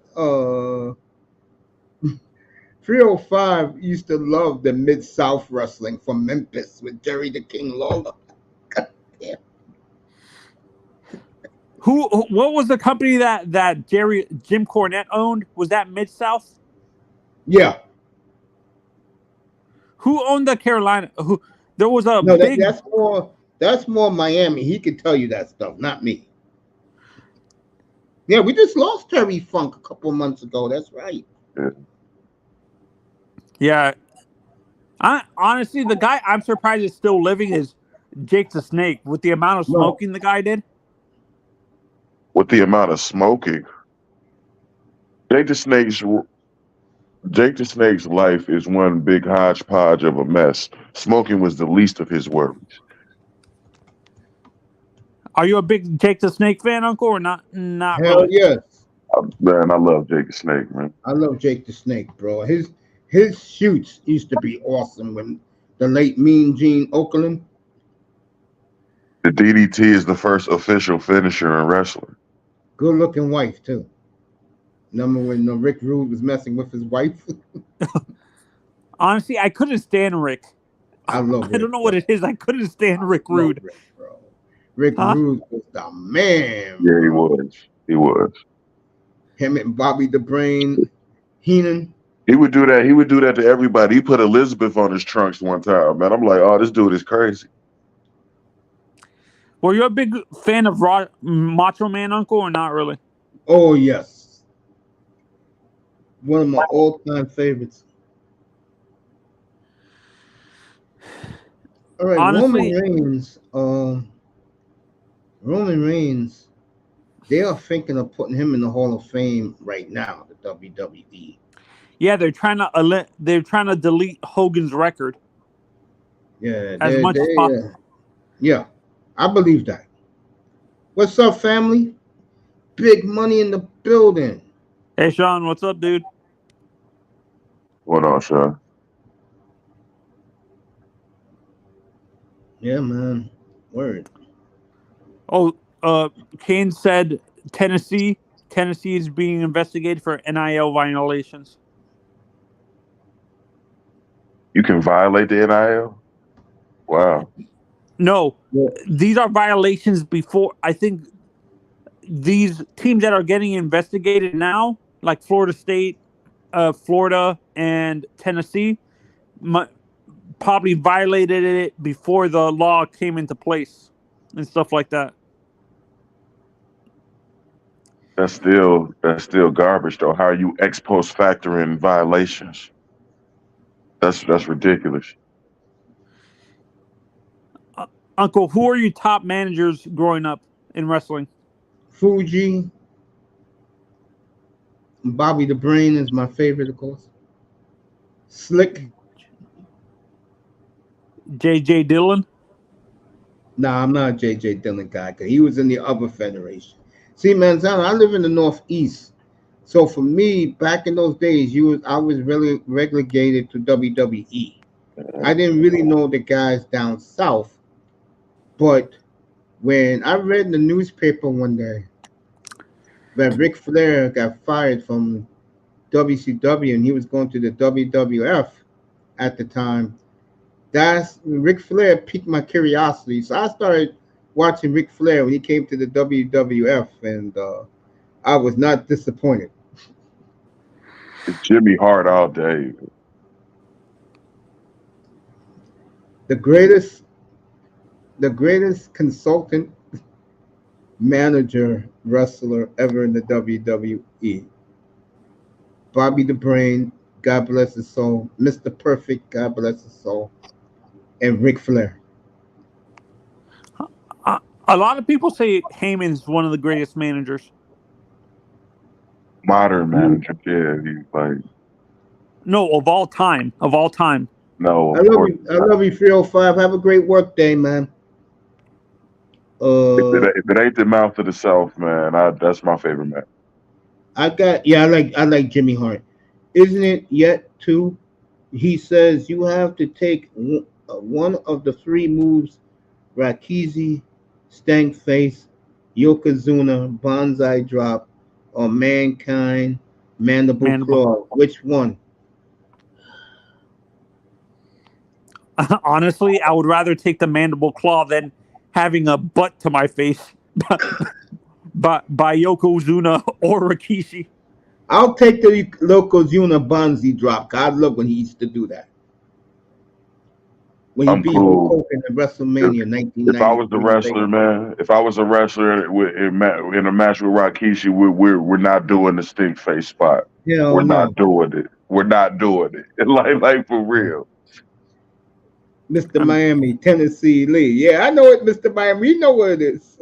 305 used to love the Mid South wrestling from Memphis with Jerry the King Lawler. Yeah. What was the company that Jim Cornette owned? Was that Mid South? Yeah. Who owned the Carolina? Who there was a No, big. that's more Miami. He could tell you that stuff, not me. Yeah, we just lost Terry Funk a couple of months ago. That's right. Yeah. Yeah, I honestly the guy I'm surprised is still living is Jake the Snake with the amount of No, smoking the guy did. With the amount of smoking, Jake the Snake's Jake the Snake's life is one big hodgepodge of a mess. Smoking was the least of his worries. Are you a big Jake the Snake fan, Uncle, or not? Not hell really. yes. Man, I love Jake the Snake, man. I love Jake the Snake, bro. His shoots used to be awesome when the late Mean Gene Okerlund. The DDT is the first official finisher in wrestling. Good looking wife too. Remember when Rick Rude was messing with his wife? Honestly, I couldn't stand Rick. I love I don't Rick, know bro. what it is. I couldn't stand Rick Love Rude. Rick, bro. Rick Huh? Rude was the man, Yeah, he bro. was. He was. Him and Bobby the Brain Heenan. He would do that. He would do that to everybody. He put Elizabeth on his trunks one time, man. I'm like, oh, this dude is crazy. Were you a big fan of Macho Man, Uncle, or not really? Oh yes, one of my all-time favorites. All right, Honestly, Roman Reigns. They are thinking of putting him in the Hall of Fame right now. The WWE. yeah, they're trying to delete Hogan's record Yeah, as much as possible. yeah. I believe that. What's up, family? Big money in the building. Hey, Sean, what's up, dude? What on, Sean? Yeah, man. Word. Oh, Kane said Tennessee. Tennessee is being investigated for NIL violations. You can violate the NIL? Wow. No, Yeah. these are violations before. I think these teams that are getting investigated now, like Florida State, Florida, and Tennessee, mu- probably violated it before the law came into place and stuff like that. That's still garbage though. How are you ex post factoring violations? That's ridiculous. Uh, Uncle, who are your top managers growing up in wrestling? Fuji. Bobby the Brain is my favorite, of course. Slick. J.J. Dillon. Nah, I'm not a J.J. Dillon guy because he was in the other federation. See, Manzano, I live in the Northeast. So for me, back in those days, I was really relegated to WWE. I didn't really know the guys down south, but when I read in the newspaper one day that Ric Flair got fired from WCW and he was going to the WWF at the time, that's Ric Flair piqued my curiosity. So I started watching Ric Flair when he came to the WWF, and I was not disappointed. Jimmy Hart all day. The greatest, the greatest consultant, manager, wrestler ever in the WWE. Bobby the Brain, God bless his soul, Mr. Perfect, God bless his soul, and Ric Flair. A lot of people say Heyman's one of the greatest managers. Modern manager, yeah. He's like, No, of all time. Of all time. no, I of love course you. I not. love you, 305. Have a great work day, man. Uh, If it ain't the mouth of the South, man, that's my favorite man. I like Jimmy Hart. Isn't it yet too? He says you have to take one of the three moves: Rakizi, Stank Face, Yokozuna, Bonsai Drop, or Mankind, Mandible Mandible. Claw. Which one? Honestly, I would rather take the mandible claw than having a butt to my face by Yokozuna or Rikishi. I'll take the Yokozuna Bonzi Drop. God love when he used to do that. When he I'm beat Hulk cool. Hogan in If WrestleMania if I was the 1993 in wrestler, Vegas. man, if I was a wrestler in a match with Rikishi, we're not doing the stink face spot. Hell We're not no. doing it. We're not doing it. Like for real. Mr. Um, Miami, Tennessee Lee. Yeah, I know it, Mr. Miami. You know what it is.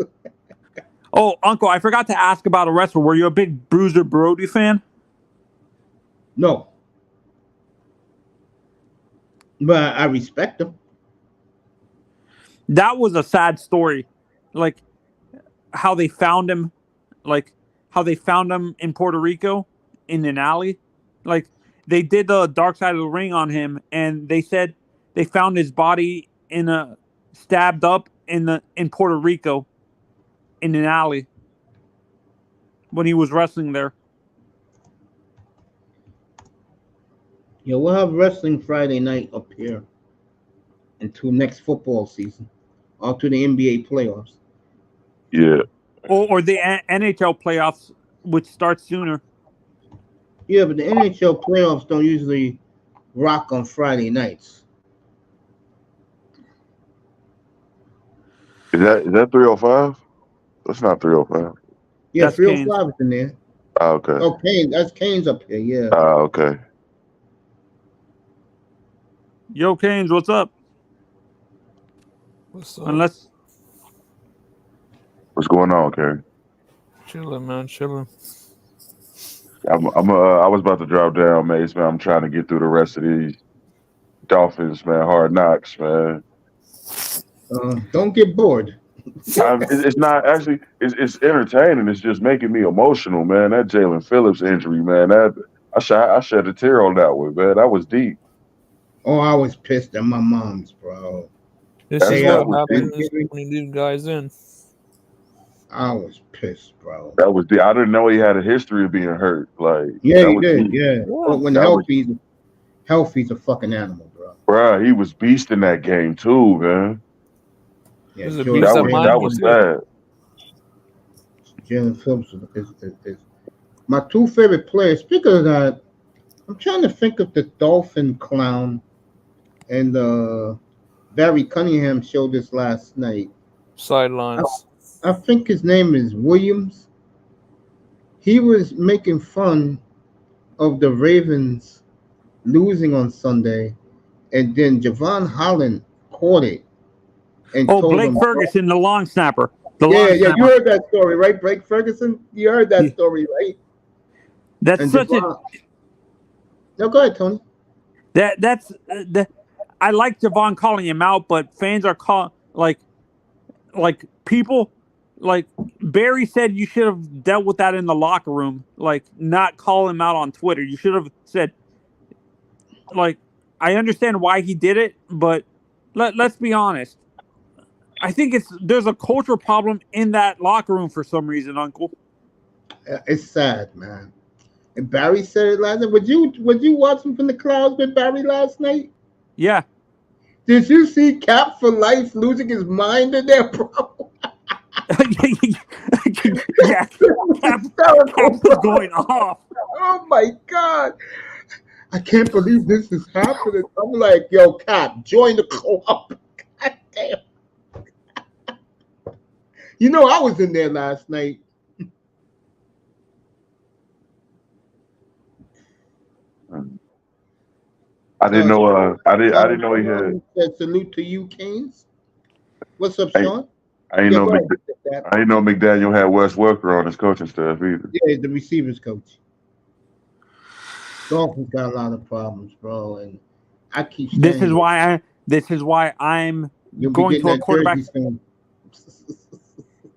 oh, Uncle, I forgot to ask about a wrestler. Were you a big Bruiser Brody fan? No, but I respect him. That was a sad story. Like how they found him, like how they found him in Puerto Rico in an alley. Like they did the Dark Side of the Ring on him, and they said they found his body in a stabbed up in Puerto Rico in an alley when he was wrestling there. Yeah, we'll have wrestling Friday night up here until next football season, or to the NBA playoffs. Yeah. Or the NHL playoffs, which start sooner. Yeah, but the NHL playoffs don't usually rock on Friday nights. Is that 305? That's not 305. Yeah, That's Kane's. 305 is in there. Ah, okay. Oh, Kane, that's Kane's up here. Yeah. Ah, okay. Yo, Kane's, what's up? What's up? Unless What's going on, Kerry? Chilling, man, chilling. I was about to drop down, Mace, man. I'm trying to get through the rest of these Dolphins, man. Hard knocks, man. Don't get bored. It's not actually. It's entertaining. It's just making me emotional, man. That Jalen Phillips injury, man. That I shed a tear on that one, man. That was deep. Oh, I was pissed at my mom's, bro. This is That's Day what that after was deep. happens Thanksgiving, when you leave guys in. I was pissed, bro. That was deep. I didn't know he had a history of being hurt. Like Yeah, that he was did. deep. Yeah. Yeah. But when That was, healthy's a fucking animal, bro. bruh, he was beast in that game too, man. Yeah, There's a Jordan beast at That Miami was Phillips. too. sad. Jalen Phillips is my two favorite players. Speaking of that, I'm trying to think of the Dolphin clown and Barry Cunningham showed this last night. I, Sidelines. I think his name is Williams. He was making fun of the Ravens losing on Sunday, and then Javon Holland caught it and oh, told Blake him, Ferguson, the long snapper. The "Yeah, long yeah, you snapper. heard that story, right, Blake Ferguson? You heard Yeah. that story, right?" That's And such a Javon, no, go ahead, Tony. that's the I like Javon calling him out, but fans are like people like Barry said you should have dealt with that in the locker room, like not call him out on Twitter. You should have said like I understand why he did it, but let's be honest. I think there's a culture problem in that locker room for some reason, Uncle. It's sad, man. And Barry said it last night. Would you watching from the clouds with Barry last night? Yeah. Did you see Cap for life losing his mind in there, bro? Yeah. It was Cap, hysterical, Cap was bro. going off. Oh my god. I can't believe this is happening. I'm like, yo, Cap, join the club. God damn. You know, I was in there last night. I didn't know. I didn't know he had. Said salute to you, Canes. What's up, I, Sean? I didn't Yeah, know. go ahead. Get that. I didn't know McDaniel had Wes Welker on his coaching staff either. Yeah, the receivers coach. Dolphins got a lot of problems, bro, and I keep This is saying why I'm you'll be going getting to a that jersey quarterback. soon.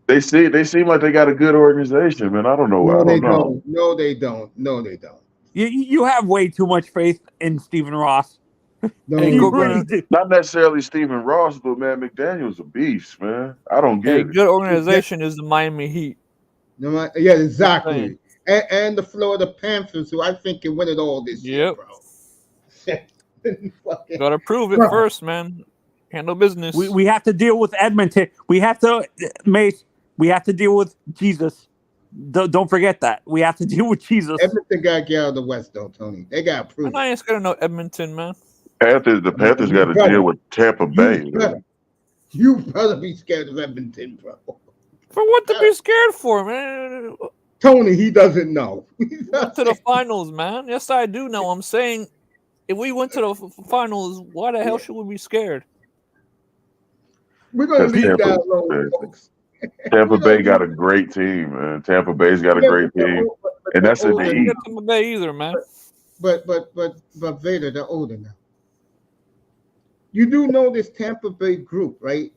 They seem like they got a good organization, man. I don't know. No, I they don't know. don't. No, they don't. No, they don't. You have way too much faith in Stephen Ross. No, Hey, You you good, really don't. do. Not necessarily Stephen Ross, but man, McDaniel's a beast, man. I don't hey, get it. good organization is the Miami Heat. No, yeah, Just saying. exactly. And the Florida Panthers, who I think can win it all this year, Yep. bro. Gotta prove it Bro. first, man. Handle business. We have to deal with Edmonton. We have to, Mace. We have to deal with Jesus. Don't forget that. We have to deal with Jesus. Edmonton got to get out of the West, though, Tony. They got to prove And I ain't scared of no Edmonton, man. The Panthers got to deal with Tampa Bay. You better be scared of Edmonton, bro. For what to be scared for, man? Tony, he doesn't know. Went to the finals, man. Yes, I do know. I'm saying, if we went to the finals, why the hell should we be scared? We're going to leave Tampa, that alone, folks. Tampa Bay got a great team, man. Tampa Bay's got a great team, and that's in the I East. ain't Tampa Bay either, man. But Vader, they're older now. You do know this Tampa Bay group, right?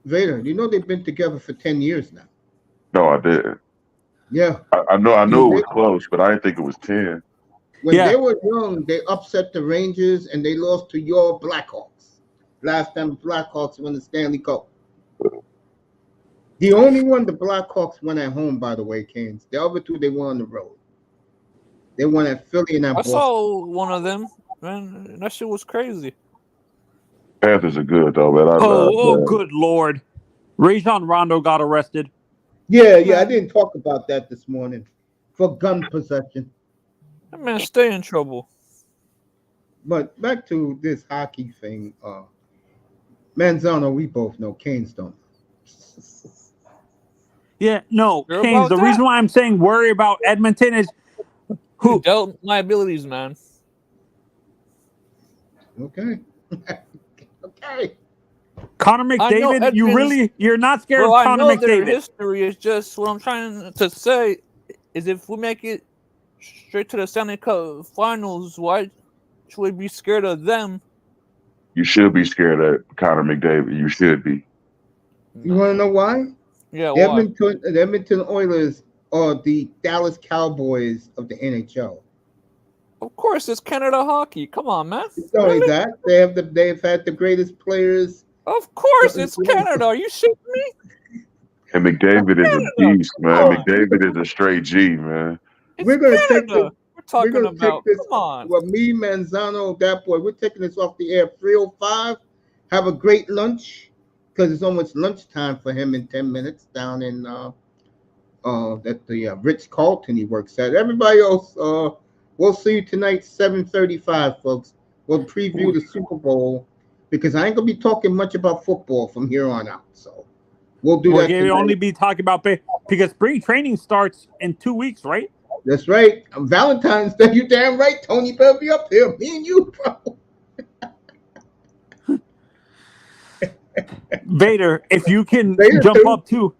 Vader, you know they've been together for 10 years now. No, I didn't. Yeah. I know it was close, but I didn't think it was 10. When they were young, they upset the Rangers and they lost to your Blackhawks. Last time the Blackhawks won the Stanley Cup. The only one the Blackhawks won at home, by the way, Canes. The other two they won on the road. They won at Philly and at Boston. I saw one of them, man. That shit was crazy. Panthers are good though, man. Good Lord. Rajon Rondo got arrested. Yeah, I didn't talk about that this morning for gun possession. That man stay in trouble. But back to this hockey thing, Manzano, we both know. Canes don't. Yeah, no, You're Canes. The about reason that? why I'm saying worry about Edmonton is Who dealt my abilities, man. Okay. Okay. Connor McDavid. You're not scared of Connor I know their McDavid. history is just what I'm trying to say is if we make it straight to the Stanley Cup Finals, why should we be scared of them? You should be scared of Connor McDavid. You should be. You want to know why? Yeah, the Edmonton Oilers are the Dallas Cowboys of the NHL. Of course, it's Canada hockey. Come on, man. It's not only that they've had the greatest players. Of course, it's Canada. Are you shitting me? And McDavid is a beast, man. McDavid is a straight G, man. We're gonna take this. We're talking about. Come on. Well, me, Manzano, that boy. We're taking this off the air. 3:05. Have a great lunch because it's almost lunchtime for him in 10 minutes down in at the Ritz-Carlton he works at. Everybody else, we'll see you tonight, 7:35, folks. We'll preview the Super Bowl because I ain't gonna be talking much about football from here on out. So we'll do that. We're gonna only be talking about because spring training starts in 2 weeks, right? That's right. Valentine's Day. You damn right, Tony. Better be up here. Me and you, bro. Vader, if you can jump up too.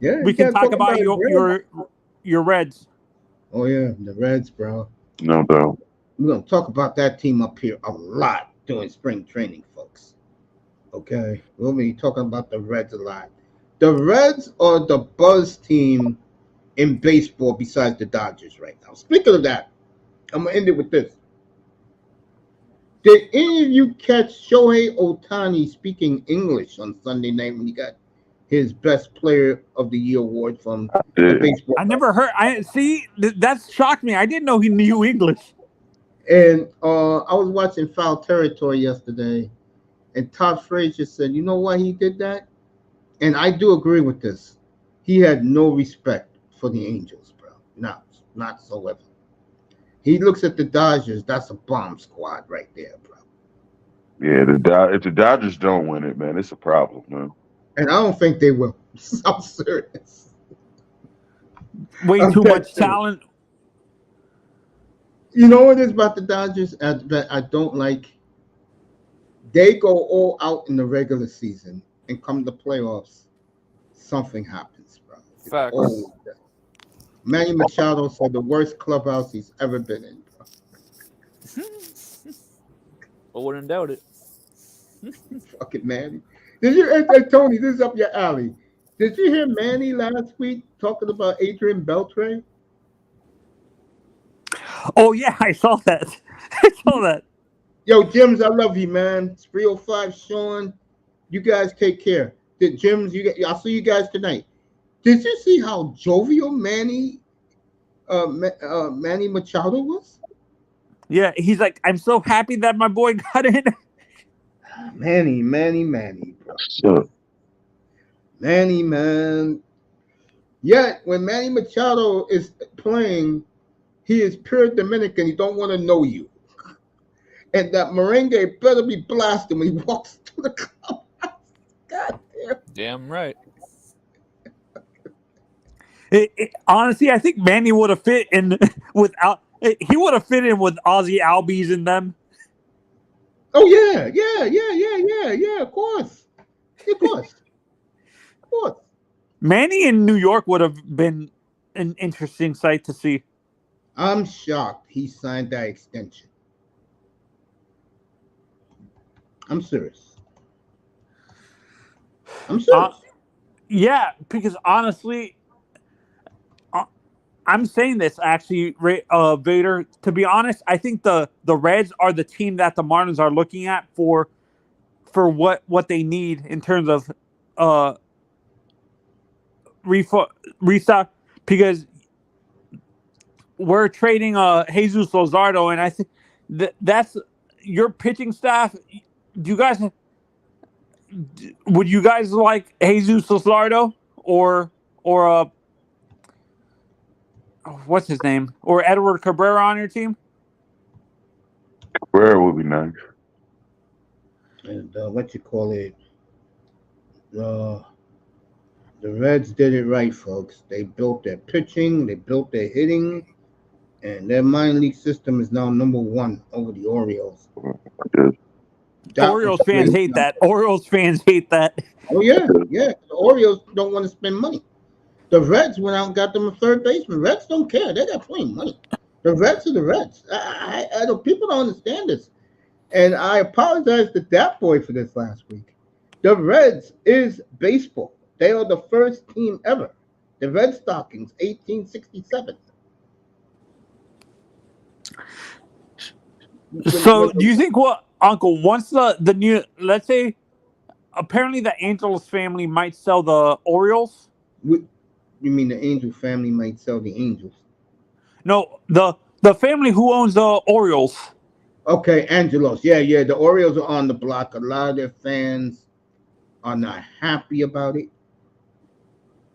Yeah, we can talk about your Reds. Oh yeah, the Reds, bro. No doubt. We're gonna talk about that team up here a lot during spring training, folks. Okay, we'll be talking about the Reds a lot. The Reds are the buzz team in baseball besides the Dodgers right now. Speaking of that, I'm gonna end it with this. Did any of you catch Shohei Ohtani speaking English on Sunday night when he got his Best Player of the Year award from the baseball? I never heard. That shocked me. I didn't know he knew English. And I was watching Foul Territory yesterday, and Todd Frazier said, "You know why he did that?" And I do agree with this. He had no respect for the Angels, bro. Not whatsoever. He looks at the Dodgers. That's a bomb squad right there, bro. Yeah, if the Dodgers don't win it, man, it's a problem, man. And I don't think they will. I'm serious. Way too much talent. You know what it is about the Dodgers that I don't like? They go all out in the regular season and come to playoffs, something happens, bro. It's Facts. always that. Manny Machado said the worst clubhouse he's ever been in, bro. I wouldn't doubt it. Fucking Manny. Did you, hey, Tony, this is up your alley. Did you hear Manny last week talking about Adrian Beltre? Oh yeah, I saw that. I saw that. Yo, Jims, I love you, man. It's 305, Sean. You guys take care. Jims, I'll see you guys tonight. Did you see how jovial Manny Machado was? Yeah, he's like, I'm so happy that my boy got in. Manny, bro. So, Manny, man. Yet, when Manny Machado is playing, he is pure Dominican. He don't want to know you. And that merengue better be blasting when he walks through the clubhouse. God damn. Damn right. Honestly, I think Manny would have fit in without. He would have fit in with Ozzy Albies and them. Oh, yeah. Of course. Of course. Of course. Manny in New York would have been an interesting sight to see. I'm shocked he signed that extension. I'm serious. I'm serious. Yeah, because honestly, I'm saying this actually, Vader. To be honest, I think the Reds are the team that the Marlins are looking at for what they need in terms of uh restock, because we're trading Jesus Luzardo, and I think that's your pitching staff. Do you guys would you guys like Jesus Luzardo or what's his name, or Edward Cabrera on your team? where would be nice. And what you call it? Uh, the Reds did it right, folks. They built their pitching, they built their hitting, and their minor league system is now number one over the Orioles. Yes. That was Orioles fans straight hate up. that. Orioles fans hate that. Oh yeah. The Orioles don't want to spend money. The Reds went out and got them a third baseman. Reds don't care. They got plenty of money. The Reds are the Reds. I don't, people don't understand this. And I apologize to that boy for this last week. The Reds is baseball. They are the first team ever. The Red Stockings, 1867. So, do you think what, Uncle, once the new, let's say, apparently the Angels family might sell the Orioles? You mean the Angel family might sell the Angels? No, the family who owns the Orioles. Okay, Angelos. Yeah. The Orioles are on the block. A lot of their fans are not happy about it.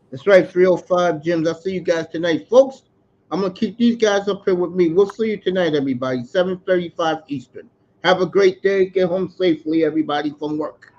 That's right, 305 Gyms. I'll see you guys tonight. Folks, I'm going to keep these guys up here with me. We'll see you tonight, everybody, 7:35 Eastern. Have a great day. Get home safely, everybody, from work.